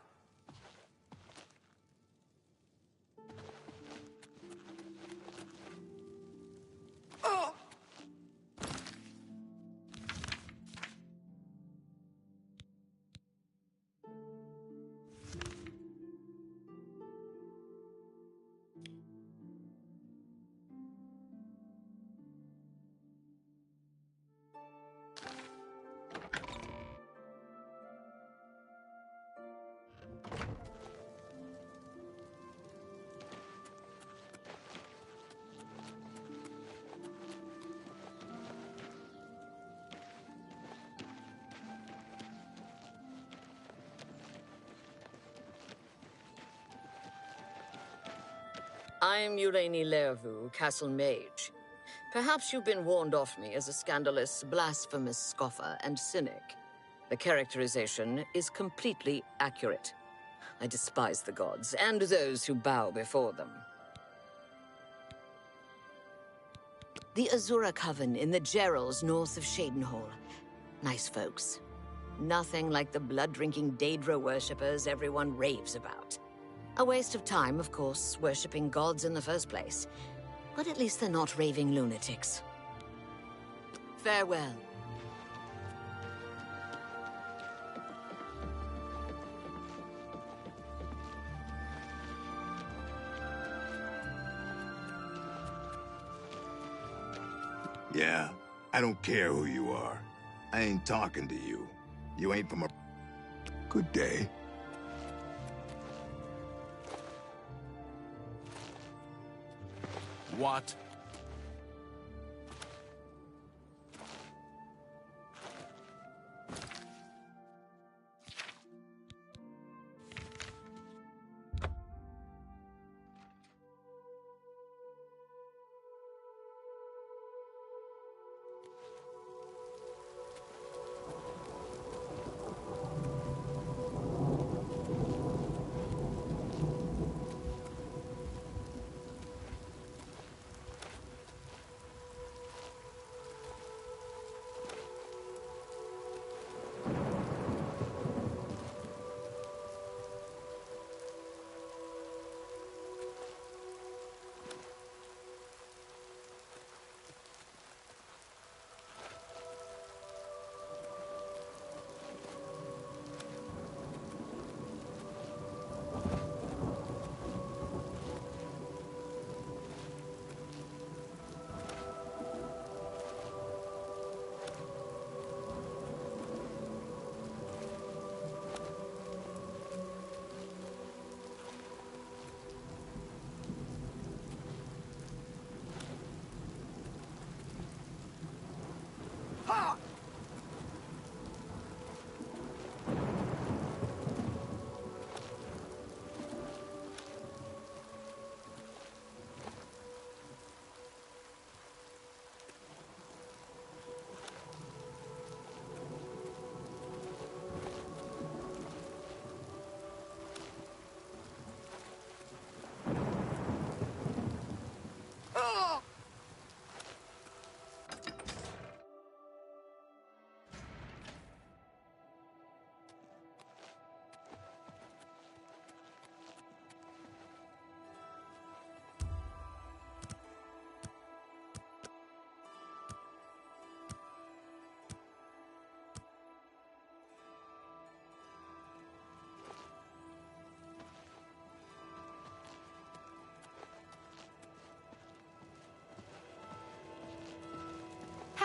I'm Yureni Lervu, Castle Mage. Perhaps you've been warned off me as a scandalous, blasphemous scoffer and cynic. The characterization is completely accurate. I despise the gods and those who bow before them. The Azura Coven in the Gerals north of Cheydinhal. Nice folks. Nothing like the blood-drinking Daedra worshippers everyone raves about. A waste of time, of course, worshipping gods in the first place. But at least they're not raving lunatics. Farewell. Yeah, I don't care who you are. I ain't talking to you. You ain't from a... Good day. What?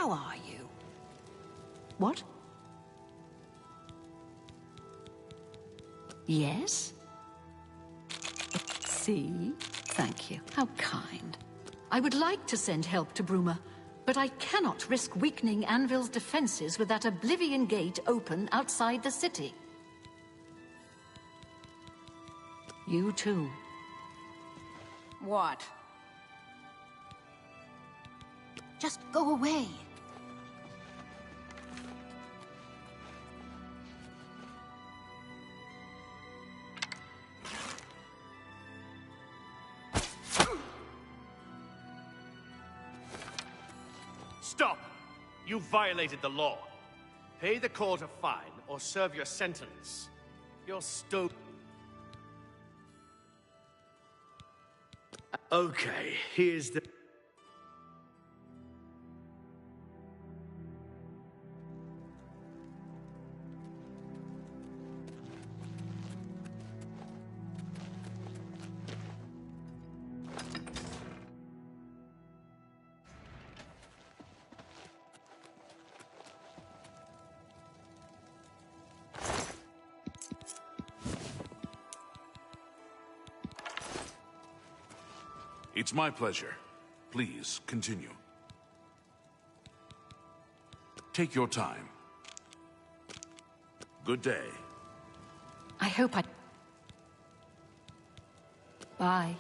How are you? What? Yes? See? Thank you. How kind. I would like to send help to Bruma, but I cannot risk weakening Anvil's defenses with that Oblivion gate open outside the city. You too. What? Just go away. Stop! You violated the law. Pay the court a fine or serve your sentence. You're Okay, here's the... It's my pleasure. Please, continue. Take your time. Good day. I hope I... Bye.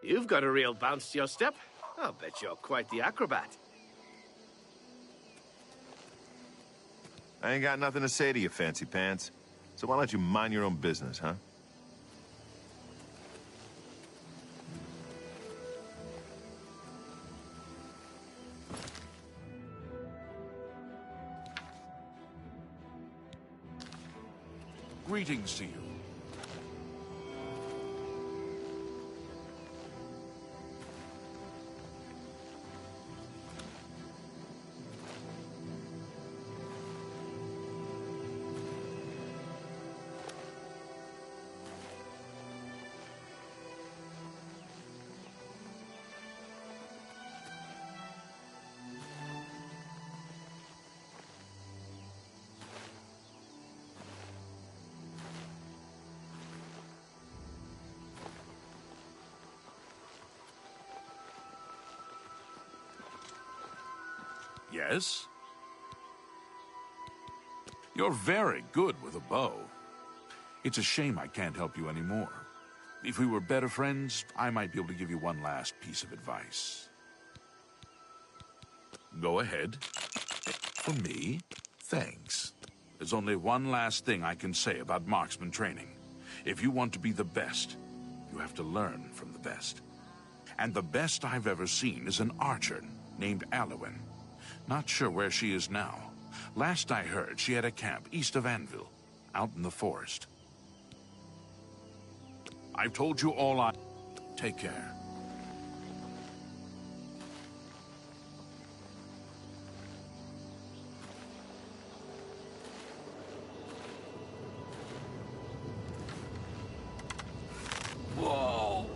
You've got a real bounce to your step. I'll bet you're quite the acrobat. I ain't got nothing to say to you, fancy pants. So why don't you mind your own business, huh? Greetings to you. Yes? You're very good with a bow. It's a shame I can't help you anymore. If we were better friends, I might be able to give you one last piece of advice. Go ahead. For me, thanks. There's only one last thing I can say about marksman training. If you want to be the best, you have to learn from the best. And the best I've ever seen is an archer named Alwyn. Not sure where she is now. Last I heard, she had a camp east of Anvil, out in the forest. I've told you all I... Take care. Whoa!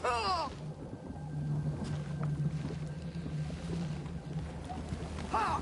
Ah! Ah!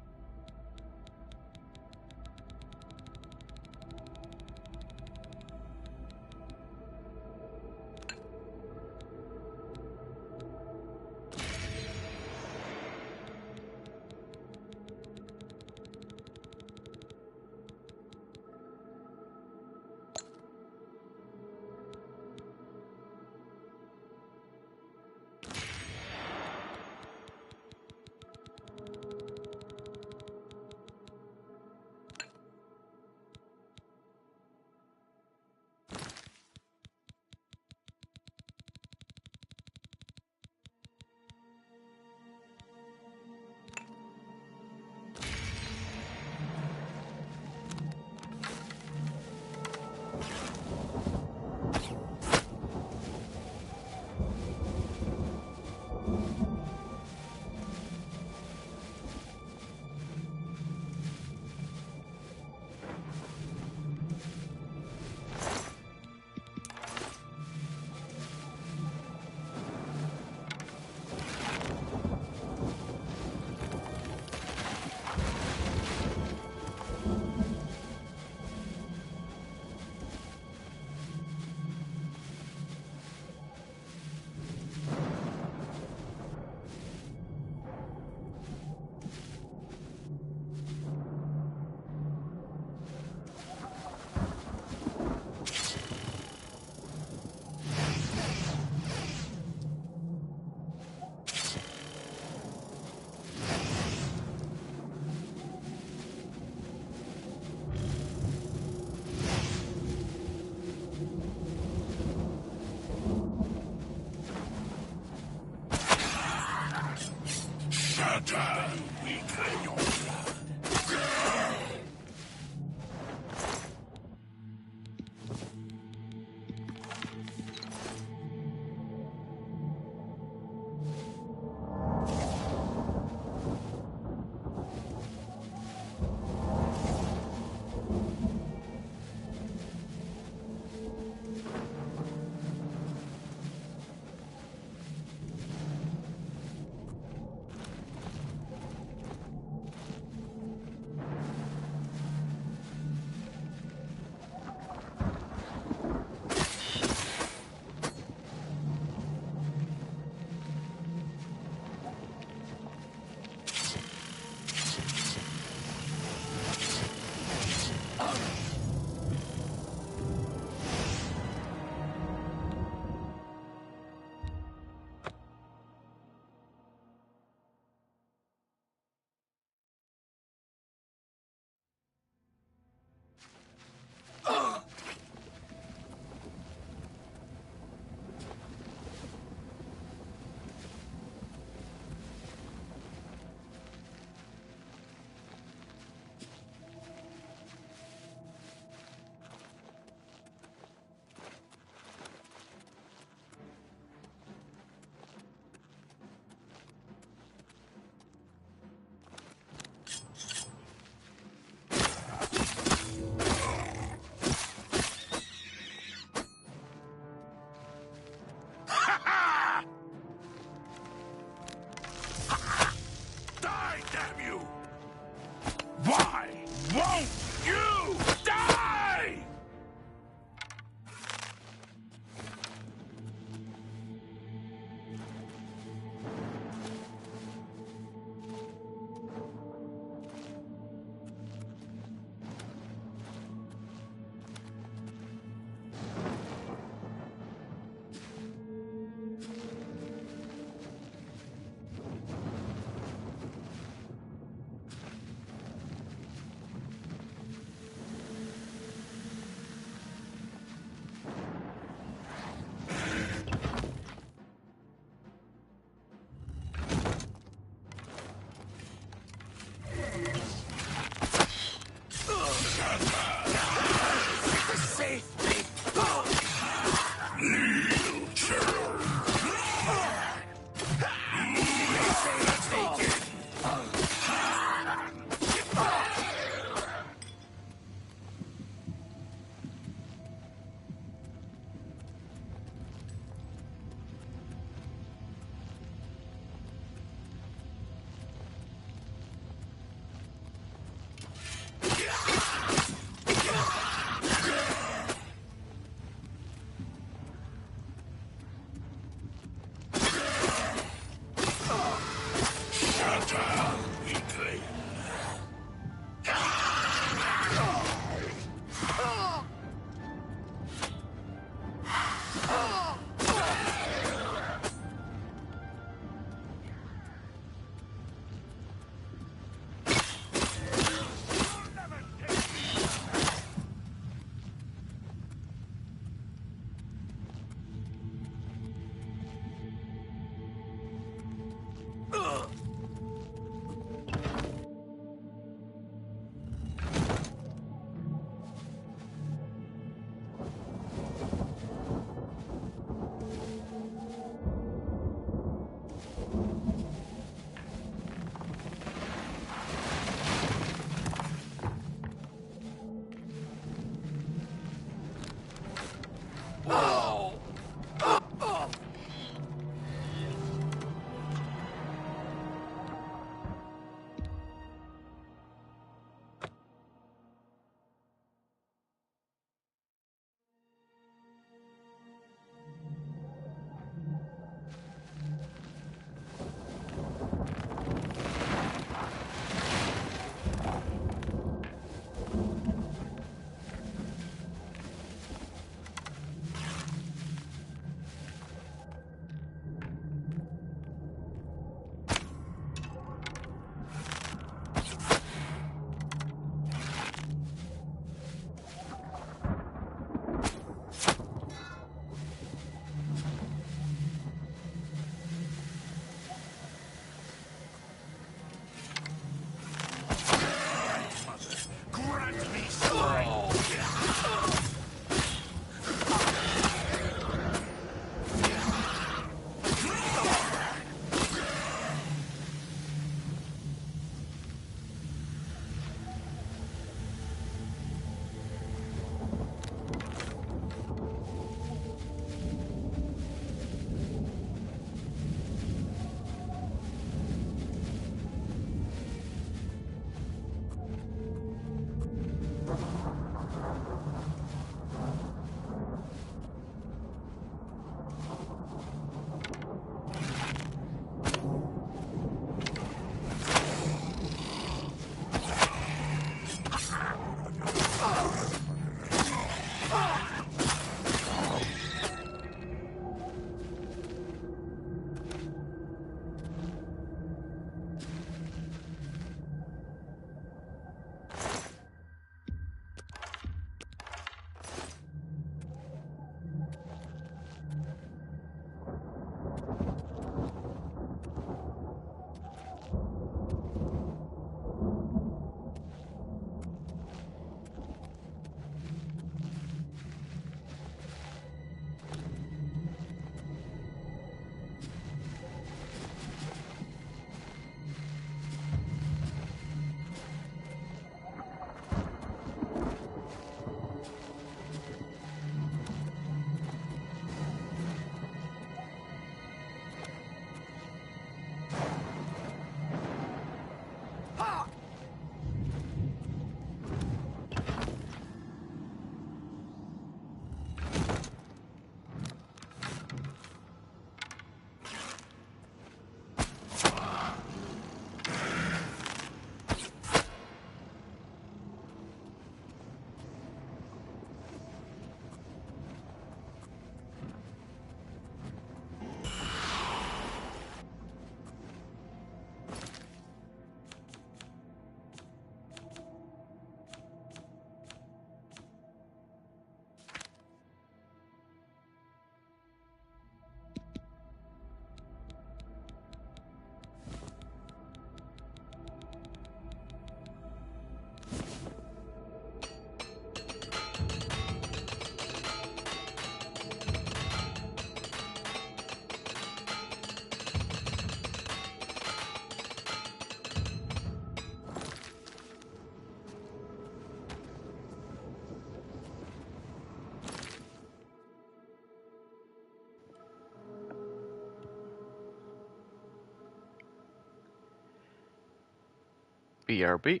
BRB.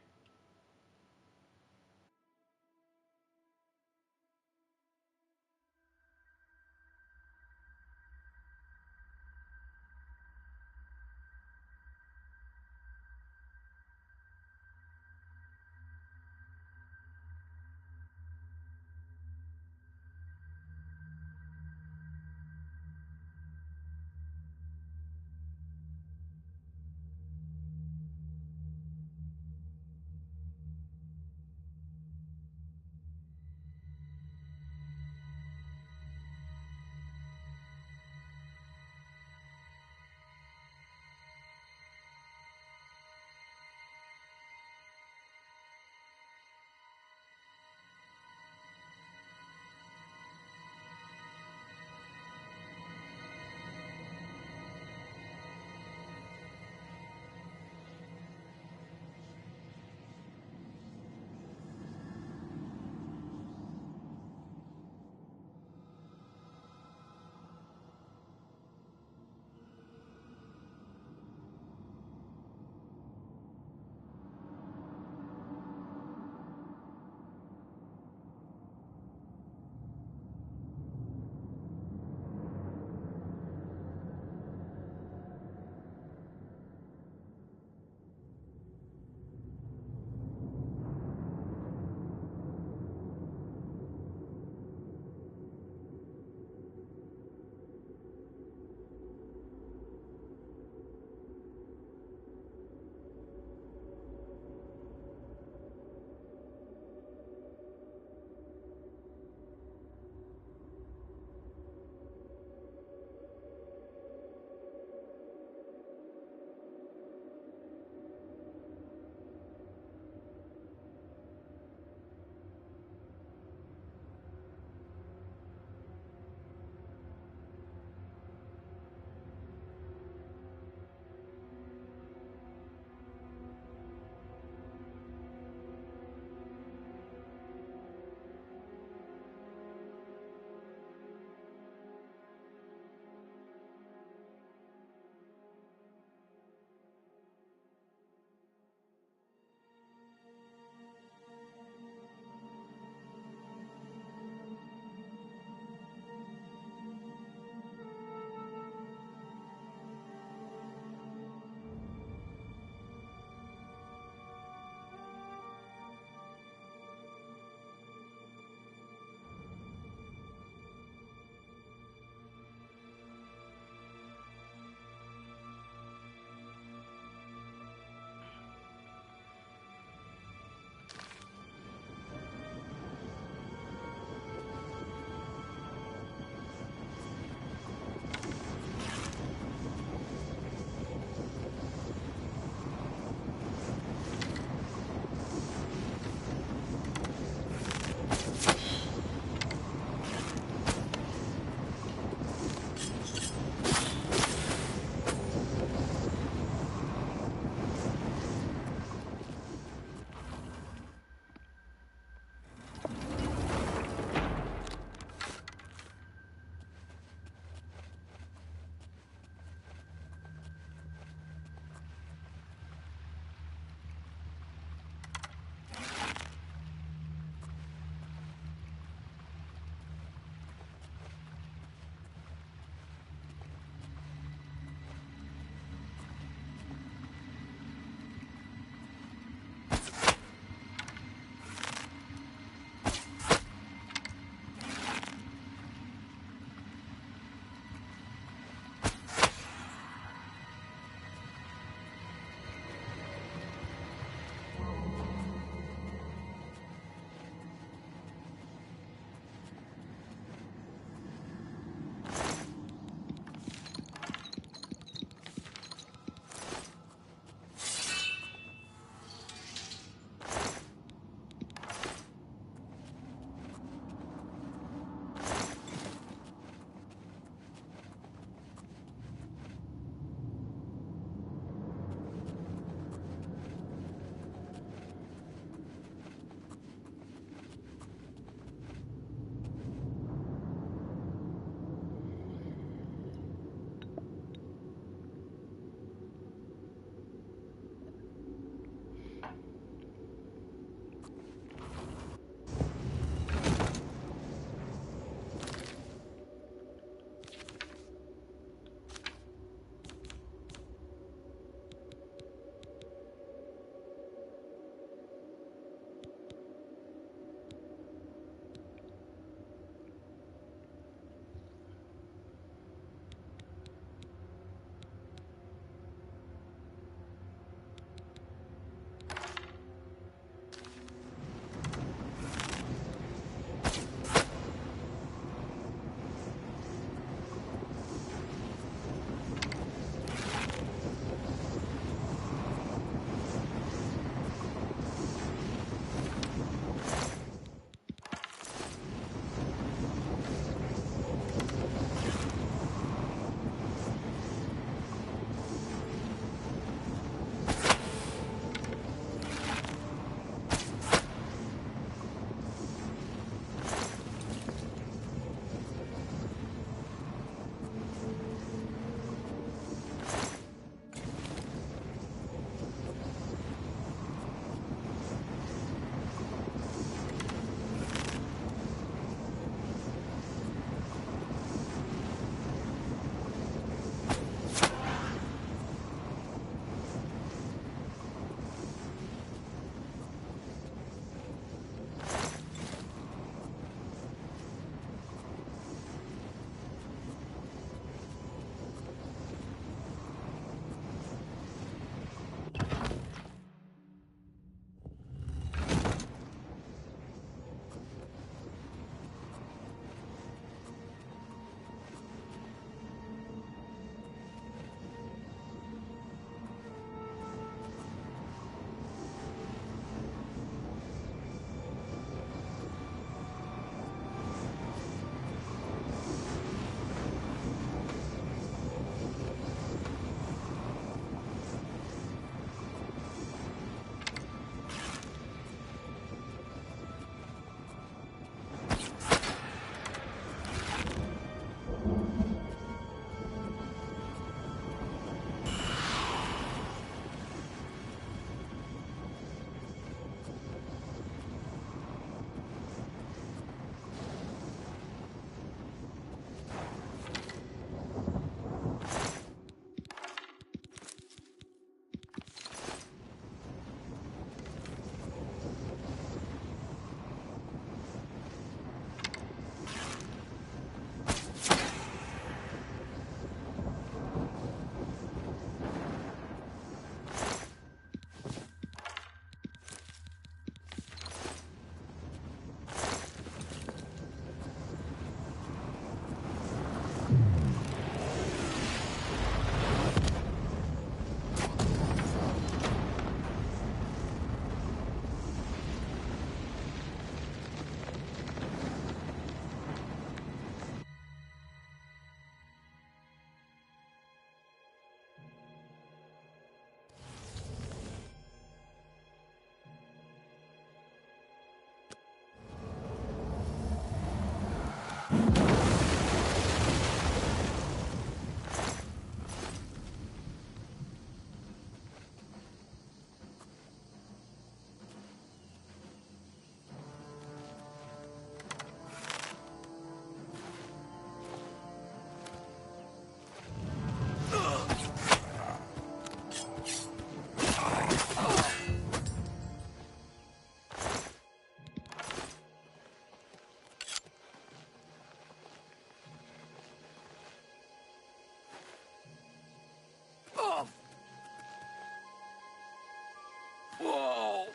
Whoa!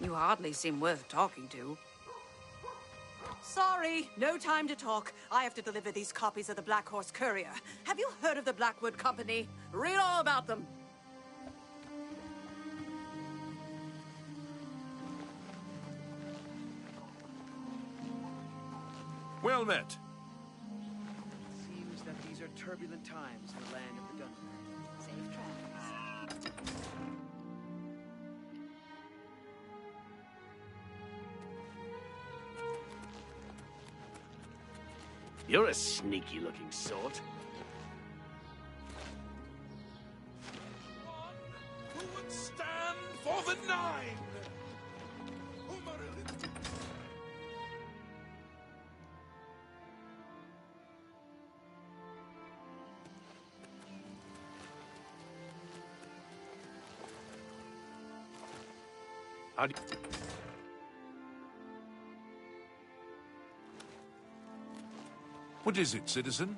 You hardly seem worth talking to. Sorry, no time to talk. I have to deliver these copies of the Black Horse Courier. Have you heard of the Blackwood Company? Read all about them. Well met. Seems that these are turbulent times in the land of the Dunmer. Safe travels. You're a sneaky-looking sort. Who would stand for the 9? How do you... What is it, citizen?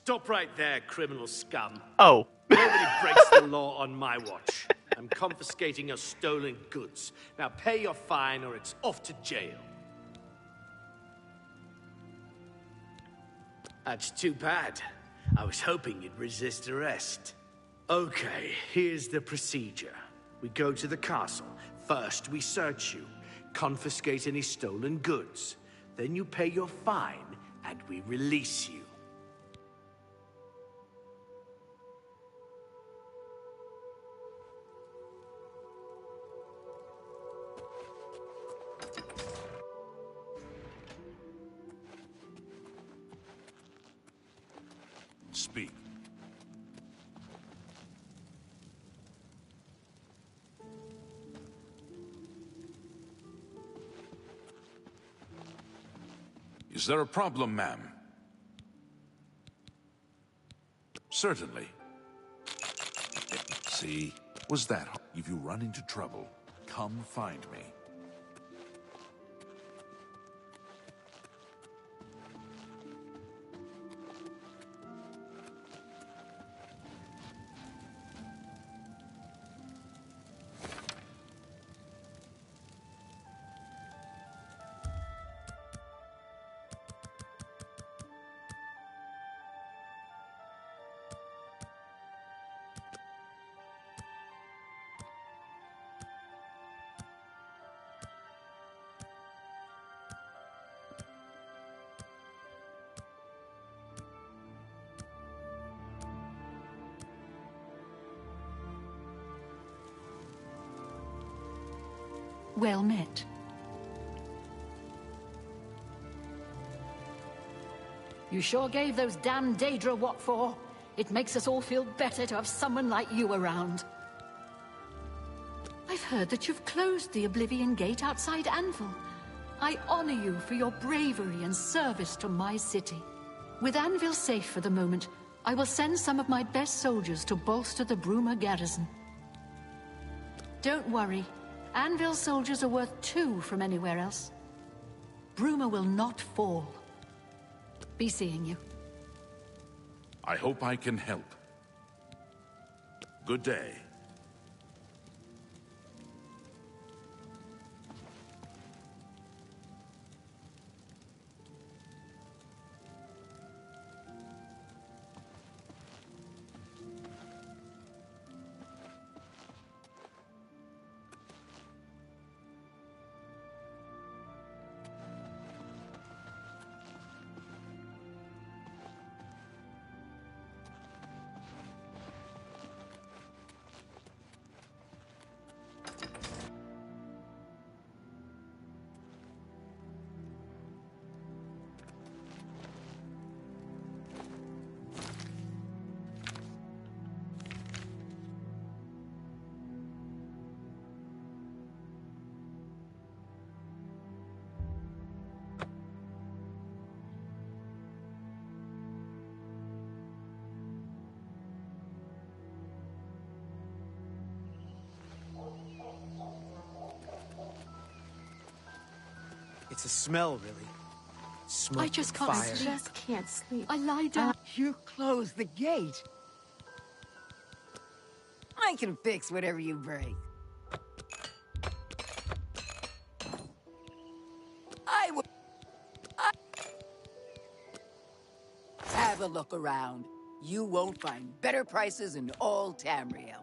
Stop right there, criminal scum. Oh. Nobody breaks the law on my watch. I'm confiscating your stolen goods. Now pay your fine or it's off to jail. That's too bad. I was hoping you'd resist arrest. Okay, here's the procedure. We go to the castle. First, we search you, confiscate any stolen goods. Then you pay your fine, and we release you. Speak. Is there a problem, ma'am? Certainly. See, was that hard? If you run into trouble, come find me. Well met. You sure gave those damn Daedra what for. It makes us all feel better to have someone like you around. I've heard that you've closed the Oblivion Gate outside Anvil. I honor you for your bravery and service to my city. With Anvil safe for the moment, I will send some of my best soldiers to bolster the Bruma garrison. Don't worry. Anvil soldiers are worth 2 from anywhere else. Bruma will not fall. Be seeing you. I hope I can help. Good day. It's a smell, really. Smoke I just and can't fire. sleep. I just can't sleep. I lie down. You closed the gate. I can fix whatever you break. I will. Have a look around. You won't find better prices in all Tamriel.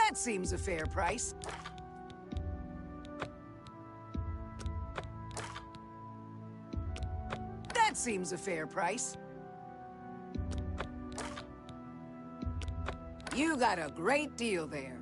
That seems a fair price. That seems a fair price. You got a great deal there.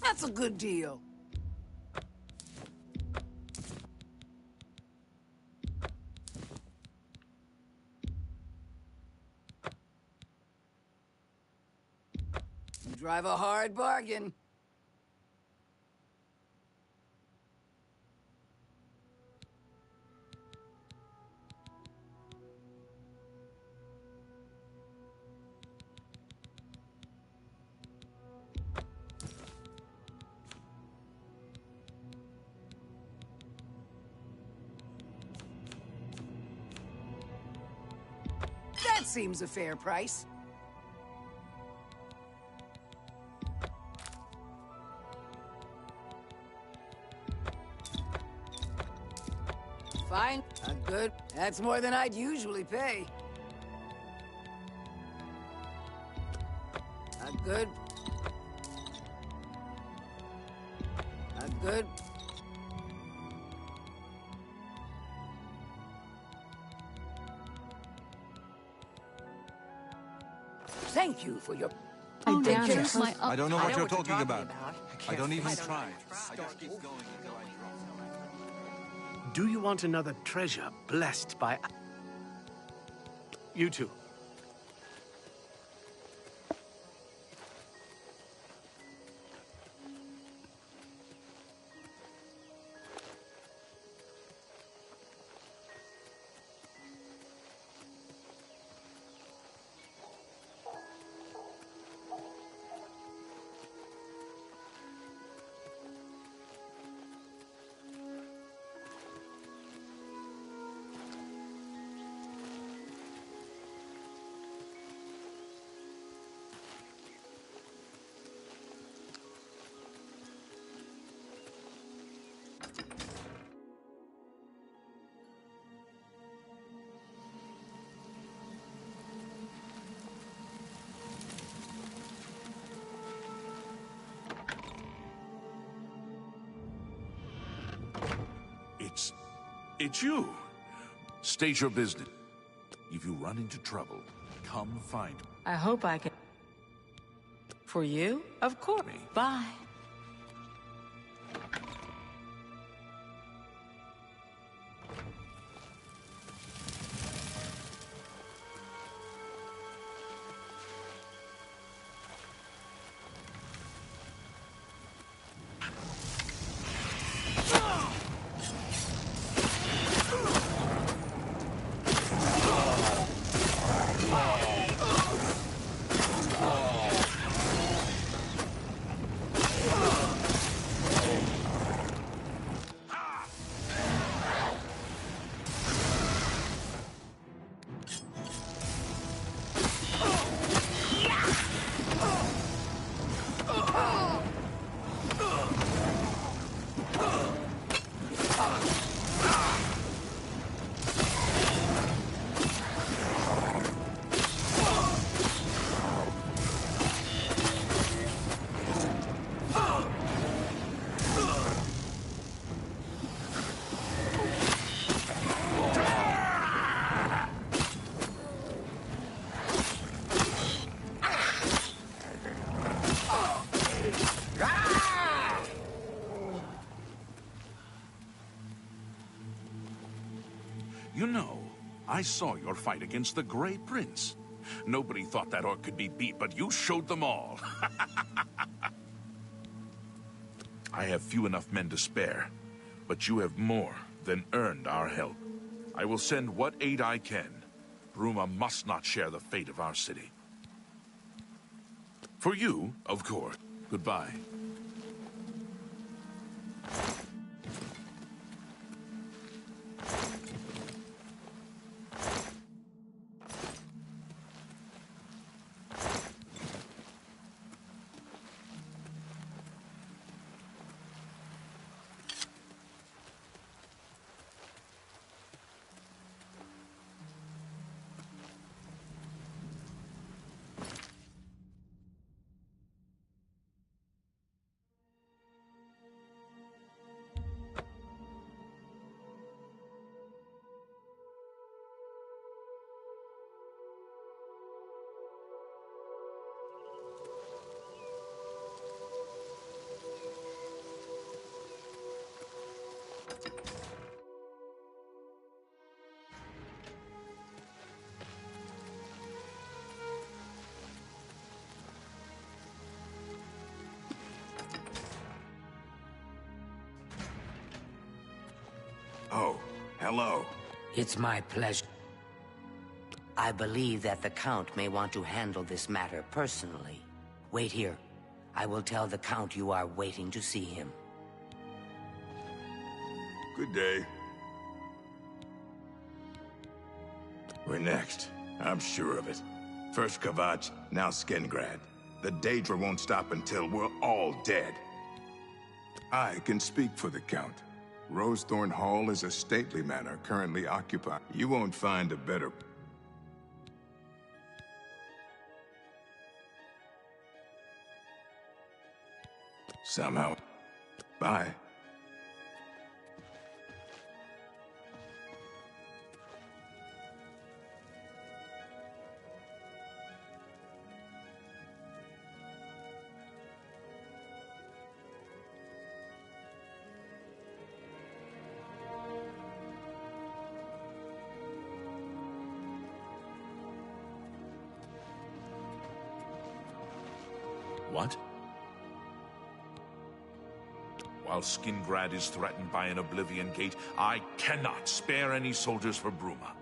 That's a good deal. You drive a hard bargain. That seems a fair price. Fine. Good. That's more than I'd usually pay. good. I'm good. Thank you for your... Oh, Take no, care. just my I don't know what I you're talking about. I don't even face try. Do you want another treasure blessed by... You two. It's you. State your business. If you run into trouble, come find me. I hope I can... For you? Of course. Bye. You know, I saw your fight against the Grey Prince. Nobody thought that orc could be beat, but you showed them all. I have few enough men to spare, but you have more than earned our help. I will send what aid I can. Bruma must not share the fate of our city. For you, of course. Goodbye. Oh, hello. It's my pleasure. I believe that the Count may want to handle this matter personally. Wait here. I will tell the Count you are waiting to see him. Good day. We're next. I'm sure of it. First Kvatch, now Skengrad. The Daedra won't stop until we're all dead. I can speak for the Count. Rosethorn Hall is a stately manor currently occupied. You won't find a better... Somehow. Bye. What? While Skingrad is threatened by an Oblivion Gate, I cannot spare any soldiers for Bruma.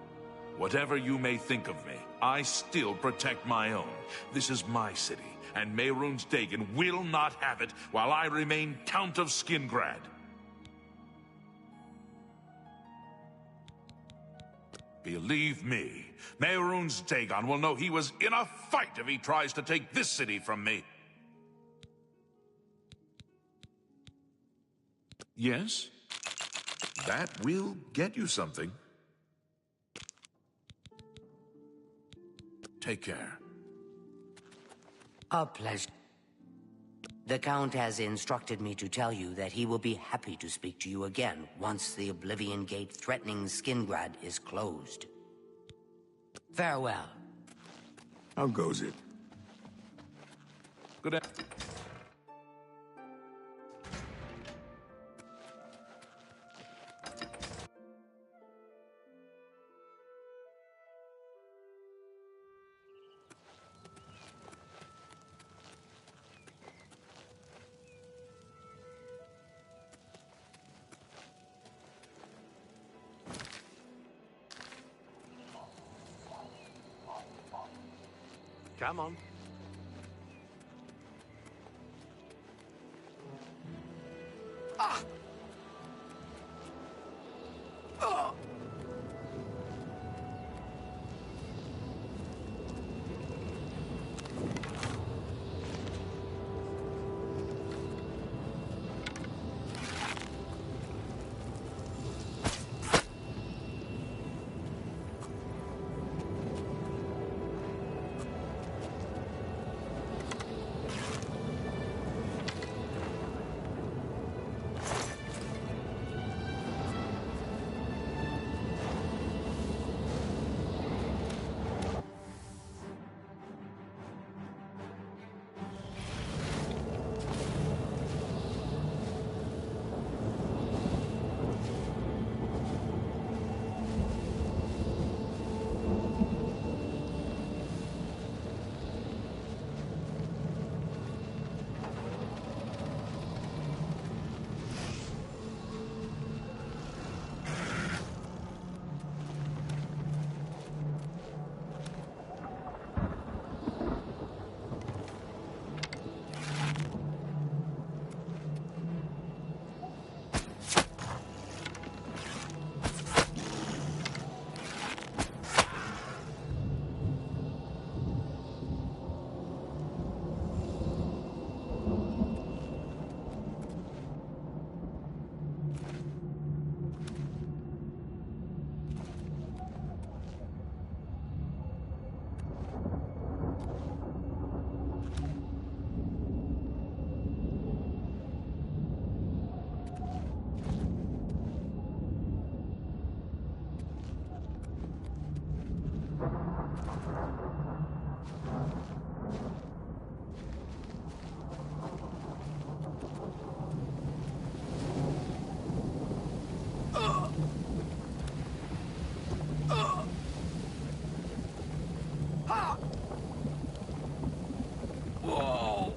Whatever you may think of me, I still protect my own. This is my city, and Mehrunes Dagon will not have it while I remain Count of Skingrad. Believe me, Mehrunes Dagon will know he was in a fight if he tries to take this city from me. Yes, that will get you something. Take care. A pleasure. The Count has instructed me to tell you that he will be happy to speak to you again once the Oblivion Gate threatening Skingrad is closed. Farewell. How goes it? Good afternoon. Come on. Ah! Oh!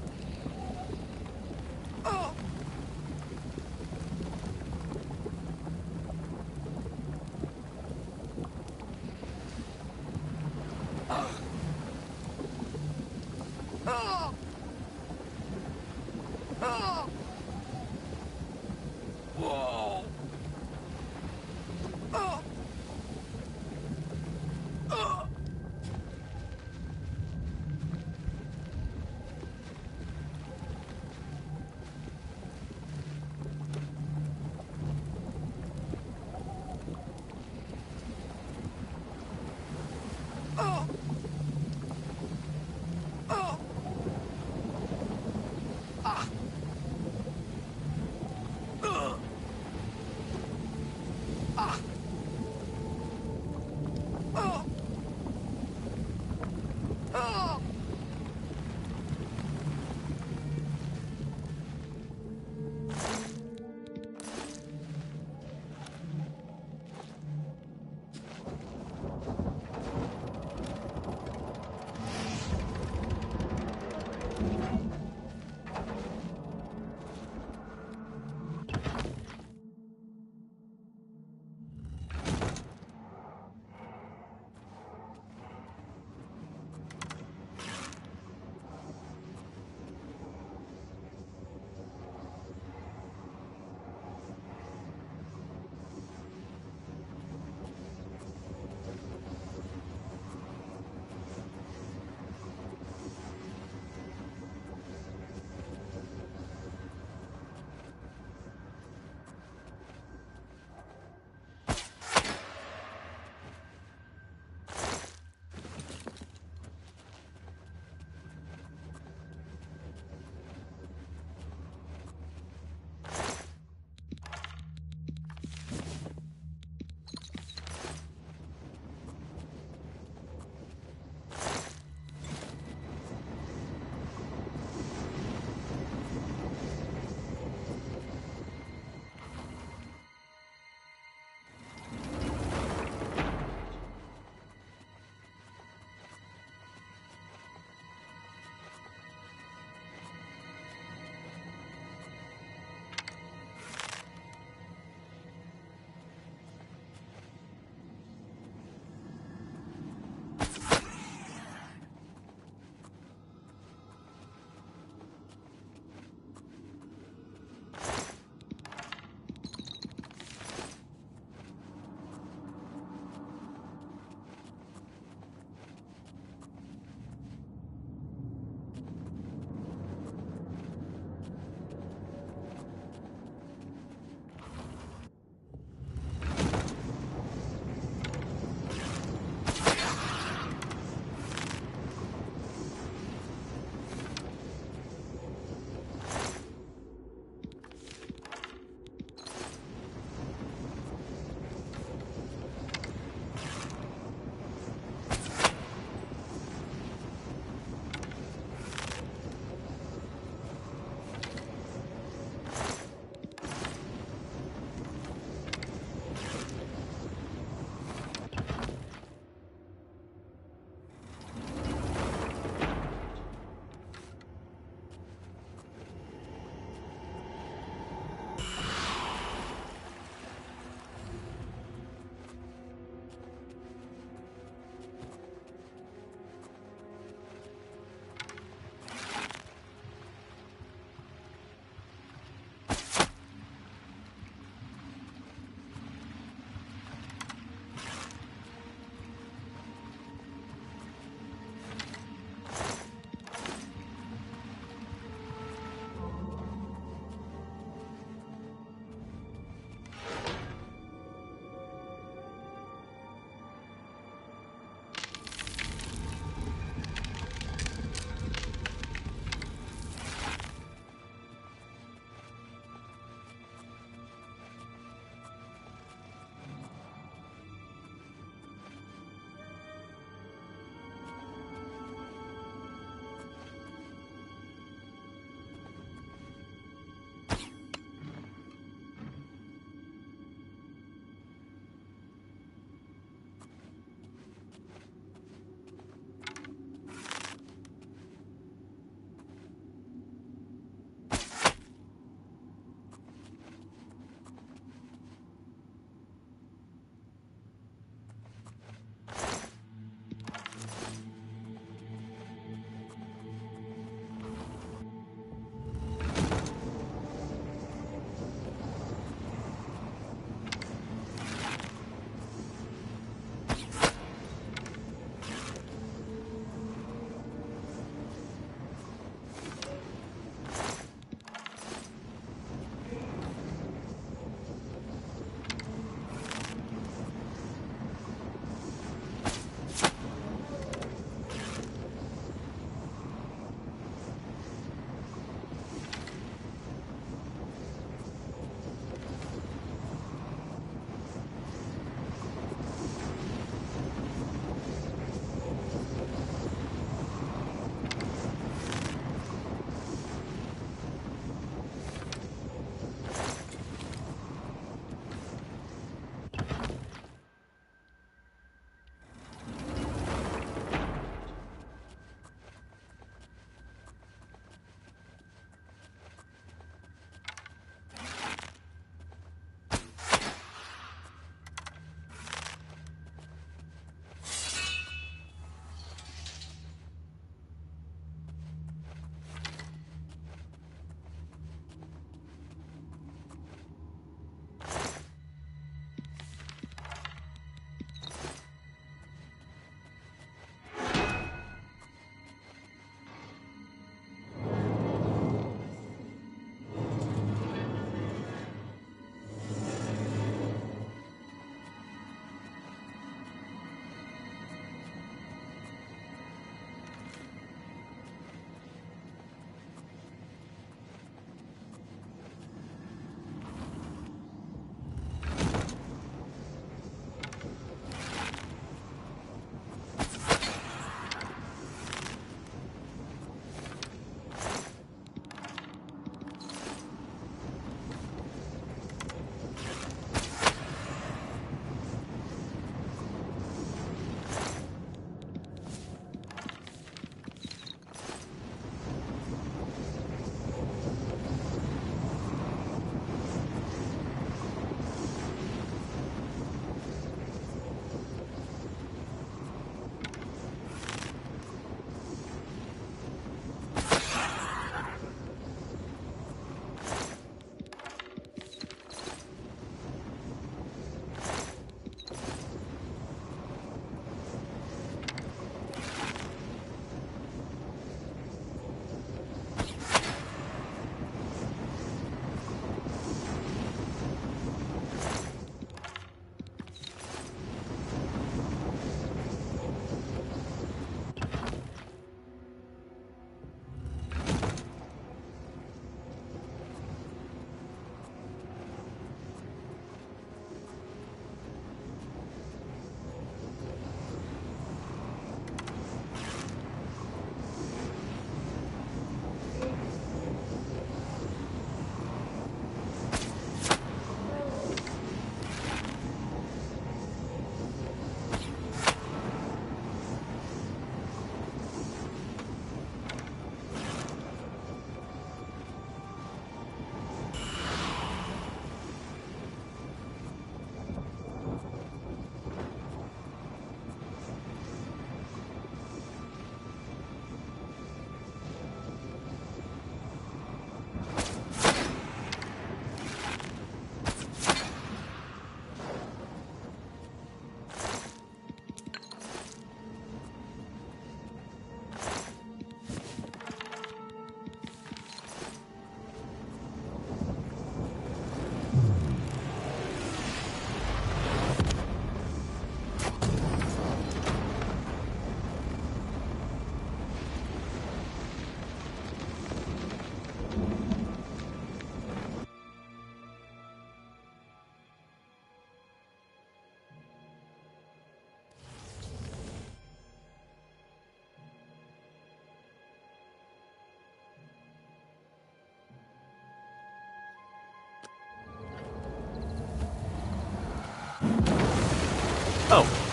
Oh.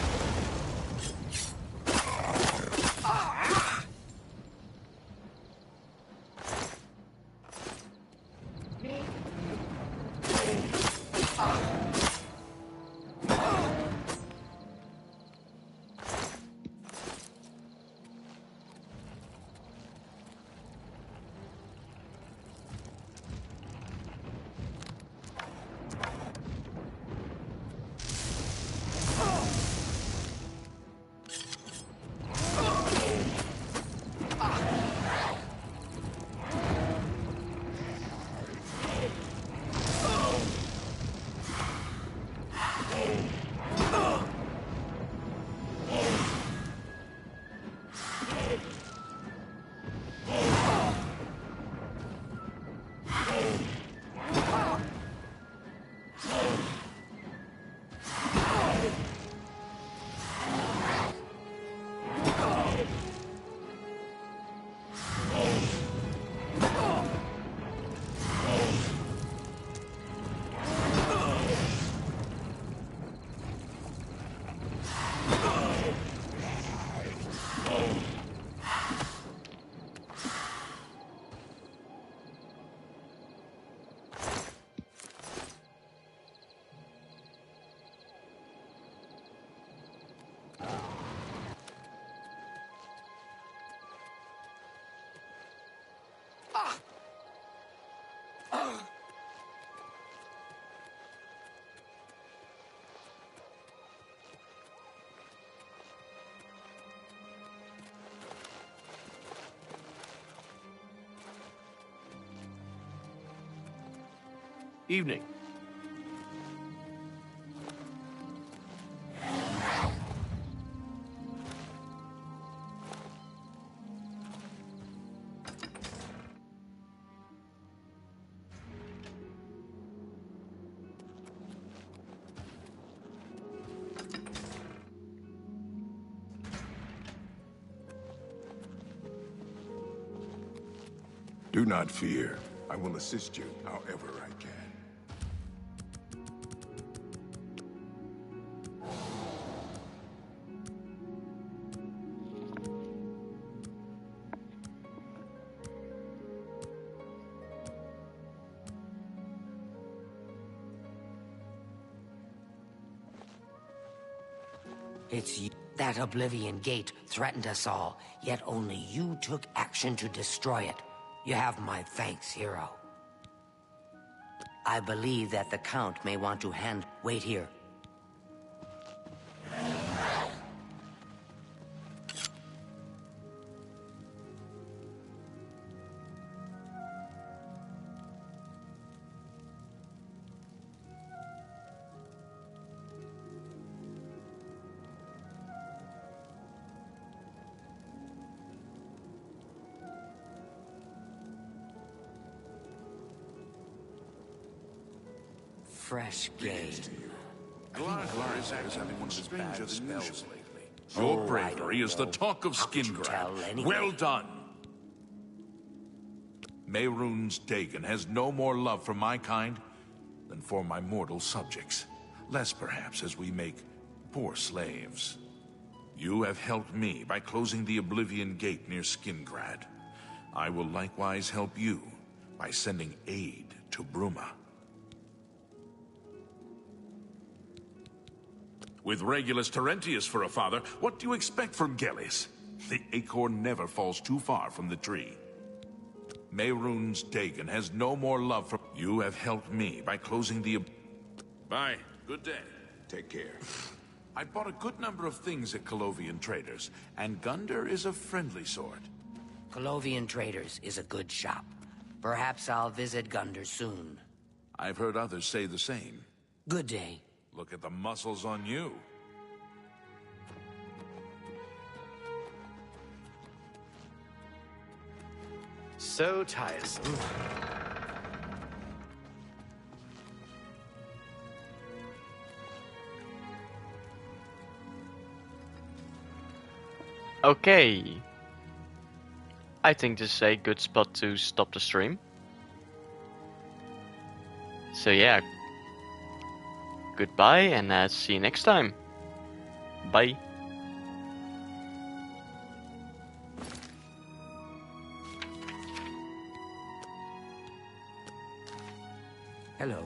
Evening. Do not fear. I will assist you however I can. It's you. That Oblivion Gate threatened us all, yet only you took action to destroy it. You have my thanks, hero. I believe that the Count may want to hand... Wait here. Fresh game. Glarglar is having one of his bad spells lately. Your bravery is the talk of Skingrad. Well done! Mehrunes Dagon has no more love for my kind than for my mortal subjects. Less, perhaps, as we make poor slaves. You have helped me by closing the Oblivion Gate near Skingrad. I will likewise help you by sending aid to Bruma. With Regulus Terentius for a father, what do you expect from Gelis? The acorn never falls too far from the tree. Mehrunes Dagon has no more love for... You have helped me by closing the... Bye. Good day. Take care. I bought a good number of things at Colovian Traders, and Gunder is a friendly sort. Colovian Traders is a good shop. Perhaps I'll visit Gunder soon. I've heard others say the same. Good day. Look at the muscles on you. So tiresome. Okay. I think this is a good spot to stop the stream. So yeah. Goodbye and see you next time. Bye. Hello.